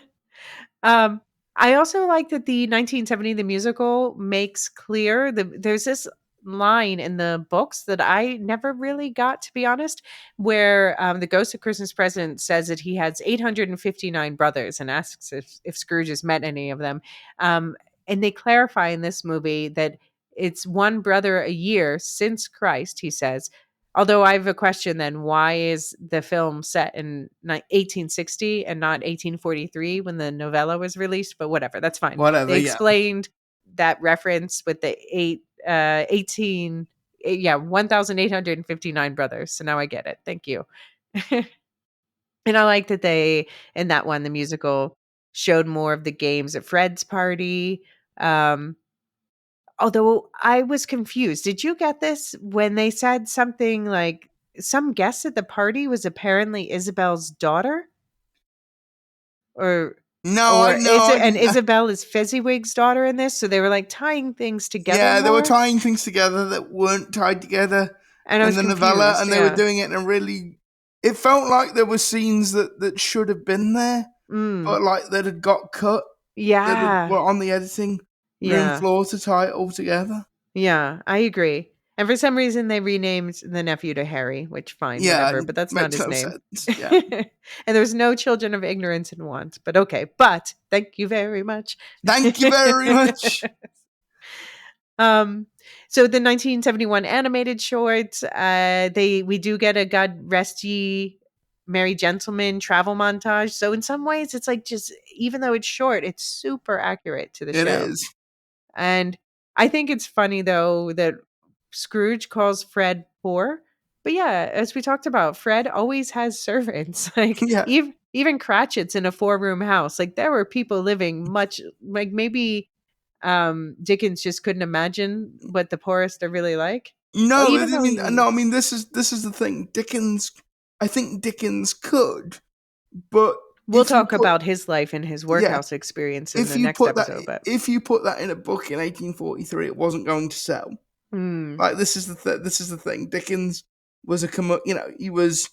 Um, I also like that the 1970 the musical makes clear there's this line in the books that I never really got, to be honest, where the Ghost of Christmas Present says that he has 859 brothers and asks if Scrooge has met any of them. And they clarify in this movie that it's one brother a year since Christ, he says. Although I have a question then, why is the film set in 1860 and not 1843 when the novella was released? But whatever, that's fine. Whatever. They Yeah. explained that reference with the 1,859 brothers. So now I get it. Thank you. And I like that they, in that one, the musical showed more of the games at Fred's party. Um, Although I was confused. Did you get this when they said something like some guest at the party was apparently Isabel's daughter? Or No, I or no, is I it and didn't. Isabel is Fezziwig's daughter in this? So they were like tying things together Yeah, they were more? tying things together that weren't tied together And I in was the novella, confused. and they were Yeah. doing it in a really. It felt like there were scenes that should have been there, Mm. but like that had got cut, that Yeah. were on the editing room Yeah. floor to tie it all together. Yeah, I agree. And for some reason they renamed the nephew to Harry, which fine, Yeah, whatever, but that's not makes his no name. sense. Yeah. And there's no children of ignorance and want, but okay. But thank you very much. Thank you very much. um so the 1971 animated short, we do get a God Rest Ye Merry Gentlemen travel montage. So in some ways it's like, just even though it's short, it's super accurate to the It show. is. And I think it's funny though that Scrooge calls Fred poor. But yeah, as we talked about, Fred always has servants. Like Yeah. even Cratchit's in a four-room house. Like there were people living much, like maybe Dickens just couldn't imagine what the poorest are really like. Well, No, I even though mean, no, he I mean, this is the thing. Dickens, I think Dickens could, but we'll if you talk put, about his life and his yeah, workhouse experience in if the you next put that, episode, but if you put that in a book in 1843, it wasn't going to sell. hmm, Like this is the thing. Dickens was he was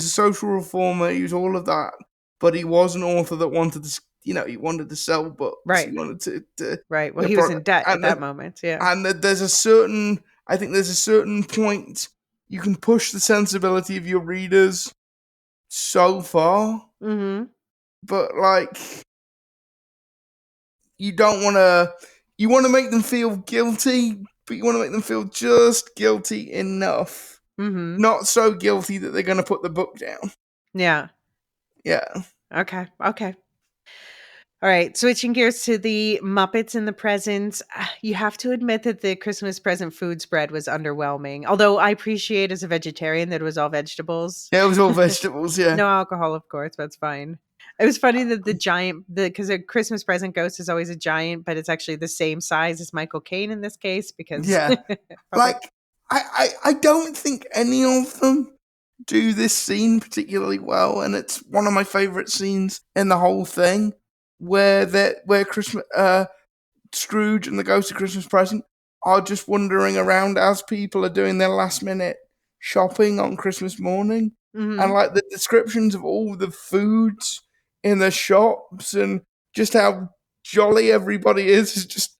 a social reformer. He was all of that, but he was an author that wanted to, he wanted to sell books. He right, wanted to right. Well, get he was in product, debt at and that moment. Yeah. there's a certain, I think there's a certain point you can push the sensibility of your readers so far, Mm-hmm. but like you don't want to. You want to make them feel guilty, but you want to make them feel just guilty enough, Mm-hmm. not so guilty that they're going to put the book down. Yeah. Yeah. Okay. Okay. All right, switching gears to the Muppets and the presents. You have to admit that the Christmas present food spread was underwhelming. Although I appreciate as a vegetarian that it was all vegetables. Yeah, it was all vegetables, yeah. No alcohol, of course, that's fine. It was funny that because a Christmas present ghost is always a giant, but it's actually the same size as Michael Caine in this case because Yeah. puppet. Like, I don't think any of them do this scene particularly well, and it's one of my favourite scenes in the whole thing, where Christmas Scrooge and the Ghost of Christmas Present are just wandering around as people are doing their last minute shopping on Christmas morning. And Hmm. like the descriptions of all the foods in the shops and just how jolly everybody is just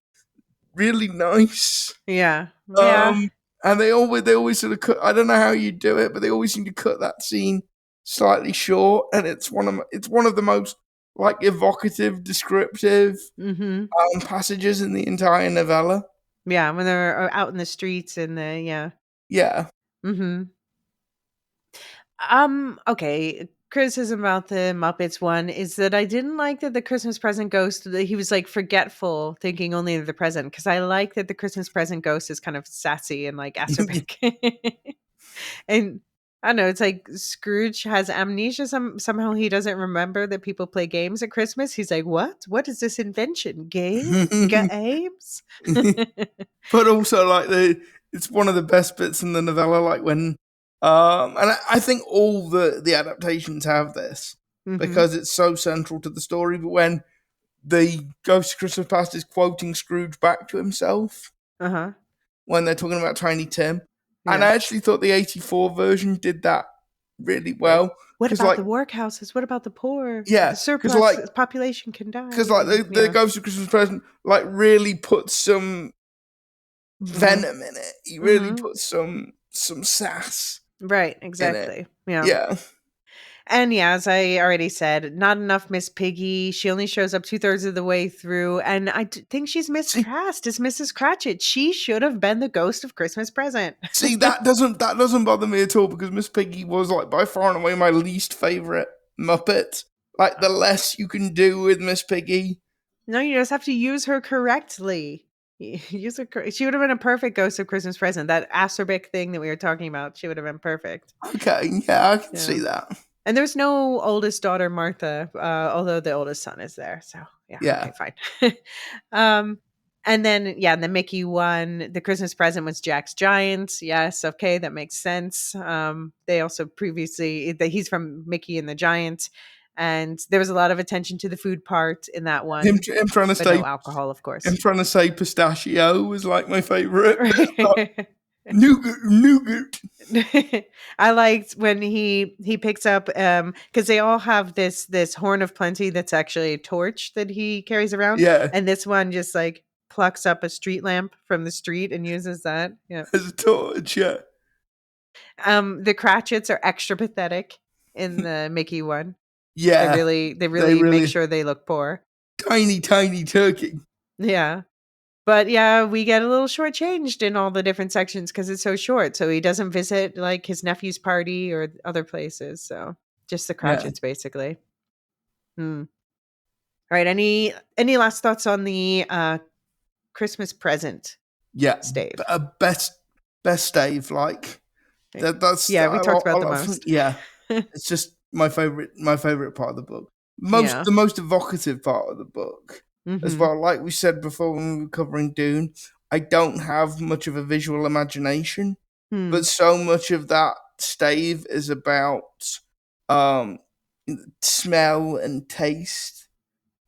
really nice. Yeah. Yeah. Um, and they always sort of cut. I don't know how you do it, but they always seem to cut that scene slightly short, and it's one of the most like evocative, descriptive Mhm. passages in the entire novella. Yeah, when they're out in the streets and yeah. Yeah. Mhm. Okay. Criticism about the Muppets one is that I didn't like that the Christmas present ghost that he was like forgetful, thinking only of the present. Because I like that the Christmas present ghost is kind of sassy and like acerbic. And I don't know, it's like Scrooge has amnesia. Somehow he doesn't remember that people play games at Christmas. He's like, "What? What is this invention? Games?" But also like it's one of the best bits in the novella, like when and I think all the adaptations have this Mhm. because it's so central to the story. But when the Ghost of Christmas Past is quoting Scrooge back to himself Uh-huh. when they're talking about Tiny Tim, and Yeah. I actually thought the '84 version did that really Right. well What because about like the workhouses? What about the poor? The yeah, surplus population can die. because like And the yeah. Ghost of Christmas Present like really puts some Mhm. venom in it. He really Mhm. puts some sass Right, in it. exactly. Yeah. Yeah. And yeah, as I already said, not enough Miss Piggy. She only shows up 2/3 of the way through, and think she's See, miscast as Mrs. Cratchit. She should have been the ghost of Christmas Present. that doesn't bother me at all because Miss Piggy was like by far and away my least favorite Muppet. Like the less you can do with Miss Piggy. No, you just have to use her correctly. Use her. She would have been a perfect ghost of Christmas Present. That acerbic thing that we were talking about, she would have been perfect. Okay, yeah, I can Yeah. see that. And there's no oldest daughter, Martha, although the oldest son is there. So yeah, Yeah. okay, fine. um, and then yeah, the Mickey one, the Christmas present was Jack's Giant. Yes, okay, that makes sense. They also previously that he's from Mickey and the Giant, and there was a lot of attention to the food part in that Him, one, him trying to but say no alcohol, of him course. trying to say pistachio was like my favorite. Right. Nougat. I liked when he picks up because they all have this horn of plenty that's actually a torch that he carries around, Yeah, and this one just like plucks up a street lamp from the street and uses that. Yeah. as a torch. Yeah, The Cratchits are extra pathetic in the Mickey one. They yeah. really they They really make really sure they look poor. tiny turkey. Yeah. But yeah, we get a little shortchanged in all the different sections because it's so short. So he doesn't visit like his nephew's party or other places. So just the Yeah, Cratchits, basically. Hmm. All right. Any last thoughts on the Christmas present yeah. stave? Best Dave. Like Right. that's Yeah, we talked a about the lot of, most. yeah. It's just my favorite part of the book. Yeah. The most evocative part of the book as Mm-hmm. well. Like we said before when we were covering Dune, I don't have much of a visual imagination, Hmm. but so much of that stave is about um smell and taste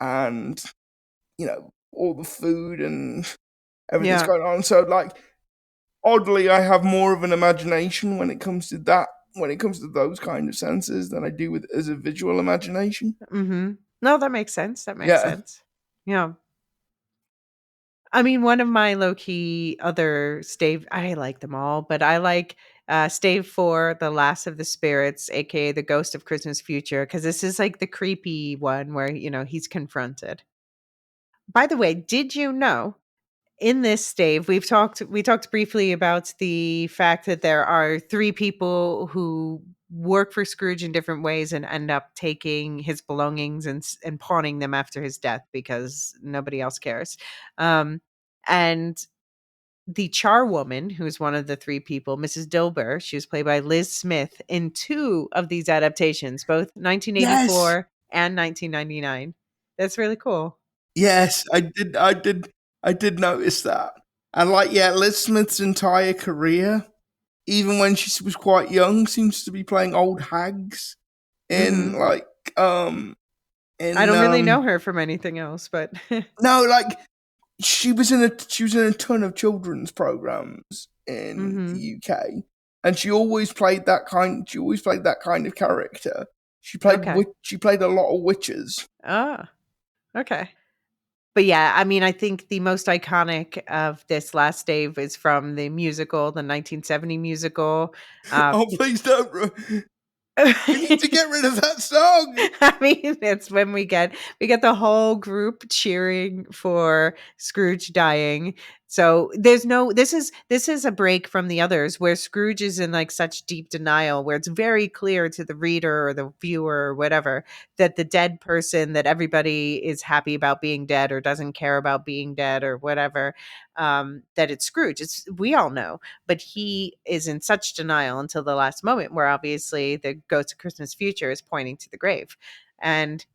and all the food and everything's Yeah. going on. So like oddly, I have more of an imagination when it comes to that, when it comes to those kind of senses than I do with as a visual imagination. Mm-hmm. No, that makes sense. That makes Yeah, sense. Yeah. I mean, one of my low key other stave, I like them all, but I like stave 4, The Last of the Spirits, aka The Ghost of Christmas Future, because this is like the creepy one where, he's confronted. By the way, did you know in this stave we talked briefly about the fact that there are 3 people who work for Scrooge in different ways and end up taking his belongings and pawning them after his death because nobody else cares. And the charwoman, who's one of the 3 people, Mrs. Dilber, she was played by Liz Smith in 2 of these adaptations, both yes, 1984 and 1999. That's really cool. yes, I did notice that. And like, yeah, Liz Smith's entire career, even when she was quite young, seems to be playing old hags in Mhm. like um I in don't really know her from anything else, but no, like she was in a ton of children's programs in the Mhm. UK, and she always played that kind of character. Okay. She played a lot of witches. Ah, okay. But yeah, I mean, I think the most iconic of this last stave is from the musical, the 1970 musical. Uh, Oh, please don't! We need to get rid of that song. I mean, it's when we get the whole group cheering for Scrooge dying. So there's no this is a break from the others where Scrooge is in like such deep denial where it's very clear to the reader or the viewer or whatever that the dead person that everybody is happy about being dead or doesn't care about being dead or whatever, that it's Scrooge. It's we all know, but he is in such denial until the last moment where obviously the ghost of Christmas future is pointing to the grave. And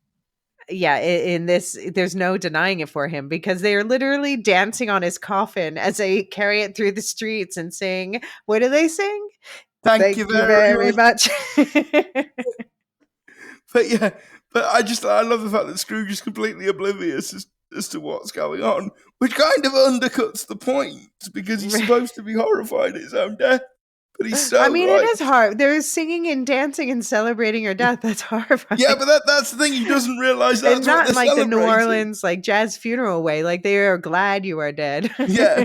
yeah, in this, there's no denying it for him because they are literally dancing on his coffin as they carry it through the streets and sing, what do they sing? Thank you Thank you very very much. much. But yeah, but I love the fact that Scrooge is completely oblivious as to what's going on, which kind of undercuts the point because he's supposed to be horrified at his own death, but he's I so mean, it like, is hard. There's singing and dancing and celebrating her death. That's yeah, horrifying. but that's the thing. He doesn't realize And that's what not they're in like the New celebrating. Orleans like jazz funeral way. Like they are glad you are dead. Yeah,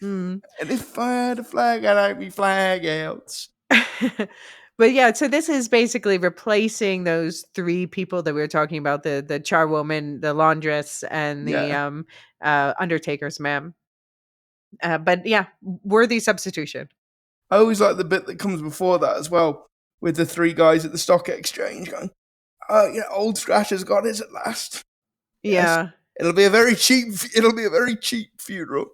Mm. and if I had a flag, I'd have me flag out. But yeah, so this is basically replacing those three people that we were talking about, the charwoman, the laundress, and the Yeah, undertaker's man. But yeah, worthy substitution. I always like the bit that comes before that as well, with the three guys at the stock exchange going, old Scratch has got his at last. Yes, Yeah. it'll be a very cheap. It'll be a very cheap funeral.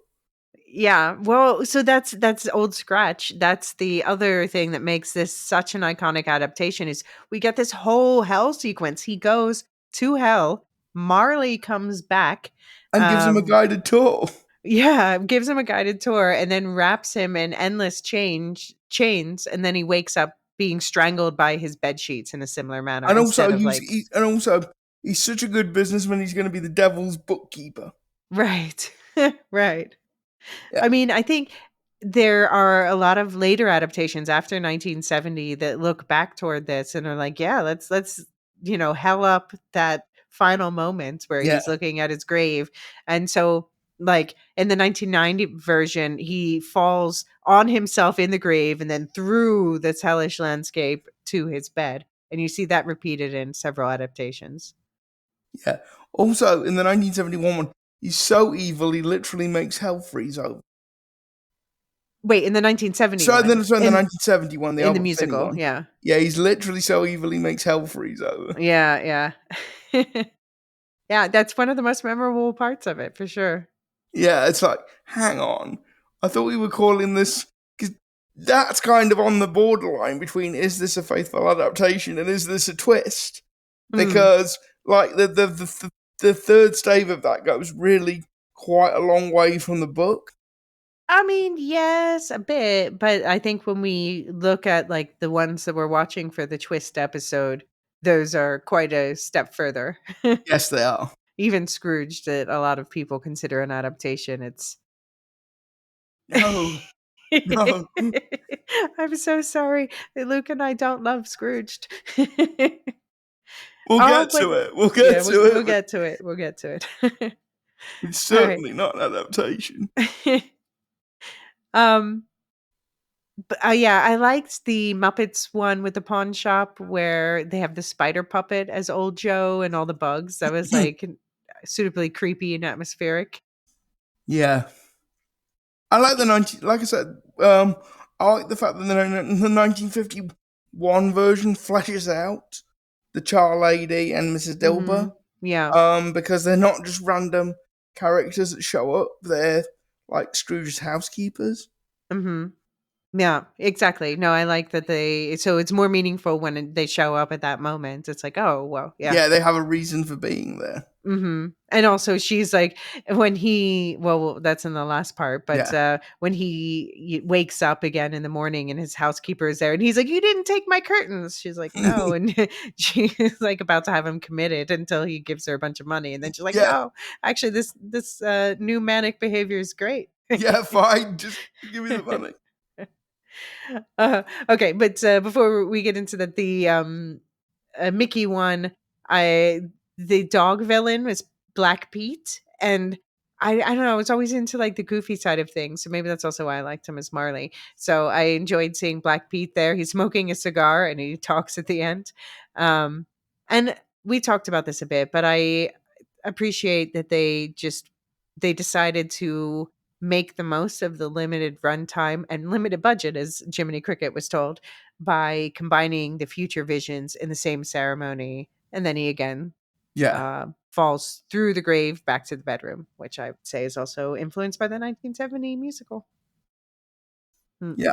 Yeah. Well, so that's Old Scratch. That's the other thing that makes this such an iconic adaptation is we get this whole hell sequence. He goes to hell. Marley comes back. And gives him a Um guided tour. yeah, gives him a guided tour and then wraps him in endless chains and then he wakes up being strangled by his bed sheets in a similar manner And instead also, of like he's such a good businessman. He's going to be the devil's bookkeeper. right. Right. Yeah, I mean, I think there are a lot of later adaptations after 1970 that look back toward this and are like, yeah, let's hell up that final moment where yeah, he's looking at his grave. And so like in the 1990 version, he falls on himself in the grave and then through this hellish landscape to his bed. And you see that repeated in several adaptations. yeah. Also, in the 1971 one, he's so evil he literally makes hell freeze over. Wait, in the So in the in 1971, the in the Albert Finney musical, one, yeah. yeah, he's literally so evil he makes hell freeze over. Yeah, yeah. Yeah, that's one of the most memorable parts of it for sure. Yeah, it's like, hang on, I thought we were calling this because that's kind of on the borderline between is this a faithful adaptation and is this a twist? Mm. Because like the third stave of that goes really quite a long way from the book. I mean, yes, a bit, but I think when we look at like the ones that we're watching for the twist episode, those are quite a step further. Yes, they are. Even Scrooge, that a lot of people consider an adaptation, it's No, no. I'm so sorry. Luke and I don't love Scrooged. We'll Oh, get but to it. We'll yeah, get we'll, to we'll it. But get to it. We'll get to it. it's All right. certainly not an adaptation. um But, yeah, I liked the Muppets one with the pawn shop where they have the spider puppet as Old Joe and all the bugs. That was, like, suitably creepy and atmospheric. Yeah, I like the 19. Like I said, I like the fact that the 1951 version fleshes out the Char Lady and Mrs. Dilber. Mhm. Yeah. Because they're not just random characters that show up; they're like Scrooge's housekeepers. Mhm. Yeah, exactly. No, I like that so it's more meaningful when they show up at that moment. It's like, "Oh, well, yeah." Yeah, they have a reason for being there. Mhm. And also she's like when that's in the last part, but, Yeah, when wakes up again in the morning and his housekeeper is there and he's like, "You didn't take my curtains." She's like, "No." And she's, like, about to have him committed until he gives her a bunch of money, and then she's like, yeah, "No, actually this new manic behavior is great." yeah. Fine, just give me the money. Okay, but, before we get into that, Mickey one, I the dog villain was Black Pete, and I don't know, I was always into, like, the goofy side of things, so maybe that's also why I liked him as Marley. So I enjoyed seeing Black Pete there. He's smoking a cigar and he talks at the end. Um, and we talked about this a bit, but I appreciate that they decided to make the most of the limited runtime and limited budget, as Jiminy Cricket was told, by combining the future visions in the same ceremony, and then he again Yeah, falls through the grave back to the bedroom, which I would say is also influenced by the 1970 musical. Hmm. yeah.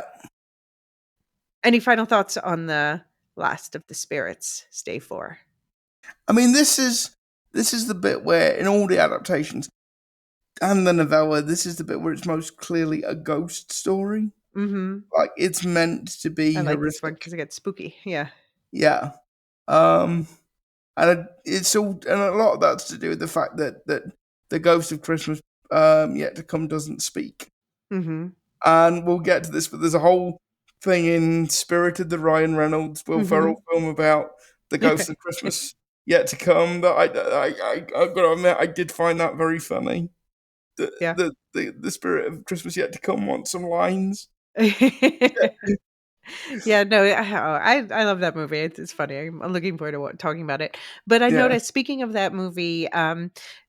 Any final thoughts on the Last of the Spirits, Stay 4? I mean, this is the bit where in all the adaptations and the novella, this is the bit where it's most clearly a ghost story. Mhm. Like it's meant to I be like this one horrific. because it gets spooky. Yeah. Yeah. And it's all, and a lot of that's to do with the fact that the ghost of Christmas yet to come doesn't speak. Mhm. And we'll get to this, but there's a whole thing in Spirited, the Ryan Reynolds, Will Ferrell Mhm. film about the ghost of Christmas yet to come. That I've got to admit, I did find that very funny. The Yeah. the spirit of Christmas yet to come wants some lines. Yeah, no, I love that movie. It's funny. I'm looking forward to talking about it. But I Yeah. noticed, speaking of that movie,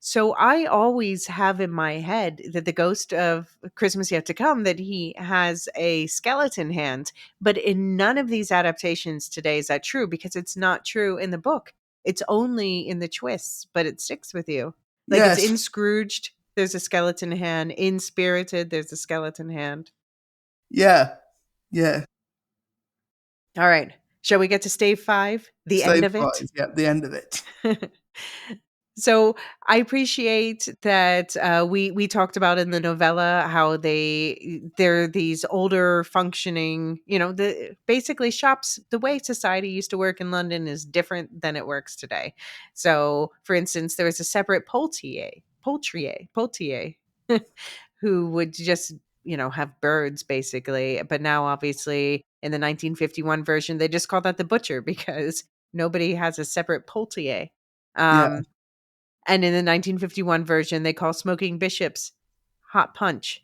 so I always have in my head that the ghost of Christmas Yet to Come, that he has a skeleton hand. But in none of these adaptations today is that true, because it's not true in the book. It's only in the twists, but it sticks with you. Like it's Yes. in Scrooged, there's a skeleton hand. In Spirited, there's a skeleton hand. Yeah. Yeah. All right. Shall we get to Stave 5, the end Save of it? five. Yeah. The end of it. So I appreciate that we talked about in the novella how they're these older functioning, the basically shops. The way society used to work in London is different than it works today. So, for instance, there was a separate poultier, who would just have birds basically. But now, obviously, in the 1951 version, they just call that the butcher because nobody has a separate poultier. Yeah. Um, and in the 1951 version, they call smoking bishops hot punch,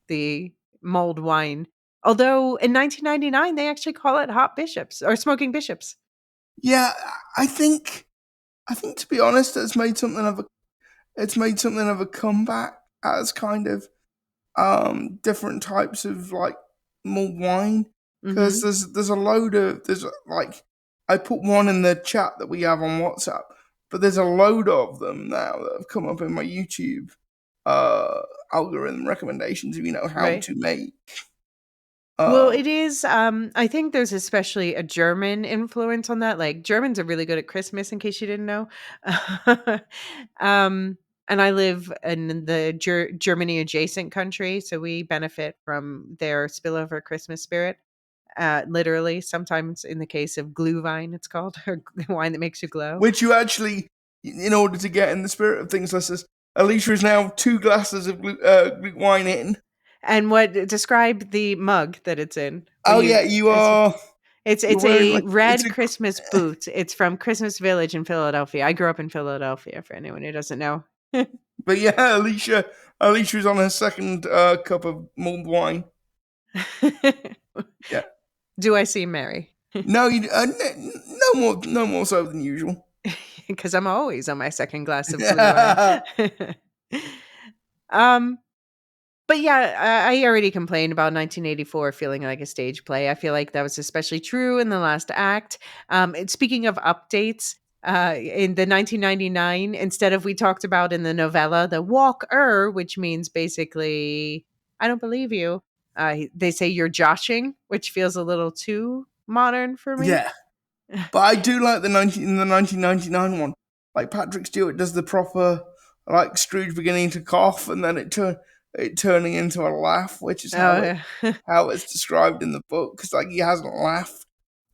the mulled wine. Although in 1999, they actually call it hot bishops or smoking bishops. Yeah. I think. I think to be honest, it's made something of a comeback as kind of different types of like mulled wine, because Hmm. there's a load of there's like I put one in the chat that we have on WhatsApp, but there's a load of them now that have come up in my YouTube uh algorithm recommendations of how Right. to make Well, um it is. I think there's especially a German influence on that. Like Germans are really good at Christmas, in case you didn't know. um, and I live in the Germany adjacent country, so we benefit from their spillover Christmas spirit. Literally, sometimes in the case of Glühwein, it's called, or wine that makes you glow. which you actually, in order to get in the spirit of things, let's just Alicia is now 2 glasses of wine in. And what describe the mug that it's in when Oh you yeah, you it's are. You're it's wearing a like it's red a. Christmas boot. It's from Christmas Village in Philadelphia. I grew up in Philadelphia, for anyone who doesn't know. But yeah, Alicia's on her second cup of mulled wine. Yeah. Do I seem merry? No, no more so than usual. Because I'm always on my second glass of Glühwein. um, But yeah, I already complained about 1984 feeling like a stage play. I feel like that was especially true in the last act. And speaking of updates, in the 1999, instead of we talked about in the novella, the walker, which means basically, I don't believe you. They say you're joshing, which feels a little too modern for me. Yeah, but I do like the 1999 one. Like Patrick Stewart does the proper like Scrooge beginning to cough and then it turning into a laugh, which is Oh, how it yeah. how it's described in the book, because like he hasn't laughed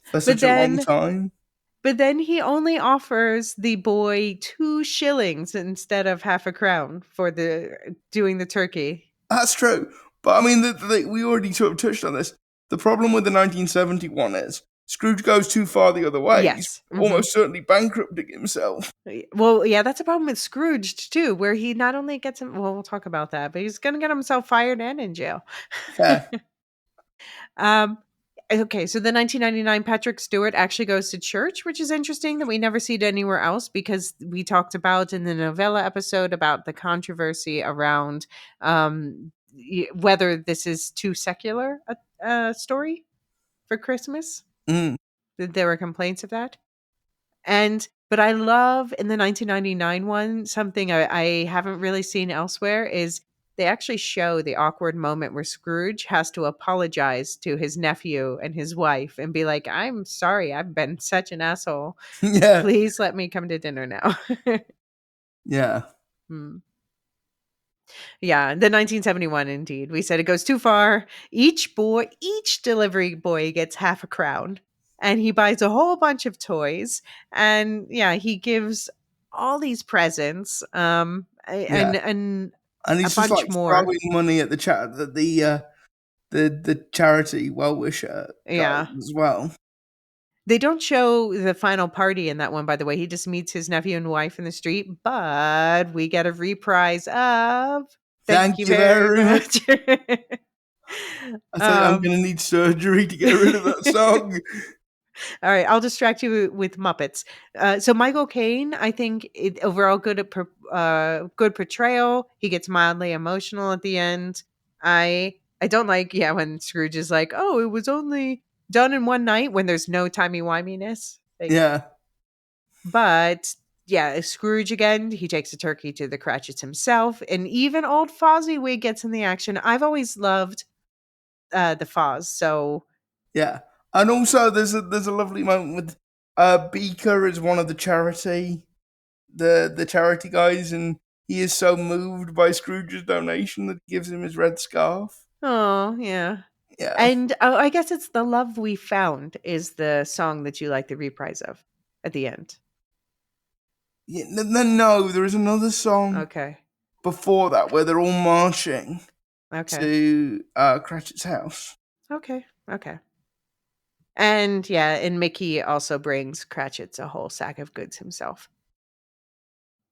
for but such a long then time. But then he only offers the boy 2 shillings instead of half a crown for the doing the turkey. That's true, but I mean, we already sort of touched on this. The problem with the 1971 is Scrooge goes too far the other way. He's Yes. Hmm. almost certainly bankrupting himself. Well, yeah, that's a problem with Scrooge too, where he not only gets him. Well, we'll talk about that, but he's gonna get himself fired and in jail. Yeah. um, okay, so the 1999 Patrick Stewart actually goes to church, which is interesting that we never see it anywhere else because we talked about in the novella episode about the controversy around whether this is too secular a story for Christmas. Mm. There were complaints of that. But I love in the 1999 one, something I haven't really seen elsewhere is they actually show the awkward moment where Scrooge has to apologize to his nephew and his wife and be like, "I'm sorry, I've been such an asshole. Yeah. Please let me come to dinner now." Yeah. Hmm. Yeah, the 1971 indeed. We said it goes too far. Each delivery boy gets half a crown and he buys a whole bunch of toys and yeah, he gives all these presents Yeah. and And a he's just bunch like more. throwing money at the charity well wisher guys Yeah. as well. They don't show the final party in that one, by the way. He just meets his nephew and wife in the street, but we get a reprise of Thank Thank You you Very very much. Much. I thought I'm um gonna need surgery to get rid of that song. All right, I'll distract you with Muppets. So Michael Caine, I think overall good portrayal. He gets mildly emotional at the end. I don't like when Scrooge is like, oh, it was only done in one night when there's no timey wiminess. Like, Yeah. but yeah, Scrooge again. He takes a turkey to the Cratchits himself, and even old Fozziewig gets in the action. I've always loved the Foz, so Yeah. And also there's a lovely moment with Beaker is one of the charity guys, and he is so moved by Scrooge's donation that he gives him his red scarf. oh yeah. Yeah. And, I guess it's "The Love We Found" is the song that you like the reprise of at the end. Yeah, no, there is another song Okay. before that where they're all marching Okay. to Cratchit's house. Okay. Okay. And, yeah, and Mickey also brings Cratchits a whole sack of goods himself.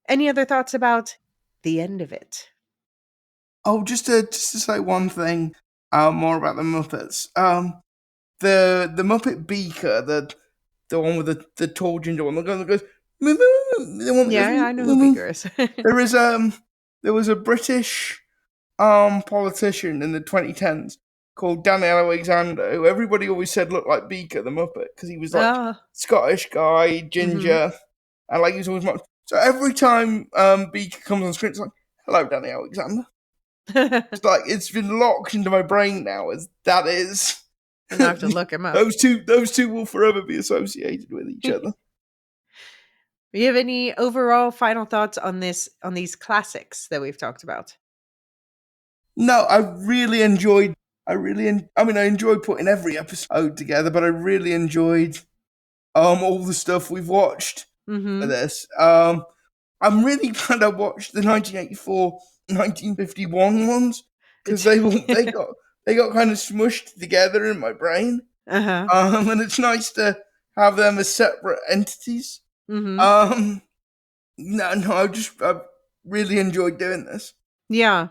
Any other thoughts about the end of it? Oh, just to say one thing more about the Muppets. The Muppet Beaker, the one with the tall ginger one, the guy that goes, the one that Yeah, I know who goes, Beaker is. there is there was a British politician in the 2010s called Daniel Alexander, who everybody always said looked like Beaker the Muppet because he was like Ah, Scottish guy, mhm. ginger, and like he was always much. So every time Beaker comes on screen, it's like, "Hello, Danny Alexander." It's like it's been locked into my brain now. As that is, And I have to look him up. those two will forever be associated with each other. Do you have any overall final thoughts on these classics that we've talked about? No, I really enjoyed. I mean, I enjoyed putting every episode together, but I really enjoyed all the stuff we've watched for Mhm. this. I'm really glad I watched the 1984, 1951 ones because It's they got kind of smushed together in my brain. Uh-huh. And it's nice to have them as separate entities. Mhm. Um, no, I really enjoyed doing this. Yeah.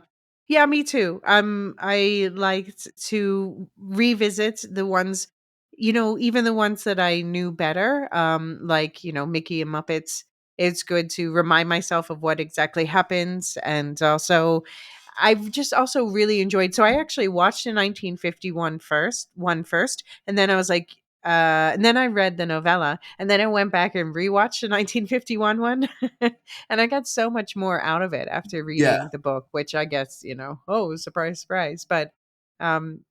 Yeah, me too. I liked to revisit the ones, even the ones that I knew better, like, Mickey and Muppets. It's good to remind myself of what exactly happens. And also, I've just also really enjoyed. So I actually watched the 1951 first, and then I was like, and then I read the novella, and then I went back and rewatched the 1951 one, and I got so much more out of it after Yeah, reading the book, which I guess oh, surprise, surprise. But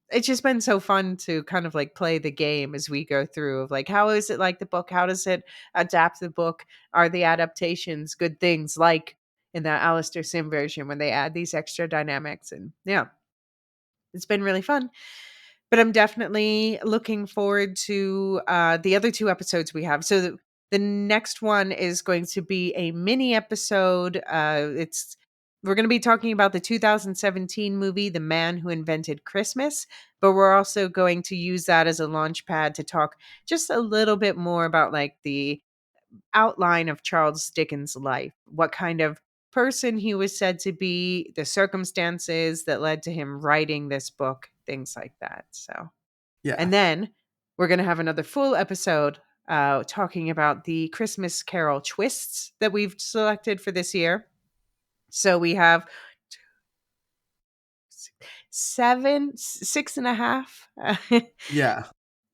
it's just been so fun to kind of like play the game as we go through of like how is it like the book? How does it adapt the book? Are the adaptations good things like in the Alistair Sim version when they add these extra dynamics. And yeah, it's been really fun. But I'm definitely looking forward to the other two episodes we have. So the next one is going to be a mini episode. It's We're going to be talking about the 2017 movie, The Man Who Invented Christmas, but we're also going to use that as a launch pad to talk just a little bit more about like the outline of Charles Dickens' life, what kind of person he was said to be, the circumstances that led to him writing this book, things like that. So, Yeah. and then we're going to have another full episode talking about the Christmas Carol twists that we've selected for this year. So we have six and a half. Yeah.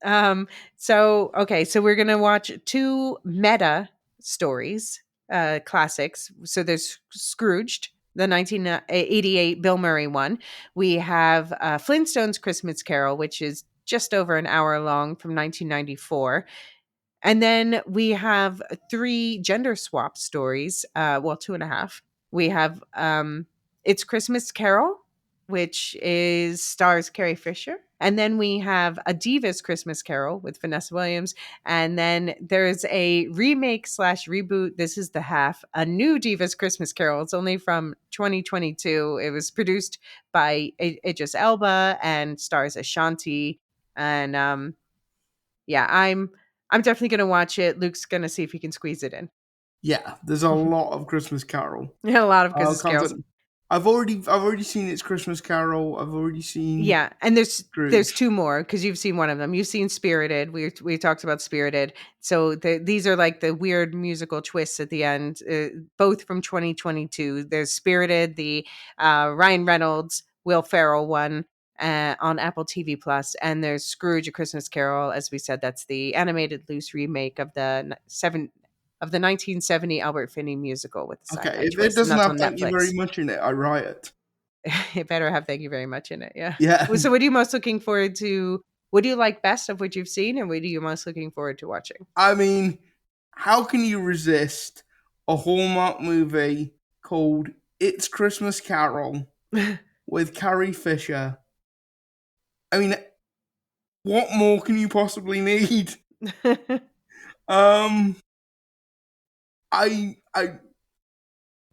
So we're gonna watch two meta stories, classics. So there's Scrooged, the 1988 Bill Murray one. We have Flintstones Christmas Carol, which is just over an hour long, from 1994. And then we have three gender swap stories. Well, two and a half. We have It's Christmas Carol, which is stars Carrie Fisher. And then we have A Diva's Christmas Carol with Vanessa Williams. And then there's a remake slash reboot. This is the half, A New Diva's Christmas Carol. It's only from 2022. It was produced by Idris Elba and stars Ashanti. And yeah, I'm definitely gonna watch it. Luke's gonna see if he can squeeze it in. Yeah. There's a lot of Christmas Carol A lot of Christmas carols. content. I've already seen It's Christmas Carol. I've already seen Yeah, and there's Scrooge. two more because you've seen one of them. You've seen Spirited. We talked about Spirited. So these are like the weird musical twists at the end, both from 2022. There's Spirited, the Ryan Reynolds, Will Ferrell one on Apple TV Plus, and there's Scrooge: A Christmas Carol. As we said, that's the animated loose remake of the 1970 Albert Finney musical with the Okay, sci-fi if it twist, and doesn't that's have on "Thank You Very Netflix. Much" in it, I riot. It better have "Thank You Very Much" in it. Yeah. Yeah. Well, so, what are you most looking forward to? What do you like best of what you've seen, and what are you most looking forward to watching? I mean, how can you resist a Hallmark movie called It's Christmas Carol with Carrie Fisher? I mean, what more can you possibly need? Um, I, I,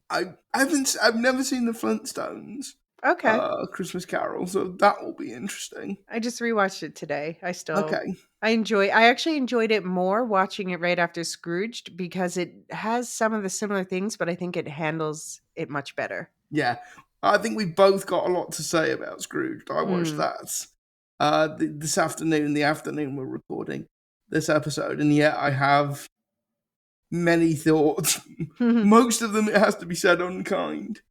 I've never seen the Flintstones Okay, Christmas Carol, so that will be interesting. I just rewatched it today. Okay, I actually enjoyed it more watching it right after Scrooged because it has some of the similar things, but I think it handles it much better. yeah, I think we both got a lot to say about Scrooge. I watched Mm. that this afternoon, the afternoon we're recording this episode, and yet I have many thoughts. Most of them, it has to be said, unkind.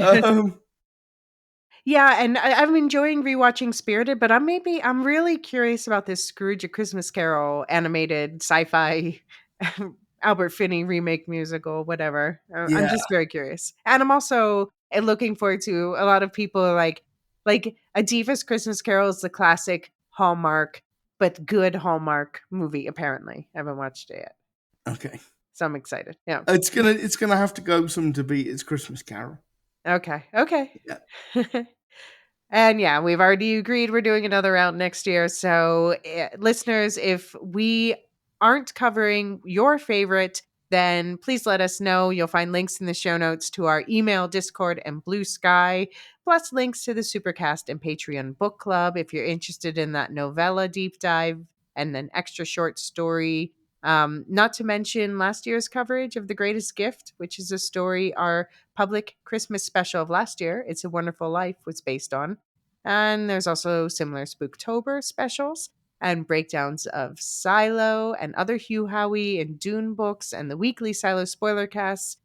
Um, Yeah, and I'm enjoying rewatching Spirited, but I'm really curious about this Scrooge: A Christmas Carol animated sci-fi Albert Finney remake musical, whatever. I'm yeah, just very curious, and I'm also looking forward to a lot of people are like A Diva's Christmas Carol is the classic Hallmark, but good Hallmark movie. Apparently, I haven't watched it yet, okay. so I'm excited. Yeah. It's gonna have to go some to beat It's Christmas Carol. Okay. Okay. Yeah. And yeah, we've already agreed we're doing another round next year. So, listeners, if we aren't covering your favorite, then please let us know. You'll find links in the show notes to our email, Discord, and Blue Sky, plus links to the Supercast and Patreon book club if you're interested in that novella deep dive and an extra short story. Not to mention last year's coverage of The Greatest Gift, which is a story our public Christmas special of last year, It's a Wonderful Life, was based on. And there's also similar Spooktober specials and breakdowns of Silo and other Hugh Howey and Dune books and the weekly Silo spoiler casts.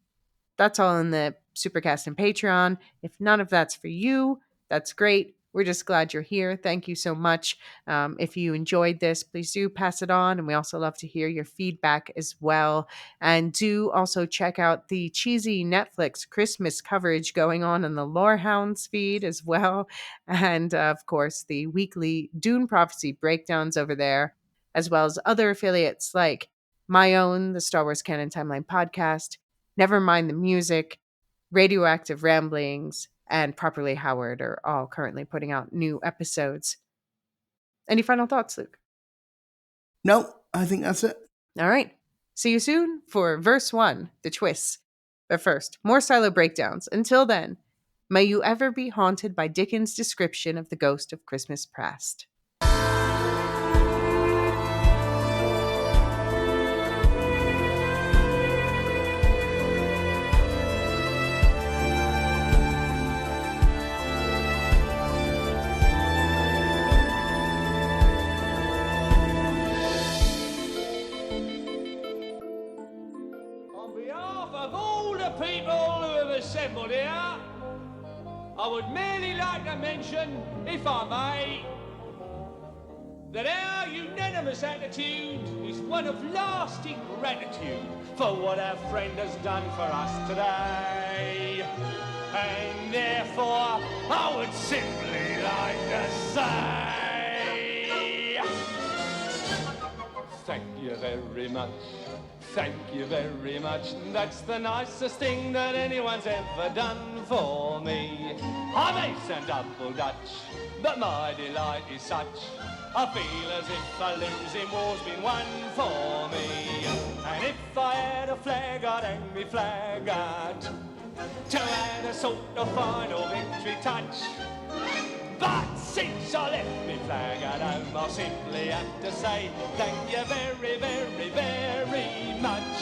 That's all in the Supercast and Patreon. If none of that's for you, that's great. We're just glad you're here. Thank you so much. If you enjoyed this, please do pass it on. And we also love to hear your feedback as well. And do also check out the cheesy Netflix Christmas coverage going on in the Lorehounds feed as well. And of course, the weekly Dune Prophecy breakdowns over there, as well as other affiliates like my own, the Star Wars Canon Timeline podcast, Never Mind the Music, Radioactive Ramblings, and Properly Howard are all currently putting out new episodes. Any final thoughts, Luke? No, I think that's it. All right. See you soon for verse 1, the twists. But first, more silo breakdowns. Until then, May you ever be haunted by Dickens' description of the ghost of Christmas past. On behalf of all the people who have assembled here, I would merely like to mention, if I may, that our unanimous attitude is one of lasting gratitude for what our friend has done for us today. And therefore, I would simply like to say, thank you very much. Thank you very much. That's the nicest thing that anyone's ever done for me. I may sound double Dutch, but my delight is such. I feel as if a losing war's been won for me. And if I had a flag, I'd hang me flag out to add a sort of final victory touch. But since I left me flag at home, I'll simply have to say thank you very, very, very much.